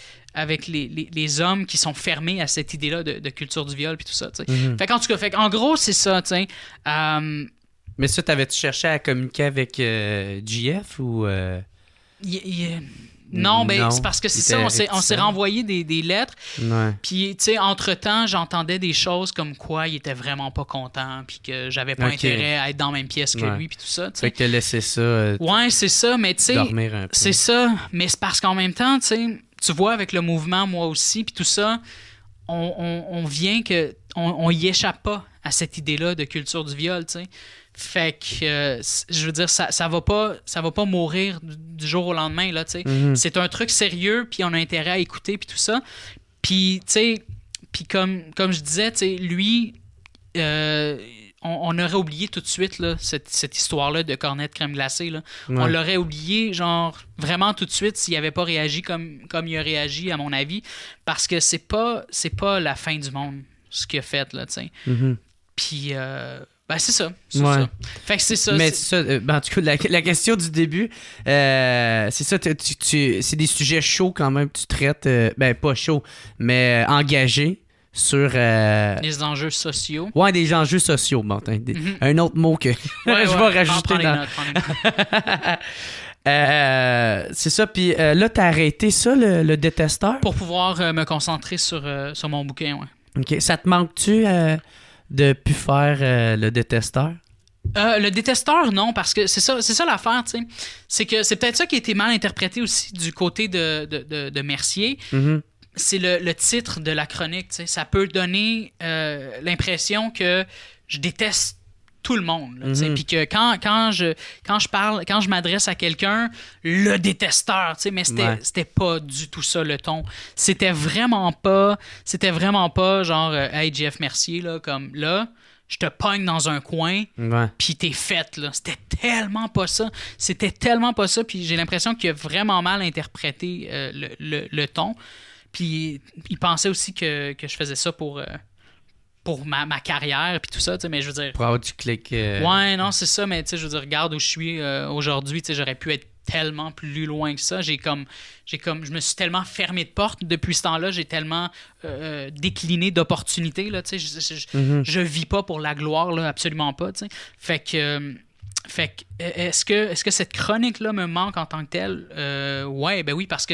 les hommes qui sont fermés à cette idée-là de culture du viol puis tout ça. Fait qu'en tout cas, en gros, c'est ça. Mais ça, t'avais-tu cherché à communiquer avec GF ou... Non, ben c'est parce que c'est ça, on s'est renvoyé des lettres. Puis, tu sais, entre-temps, j'entendais des choses comme quoi il était vraiment pas content, puis que j'avais pas intérêt à être dans la même pièce que lui, puis tout ça. T'sais. Fait que t'as laissé ça. Ouais, c'est ça, mais tu sais, c'est ça. Mais c'est parce qu'en même temps, tu vois, avec le mouvement, moi aussi, puis tout ça, on vient que... On y échappe pas à cette idée-là de culture du viol, tu sais. Fait que, je veux dire, ça va pas mourir du jour au lendemain, là, tu sais. C'est un truc sérieux, puis on a intérêt à écouter, puis tout ça. Puis, tu sais, comme je disais, tu sais, lui, on aurait oublié tout de suite, là, cette histoire-là de cornet de crème glacée, là. On l'aurait oublié, genre, vraiment tout de suite s'il avait pas réagi comme il a réagi, à mon avis, parce que c'est pas la fin du monde, ce qu'il a fait, là, tu sais. Puis... ben, c'est ça. Ça. Fait que c'est ça. Mais c'est ça. En tout cas, la question du début, c'est ça. C'est des sujets chauds quand même. Tu traites, ben pas chauds, mais engagés sur. Les enjeux sociaux. Ouais, des enjeux sociaux. Bon, un autre mot que je vais rajouter dans. C'est ça. Puis là, t'as arrêté ça, le détesteur? Pour pouvoir me concentrer sur mon bouquin, ouais. OK. Ça te manque-tu de plus faire le détesteur? Le détesteur, non, parce que c'est ça l'affaire, tu sais. C'est que c'est peut-être ça qui a été mal interprété aussi du côté de Mercier. C'est le titre de la chronique, tu sais. Ça peut donner l'impression que je déteste tout le monde, tu sais. Puis que quand je m'adresse à quelqu'un, le détesteur, tu sais, mais c'était pas du tout ça le ton. C'était vraiment pas genre hey Jeff Mercier, là, comme là, je te pogne dans un coin, puis t'es faite, là. C'était tellement pas ça. Puis j'ai l'impression qu'il a vraiment mal interprété le ton. Puis il pensait aussi que je faisais ça pour ma carrière puis tout ça, tu sais, mais je veux dire... Pour avoir du clic... Ouais, non, c'est ça, mais tu sais, je veux dire, regarde où je suis aujourd'hui, tu sais, j'aurais pu être tellement plus loin que ça. Je me suis tellement fermé de porte depuis ce temps-là, j'ai tellement décliné d'opportunités, là, tu sais, je vis pas pour la gloire, là, absolument pas, tu sais. Fait que Fait que, est-ce que cette chronique-là me manque en tant que telle? Ouais, ben oui, parce que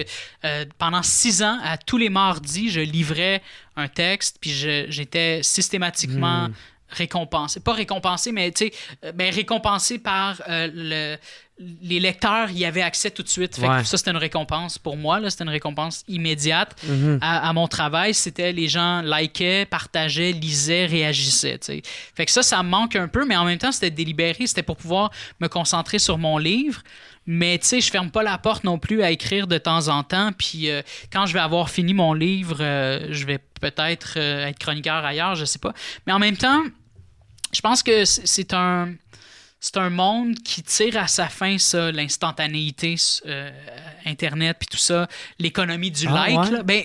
pendant 6 ans, à tous les mardis, je livrais un texte, puis j'étais systématiquement récompensé. Pas récompensé, mais tu sais, récompensé par les lecteurs y avaient accès tout de suite. Fait que ça, c'était une récompense pour moi. Là, c'était une récompense immédiate à mon travail. C'était les gens likaient, partageaient, lisaient, réagissaient. T'sais. Fait que ça me manque un peu, mais en même temps, c'était délibéré. C'était pour pouvoir me concentrer sur mon livre. Mais tu sais, je ferme pas la porte non plus à écrire de temps en temps. Puis quand je vais avoir fini mon livre, je vais peut-être être chroniqueur ailleurs, je sais pas. Mais en même temps, je pense que c'est un monde qui tire à sa fin, ça, l'instantanéité, Internet, puis tout ça, l'économie du like. Ouais? Là, ben,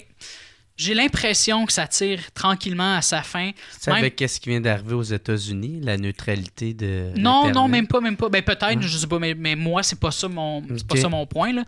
j'ai l'impression que ça tire tranquillement à sa fin. C'est même... avec ce qui vient d'arriver aux États-Unis, la neutralité de Non, Internet. non, même pas. Ben, peut-être, je sais pas, mais moi, c'est pas ça mon point. Là.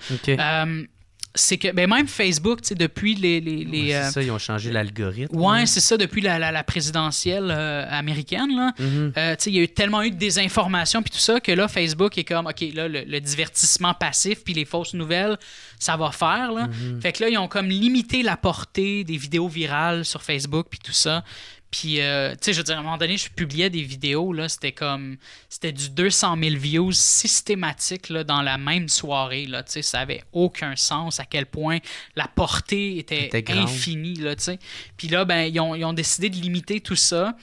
C'est que même Facebook, tu sais, depuis les c'est ça, ils ont changé l'algorithme. Ouais, c'est ça, depuis la présidentielle américaine, là. Tu sais, il y a tellement eu de désinformation puis tout ça que là, Facebook est comme, OK, là, le divertissement passif puis les fausses nouvelles, ça va faire, là. Fait que là, ils ont comme limité la portée des vidéos virales sur Facebook puis tout ça. Puis, tu sais, je veux dire, à un moment donné, je publiais des vidéos, là, c'était du 200 000 views systématiques, là, dans la même soirée, là, tu sais, ça avait aucun sens à quel point la portée était infinie, là, tu sais. Puis là, ben, ils ont décidé de limiter tout ça.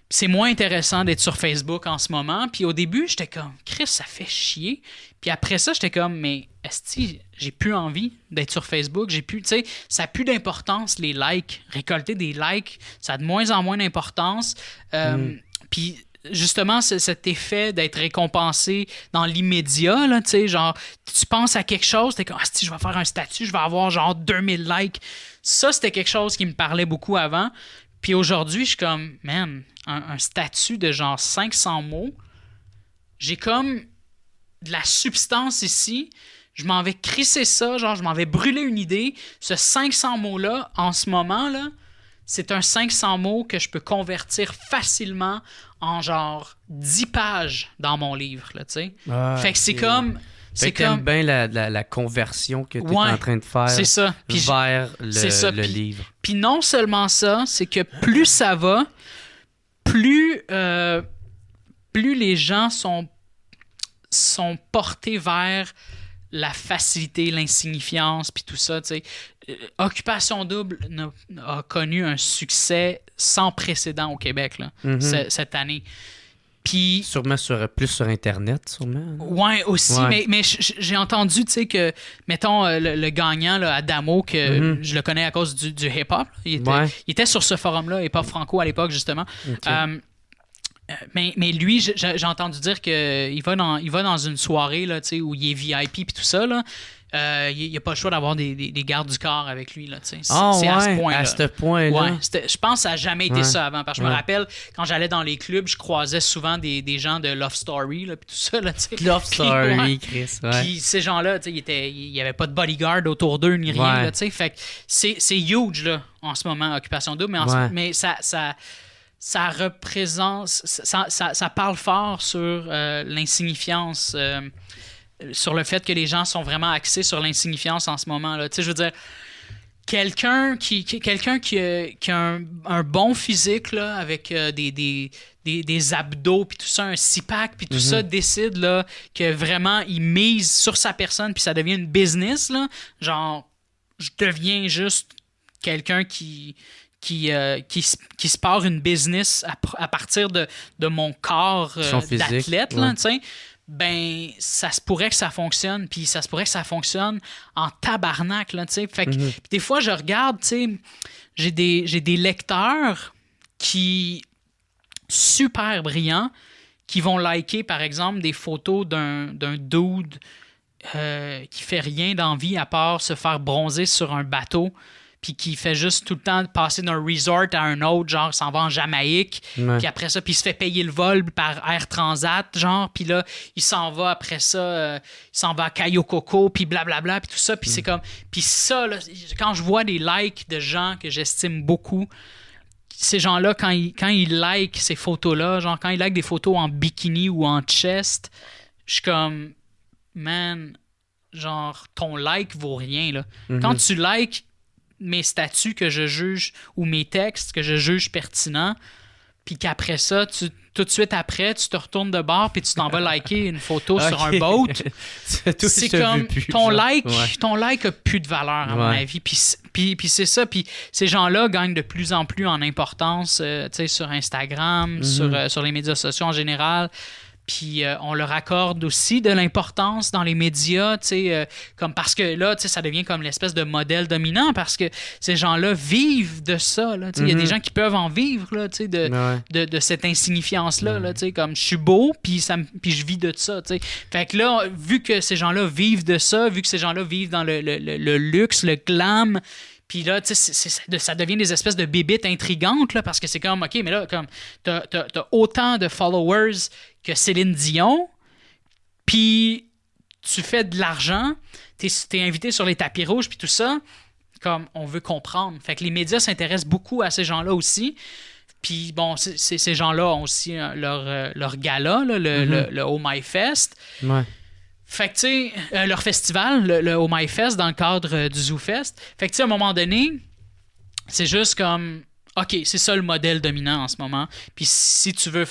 C'est moins intéressant d'être sur Facebook en ce moment. Puis au début, j'étais comme, Chris, ça fait chier. Puis après ça, j'étais comme, mais esti, j'ai plus envie d'être sur Facebook. J'ai plus, tu sais, ça n'a plus d'importance, les likes. Récolter des likes, ça a de moins en moins d'importance. Puis justement, cet effet d'être récompensé dans l'immédiat, là, tu sais, genre, tu penses à quelque chose, t'es comme, esti, je vais faire un statut, je vais avoir genre 2000 likes. Ça, c'était quelque chose qui me parlait beaucoup avant. Puis aujourd'hui, je suis comme, man, un statut de genre 500 mots, j'ai comme de la substance ici, je m'en vais crisser ça, genre je m'en vais brûler une idée. Ce 500 mots-là, en ce moment, là, c'est un 500 mots que je peux convertir facilement en genre 10 pages dans mon livre, là, tu sais. Fait que c'est comme... Fait que t'aimes bien la conversion que tu es en train de faire vers le livre. Puis non seulement ça, c'est que plus ça va, plus les gens sont portés vers la facilité, l'insignifiance, puis tout ça. Tu sais. Occupation Double a connu un succès sans précédent au Québec là, cette année. Puis, sûrement plus sur Internet, sûrement. Ouais, aussi. Ouais. Mais j'ai entendu, tu sais, que, mettons, le gagnant, là, Adamo, que je le connais à cause du hip-hop. Il était sur ce forum-là, Hip-Hop Franco, à l'époque, justement. Okay. Mais lui, j'ai entendu dire qu'il va dans une soirée, là, tu sais, où il est VIP puis tout ça, là. Il n'y a pas le choix d'avoir des gardes du corps avec lui. Là, c'est à ce point-là. À ce point-là. Ouais, je pense que ça n'a jamais été ça avant. Parce que je me rappelle, quand j'allais dans les clubs, je croisais souvent des gens de Love Story puis tout ça. Là, Love Story, Chris. Puis ces gens-là, il n'y avait pas de bodyguard autour d'eux ni rien. Là, fait que c'est huge là, en ce moment, Occupation Double. Mais ça représente... Ça parle fort sur l'insignifiance... sur le fait que les gens sont vraiment axés sur l'insignifiance en ce moment. Là. Tu sais, je veux dire, quelqu'un qui a un bon physique là, avec des abdos puis tout ça, un six-pack puis tout ça, décide là, que vraiment il mise sur sa personne puis ça devient une business. Là. Genre, je deviens juste quelqu'un qui se part une business à partir de mon corps d'athlète. Là, tu sais. Ben, ça se pourrait que ça fonctionne, puis ça se pourrait que ça fonctionne en tabarnak, là, tu sais. Fait que des fois, je regarde, tu sais, j'ai des lecteurs qui, super brillants, qui vont liker, par exemple, des photos d'un dude qui fait rien d'envie à part se faire bronzer sur un bateau, puis qui fait juste tout le temps passer d'un resort à un autre, genre s'en va en Jamaïque, puis après ça, puis il se fait payer le vol par Air Transat, genre, puis là, il s'en va après ça, il s'en va à Cayo Coco, puis blablabla, puis tout ça, puis c'est comme... Puis ça, là, quand je vois des likes de gens que j'estime beaucoup, ces gens-là, quand ils like ces photos-là, genre quand ils like des photos en bikini ou en chest, je suis comme, man, genre, ton like vaut rien, là. Quand tu likes mes statuts que je juge ou mes textes que je juge pertinents, puis qu'après ça, tout de suite après, tu te retournes de bord puis tu t'en vas liker une photo sur un boat. C'est comme ton like a plus de valeur, à mon avis. Puis c'est ça. Puis ces gens-là gagnent de plus en plus en importance sur Instagram, sur les médias sociaux en général. Puis on leur accorde aussi de l'importance dans les médias, comme parce que là, ça devient comme l'espèce de modèle dominant parce que ces gens-là vivent de ça. Il y a des gens qui peuvent en vivre là, de cette insignifiance-là. Là, comme je suis beau, puis je vis de ça. Fait que là, vu que ces gens-là vivent de ça, vu que ces gens-là vivent dans le luxe, le glam, puis là, ça devient des espèces de bébites intrigantes, là, parce que c'est comme, OK, mais là, comme, t'as autant de followers que Céline Dion, puis tu fais de l'argent, t'es invité sur les tapis rouges, puis tout ça, comme, on veut comprendre. Fait que les médias s'intéressent beaucoup à ces gens-là aussi. Puis bon, ces gens-là ont aussi leur gala, là, le Oh My Fest. Ouais. Fait que, tu sais, leur festival, le Oh My Fest, dans le cadre du Zoo Fest. Fait que, tu sais, à un moment donné, c'est juste comme, OK, c'est ça le modèle dominant en ce moment. Puis si tu veux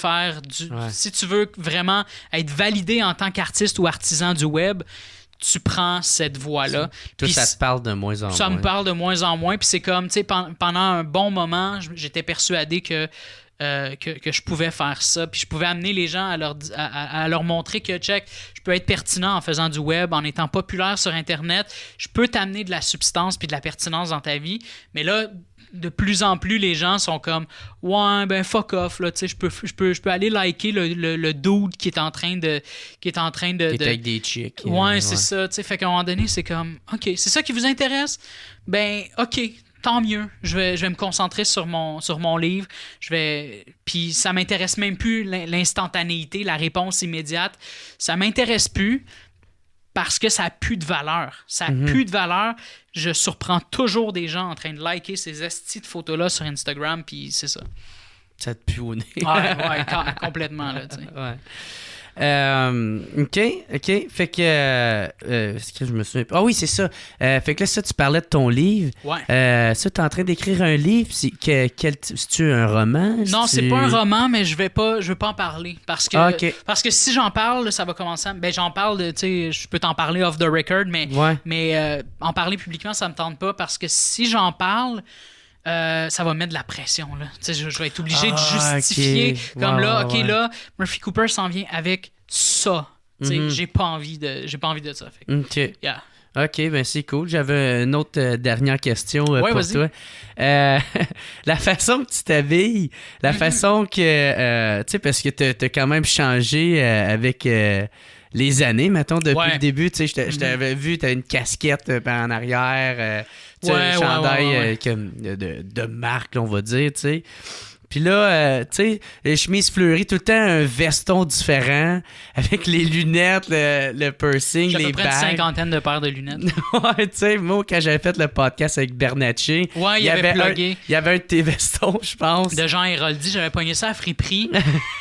si tu veux vraiment être validé en tant qu'artiste ou artisan du web, tu prends cette voie-là. Toi, ça te parle de moins en moins. Ça me parle de moins en moins. Puis c'est comme, tu sais, pendant un bon moment, j'étais persuadé que je pouvais faire ça. Puis je pouvais amener les gens à leur montrer que, check, je peux être pertinent en faisant du web, en étant populaire sur Internet. Je peux t'amener de la substance puis de la pertinence dans ta vie. Mais là, de plus en plus, les gens sont comme, ouais, ben fuck off, là, tu sais, je peux aller liker le dude qui est en train de... Qui est avec des chicks. Ouais, c'est ça, tu sais. Fait qu'à un moment donné, c'est comme, OK, c'est ça qui vous intéresse? Ben, OK, tant mieux. Je vais me concentrer sur mon livre. Puis ça m'intéresse même plus l'instantanéité, la réponse immédiate. Ça m'intéresse plus parce que ça n'a plus de valeur. Ça n'a plus de valeur. Je surprends toujours des gens en train de liker ces estis de photos-là sur Instagram, puis c'est ça. Ça te pue au nez. Ouais, complètement, là, tu sais. Ouais. OK. Fait que... est-ce que je me souviens... Ah oui, c'est ça. Fait que là, ça, tu parlais de ton livre. Ouais. Ça, t'es en train d'écrire un livre. C'est-tu un roman? Non, c'est pas un roman, mais je veux pas en parler. Parce que si j'en parle, ça va commencer à... Ben, j'en parle, tu sais, je peux t'en parler off the record, mais en parler publiquement, ça me tente pas parce que si j'en parle... ça va mettre de la pression, là. Tu sais, je vais être obligé de justifier là, Murphy Cooper s'en vient avec ça. Tu sais, j'ai pas envie de ça. Fait. OK. Yeah. OK, ben c'est cool. J'avais une autre dernière question pour vas-y. toi. La façon que tu t'habilles, la façon que... tu sais, parce que t'as quand même changé avec... les années, mettons, depuis le début, tu sais, je t'avais vu, t'as une casquette en arrière, un chandail de marque, là, on va dire, tu sais. Puis là, tu sais, les chemises fleuries, tout le temps un veston différent, avec les lunettes, le piercing, les bagues. J'ai à peu près une cinquantaine de paires de lunettes. Ouais, tu sais, moi, quand j'avais fait le podcast avec Bernatchez, il y avait un de tes vestons, je pense. De Jean Héroldi, j'avais pogné ça à friperie.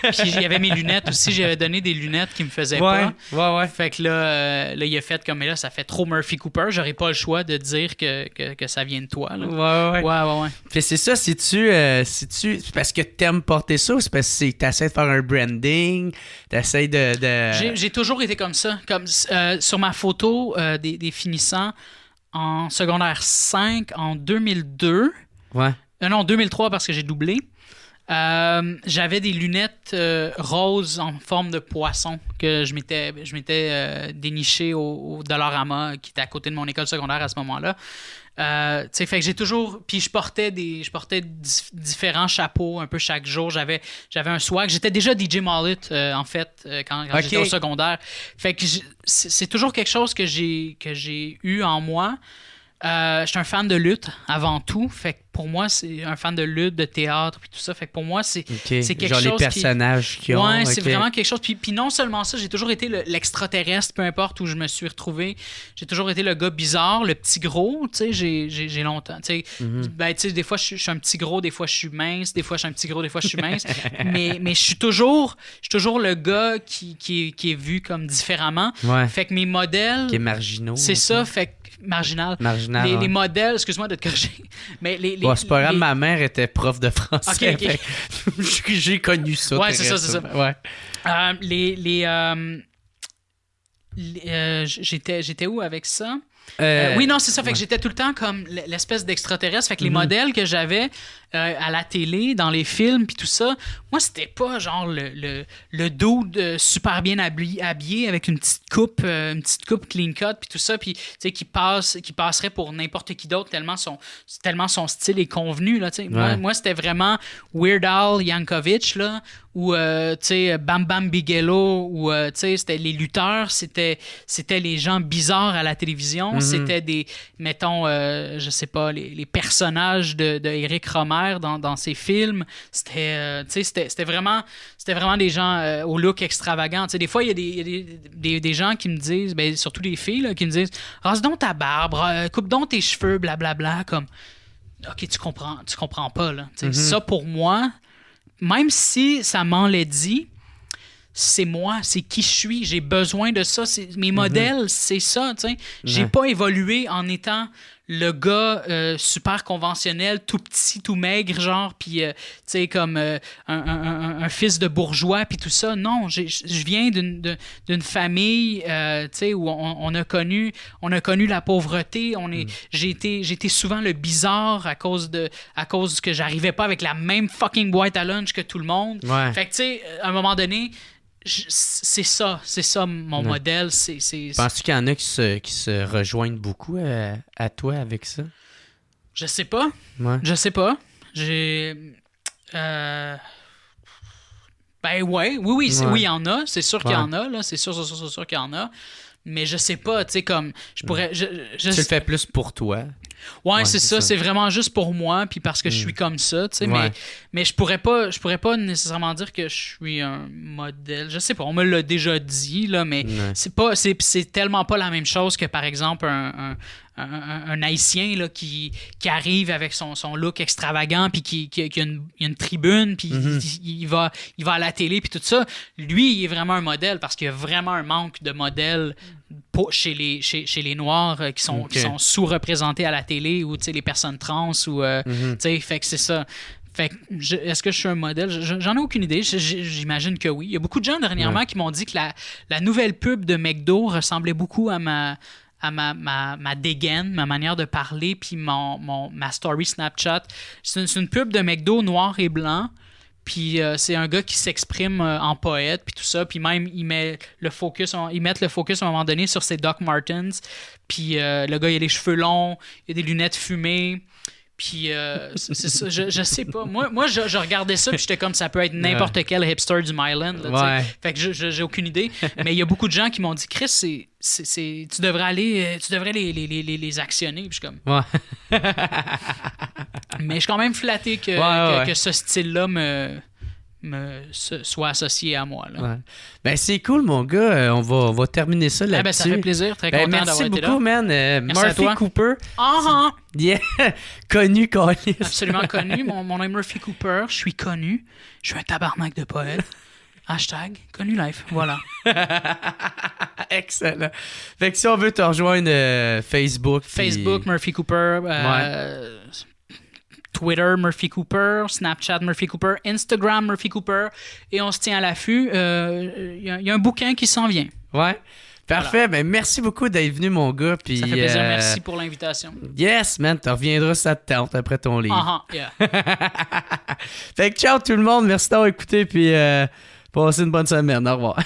Puis il y avait mes lunettes aussi, j'avais donné des lunettes qui me faisaient pas. Ouais. Fait que là, il a fait comme, mais là, ça fait trop Murphy Cooper, j'aurais pas le choix de dire que ça vient de toi. Là. Ouais. Puis c'est ça, c'est parce que t'aimes porter ça ou c'est parce que t'essaies de faire un branding, t'essaies de... J'ai toujours été comme ça. Comme sur ma photo des finissants en secondaire 5 en 2002. Ouais. Non, 2003 parce que j'ai doublé. J'avais des lunettes roses en forme de poisson que je m'étais déniché au Dollarama qui était à côté de mon école secondaire à ce moment-là. Fait que j'ai toujours... Puis je portais différents chapeaux un peu chaque jour. J'avais un swag. J'étais déjà DJ Mallet, en fait, quand j'étais au secondaire. Fait que c'est toujours quelque chose que j'ai eu en moi. J'étais un fan de lutte avant tout. Fait que pour moi, c'est un fan de lutte, de théâtre, puis tout ça. Fait que pour moi, c'est quelque genre chose les personnages qui ont... Ouais, c'est vraiment quelque chose. Puis non seulement ça, j'ai toujours été l'extraterrestre, peu importe où je me suis retrouvé. J'ai toujours été le gars bizarre, le petit gros, tu sais, j'ai longtemps. Tu sais, ben, tu sais, des fois, je suis un petit gros, des fois, je suis mince, des fois, je suis un petit gros, des fois, je suis mince. mais je suis toujours le gars qui est vu comme différemment. Ouais. Fait que mes modèles... Qui est marginaux. C'est ça, fait que marginal. Les modèles, excuse-moi de te corriger, mais c'est pas grave, ma mère était prof de français. Okay. J'ai connu ça. Ouais, c'est ça. Ouais. J'étais où avec ça? Oui, non, c'est ça. Fait que j'étais tout le temps comme l'espèce d'extraterrestre. Fait que les modèles que j'avais à la télé, dans les films, puis tout ça, moi, c'était pas genre le dude super bien habillé avec une petite coupe clean cut, puis tout ça, puis tu sais, qui passerait pour n'importe qui d'autre tellement son style est convenu, là, tu sais. Moi, c'était vraiment Weird Al Yankovic, là, ou tu sais, Bam Bam Bigelow, ou tu sais, c'était les lutteurs, c'était les gens bizarres à la télévision, c'était des, mettons, je sais pas, les personnages de Éric Rohmer dans ses films, c'était vraiment des gens au look extravagant. Tu sais, des fois, il y a des gens qui me disent, ben, surtout des filles, là, qui me disent « Rase donc ta barbe, coupe donc tes cheveux, blablabla. » Comme, OK, tu comprends pas, là. Tu sais, ça, pour moi, même si ça m'enlaidit, c'est moi, c'est qui je suis, j'ai besoin de ça, mes modèles, c'est ça, tu sais. J'ai pas évolué en étant le gars super conventionnel, tout petit, tout maigre, genre, puis, tu sais, comme un fils de bourgeois, puis tout ça. Non, je viens d'une famille, tu sais, où on a connu la pauvreté. J'ai été souvent le bizarre à cause que j'arrivais pas avec la même fucking boîte à lunch que tout le monde. Ouais. Fait que, tu sais, à un moment donné, c'est ça mon modèle. Penses-tu qu'il y en a qui se rejoignent beaucoup à toi avec ça? Je sais pas. Ouais. Je sais pas. J'ai... Ben ouais, oui, il y en a. C'est sûr qu'il y en a, là. C'est sûr qu'il y en a. Mais je sais pas, tu sais, comme... Je pourrais... Tu le fais plus pour toi. Ouais, c'est ça. C'est vraiment juste pour moi, puis parce que je suis comme ça, tu sais. Mais je pourrais pas nécessairement dire que je suis un modèle. Je sais pas, on me l'a déjà dit, là, mais c'est tellement pas la même chose que, par exemple, un Haïtien là, qui arrive avec son look extravagant, puis qui a une tribune, puis il va à la télé, puis tout ça. Lui, il est vraiment un modèle, parce qu'il y a vraiment un manque de modèles chez les Noirs qui sont sous-représentés à la télé, ou les personnes trans, ou fait que c'est ça. Fait que est-ce que je suis un modèle? J'en ai aucune idée. J'imagine que oui. Il y a beaucoup de gens dernièrement qui m'ont dit que la nouvelle pub de McDo ressemblait beaucoup à ma dégaine, ma manière de parler, puis ma story Snapchat. C'est une pub de McDo noir et blanc. Puis c'est un gars qui s'exprime en poète, puis tout ça. Puis même, ils mettent le focus à un moment donné sur ses Doc Martens. Puis le gars, il a les cheveux longs, il a des lunettes fumées. Puis c'est ça, je sais pas. Moi je regardais ça, puis j'étais comme, ça peut être n'importe quel hipster du Myland. Là, fait que j'ai aucune idée. Mais il y a beaucoup de gens qui m'ont dit, Chris, tu devrais les actionner. Puis je suis comme... Ouais. Mais je suis quand même flatté que ce style-là soit associé à moi. Là. Ouais. Ben c'est cool, mon gars. On va terminer ça là-dessus. Ben, ça fait plaisir. Très content d'avoir été là. Merci beaucoup, man. Murphy Cooper. Yeah. Connu, Callis. Absolument connu. Mon nom est Murphy Cooper. Je suis connu. Je suis un tabarnak de poète. Hashtag connu life. Voilà. Excellent. Fait que si on veut te rejoindre Facebook, Murphy Cooper. Twitter, Murphy Cooper, Snapchat, Murphy Cooper, Instagram, Murphy Cooper, et on se tient à l'affût. Il y a un bouquin qui s'en vient. Ouais. Parfait. Voilà. Ben, merci beaucoup d'être venu, mon gars. Puis, ça fait plaisir. Merci pour l'invitation. Yes, man. Tu reviendras si ça te tente après ton livre. Yeah. Fait que ciao tout le monde. Merci d'avoir écouté. Puis, passez une bonne semaine. Au revoir.